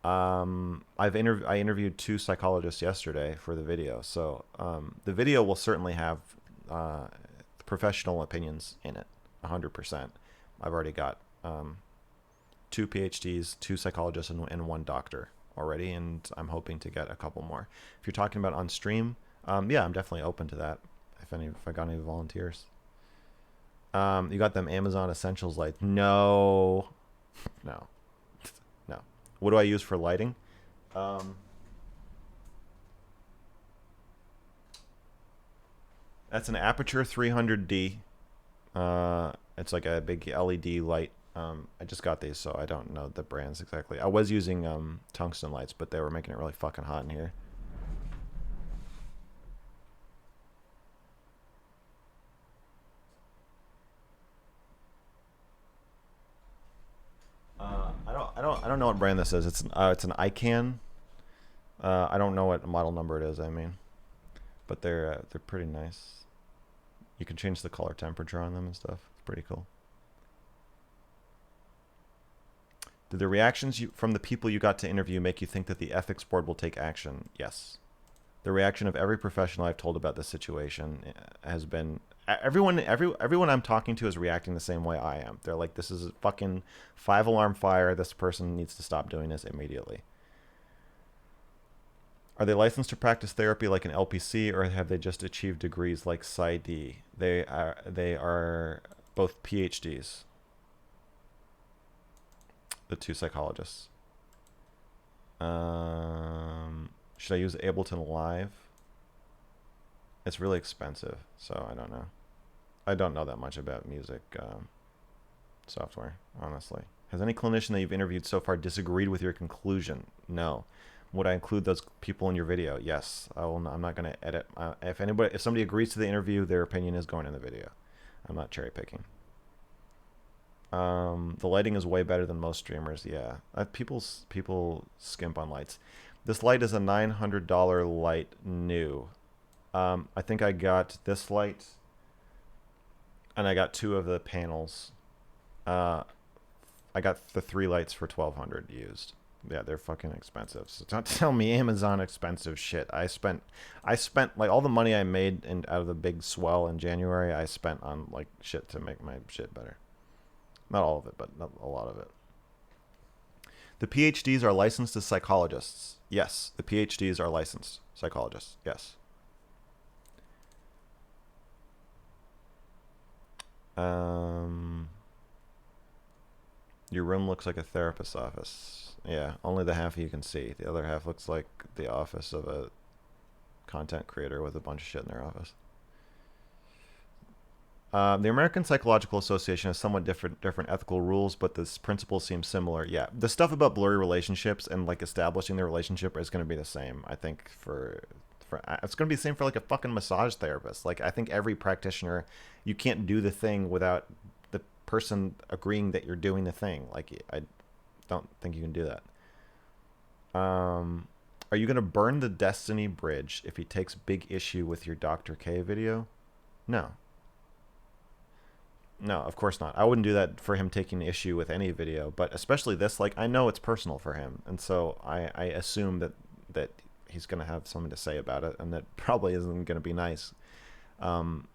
I interviewed 2 psychologists yesterday for the video, so the video will certainly have professional opinions in it, 100%. I've already got 2 PhDs, 2 psychologists, and 1 doctor already, and I'm hoping to get a couple more. If you're talking about on stream, yeah, I'm definitely open to that. If I got any volunteers. You got them Amazon Essentials lights? No, no, no. What do I use for lighting? That's an Aperture 300D. It's like a big LED light. I just got these, so I don't know the brands exactly. I was using tungsten lights, but they were making it really fucking hot in here. I don't know what brand this is. It's an ICANN. I don't know what model number it is. I mean, but they're pretty nice. You can change the color temperature on them and stuff. It's pretty cool. Did the reactions from the people you got to interview make you think that the ethics board will take action? Yes. The reaction of every professional I've told about this situation has been everyone I'm talking to is reacting the same way I am. They're like, this is a fucking 5-alarm fire. This person needs to stop doing this immediately. Are they licensed to practice therapy like an LPC, or have they just achieved degrees like PsyD? They are both PhDs. The 2 psychologists. Should I use Ableton Live? It's really expensive, so I don't know. I don't know that much about music software, honestly. Has any clinician that you've interviewed so far disagreed with your conclusion? No. Would I include those people in your video? Yes. I'm not going to edit. If somebody agrees to the interview, their opinion is going in the video. I'm not cherry picking. The lighting is way better than most streamers. Yeah, people skimp on lights. This light is a $900 light new. I think I got this light, and I got 2 of the panels. I got the 3 lights for $1,200 used. Yeah, they're fucking expensive. So don't tell me Amazon expensive shit. I spent like all the money I made out of the big swell in January. I spent on like shit to make my shit better. Not all of it, but not a lot of it. The PhDs are licensed as psychologists. Yes, the PhDs are licensed psychologists. Yes. Your room looks like a therapist's office. Yeah, only the half you can see. The other half looks like the office of a content creator with a bunch of shit in their office. The American Psychological Association has somewhat different ethical rules, but this principle seems similar. Yeah, the stuff about blurry relationships and like establishing the relationship is going to be the same. I think for it's going to be the same for like a fucking massage therapist. Like I think every practitioner, you can't do the thing without the person agreeing that you're doing the thing. Like I don't think you can do that. Are you going to burn the Destiny bridge if he takes big issue with your Dr. K video? No. No, of course not. I wouldn't do that for him taking issue with any video, but especially this. Like, I know it's personal for him, and so I assume that he's gonna have something to say about it, and that probably isn't gonna be nice. Um,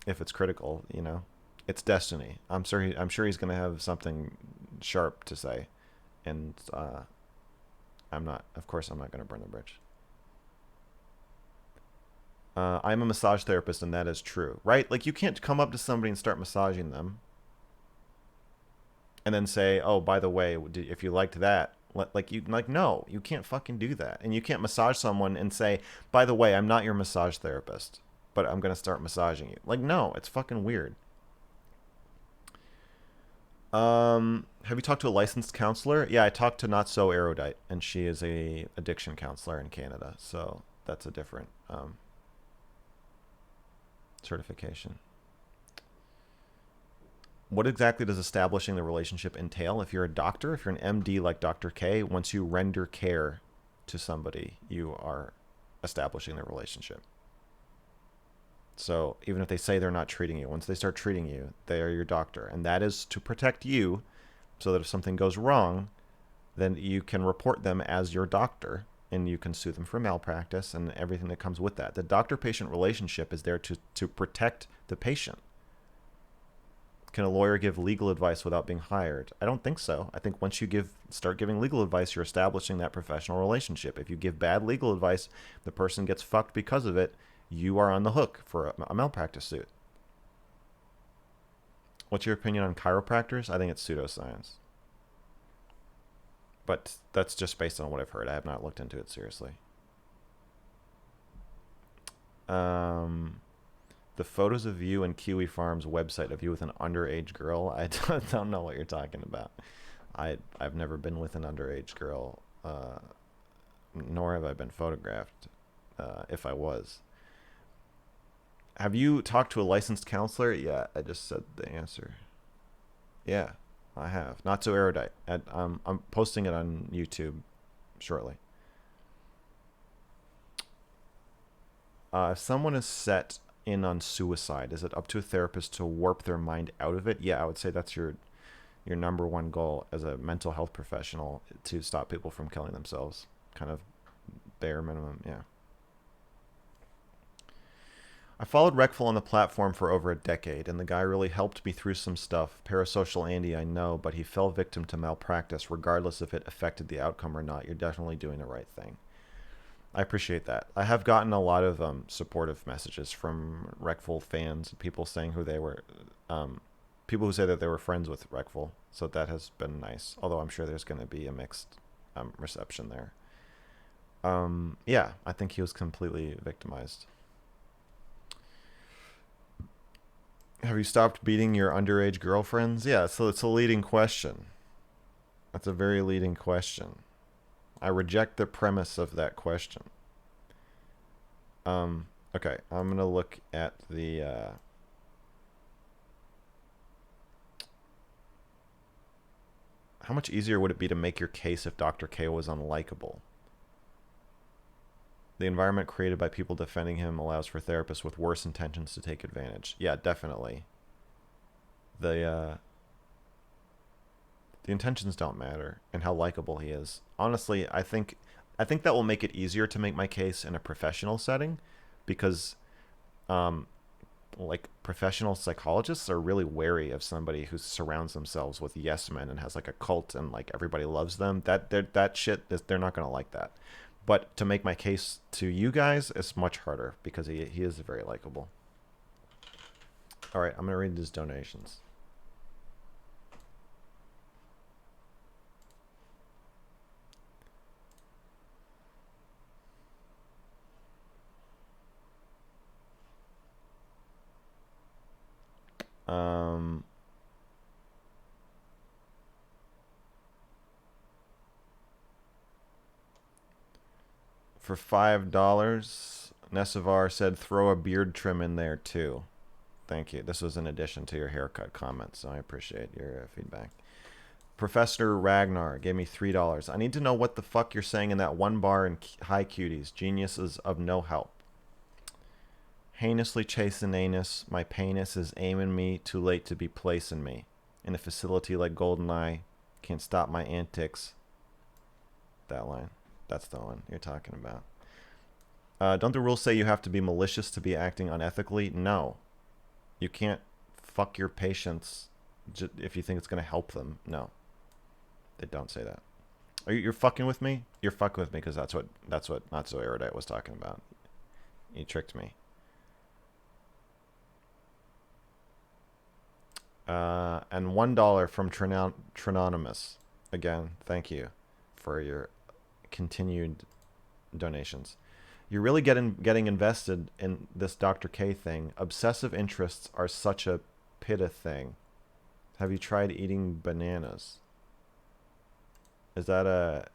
if it's critical, you know, it's destiny. I'm sure he's gonna have something sharp to say, and I'm not. Of course, I'm not gonna burn the bridge. I'm a massage therapist, and that is true, right? Like, you can't come up to somebody and start massaging them, and then say, "Oh, by the way, if you liked that," no, you can't fucking do that, and you can't massage someone and say, "By the way, I'm not your massage therapist, but I'm gonna start massaging you." Like, no, it's fucking weird. Have you talked to a licensed counselor? Yeah, I talked to Not So Erudite, and she is a addiction counselor in Canada, so that's a different certification. What exactly does establishing the relationship entail? If you're a doctor, if you're an MD like Dr. K, once you render care to somebody, you are establishing the relationship. So even if they say they're not treating you, once they start treating you, they are your doctor. And that is to protect you so that if something goes wrong, then you can report them as your doctor and you can sue them for malpractice and everything that comes with that. The doctor-patient relationship is there to protect the patient. Can a lawyer give legal advice without being hired? I don't think so. I think once you start giving legal advice, you're establishing that professional relationship. If you give bad legal advice, the person gets fucked because of it, you are on the hook for a malpractice suit. What's your opinion on chiropractors? I think it's pseudoscience. But that's just based on what I've heard. I have not looked into it seriously. The photos of you and Kiwi Farm's website of you with an underage girl. I don't know what you're talking about. I've never been with an underage girl, nor have I been photographed. If I was. Have you talked to a licensed counselor? Yeah, I just said the answer. Yeah, I have. Not so erudite. I'm posting it on YouTube shortly. If someone is set in on suicide, is it up to a therapist to warp their mind out of it? Yeah, I would say that's your number one goal as a mental health professional, to stop people from killing themselves. Kind of bare minimum, yeah. I followed Reckful on the platform for over a decade, and the guy really helped me through some stuff. Parasocial Andy, I know, but he fell victim to malpractice. Regardless if it affected the outcome or not, you're definitely doing the right thing. I appreciate that. I have gotten a lot of supportive messages from Reckful fans, people saying who they were, people who say that they were friends with Reckful, so that has been nice, although I'm sure there's going to be a mixed reception there. Yeah, I think he was completely victimized. Have you stopped beating your underage girlfriends? Yeah, so it's a leading question. That's a very leading question. I reject the premise of that question. Okay, I'm going to look at the... how much easier would it be to make your case if Dr. K was unlikable? The environment created by people defending him allows for therapists with worse intentions to take advantage. Yeah, definitely. The intentions don't matter, and how likable he is. Honestly, I think that will make it easier to make my case in a professional setting, because like, professional psychologists are really wary of somebody who surrounds themselves with yes men and has like a cult and like everybody loves them. That shit, they're not going to like that. But to make my case to you guys, it's much harder because he is very likable. All right, I'm going to read these donations. For $5, Nesivar said throw a beard trim in there too. Thank you. This was in addition to your haircut comment, so I appreciate your feedback. Professor Ragnar gave me $3. I need to know what the fuck you're saying in that one bar in Hi Cuties. Geniuses of no help. Heinously chasing anus. My penis is aiming me. Too late to be placing me. In a facility like GoldenEye. Can't stop my antics. That line. That's the one you're talking about. Don't the rules say you have to be malicious to be acting unethically? No. You can't fuck your patients if you think it's going to help them. No. They don't say that. You're fucking with me? You're fucking with me because that's what Not So Erudite was talking about. You tricked me. And $1 from Trinonymous. Again, thank you for your continued donations. You're really getting invested in this Dr. K thing. Obsessive interests are such a pitta thing. Have you tried eating bananas? Is that a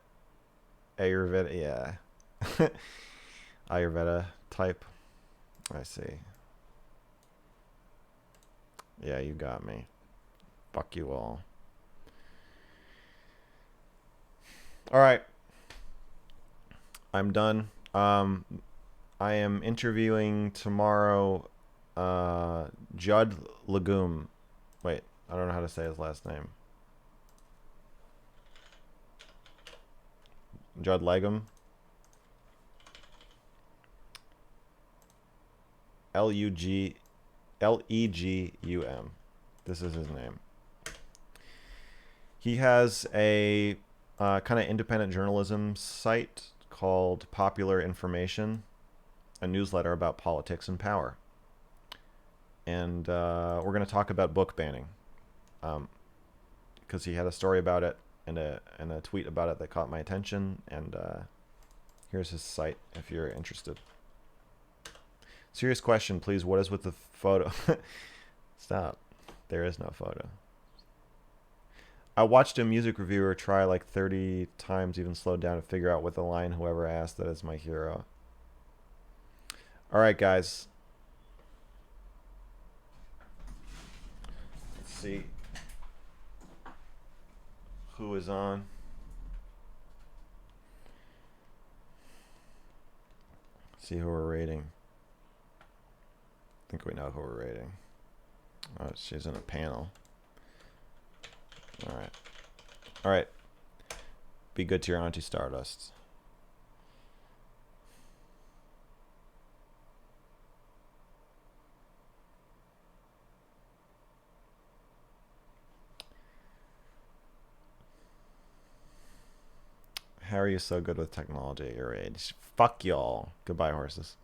Ayurveda? Yeah. Ayurveda type. I see. Yeah, you got me. Fuck you all. All right. I'm done. I am interviewing tomorrow Judd Legume. Wait, I don't know how to say his last name. Judd Legum. Legum. This is his name. He has a kind of independent journalism site called Popular Information, a newsletter about politics and power. And we're going to talk about book banning, because he had a story about it and a tweet about it that caught my attention. And here's his site if you're interested. Serious question, please. What is with the photo? Stop. There is no photo. I watched a music reviewer try like 30 times, even slowed down to figure out what the line whoever asked that is my hero. All right, guys. Let's see who is on. See who we're rating. I think we know who we're rating. Oh, she's in a panel. All right. All right. Be good to your Auntie Stardust. How are you so good with technology at your age? Fuck y'all. Goodbye, horses.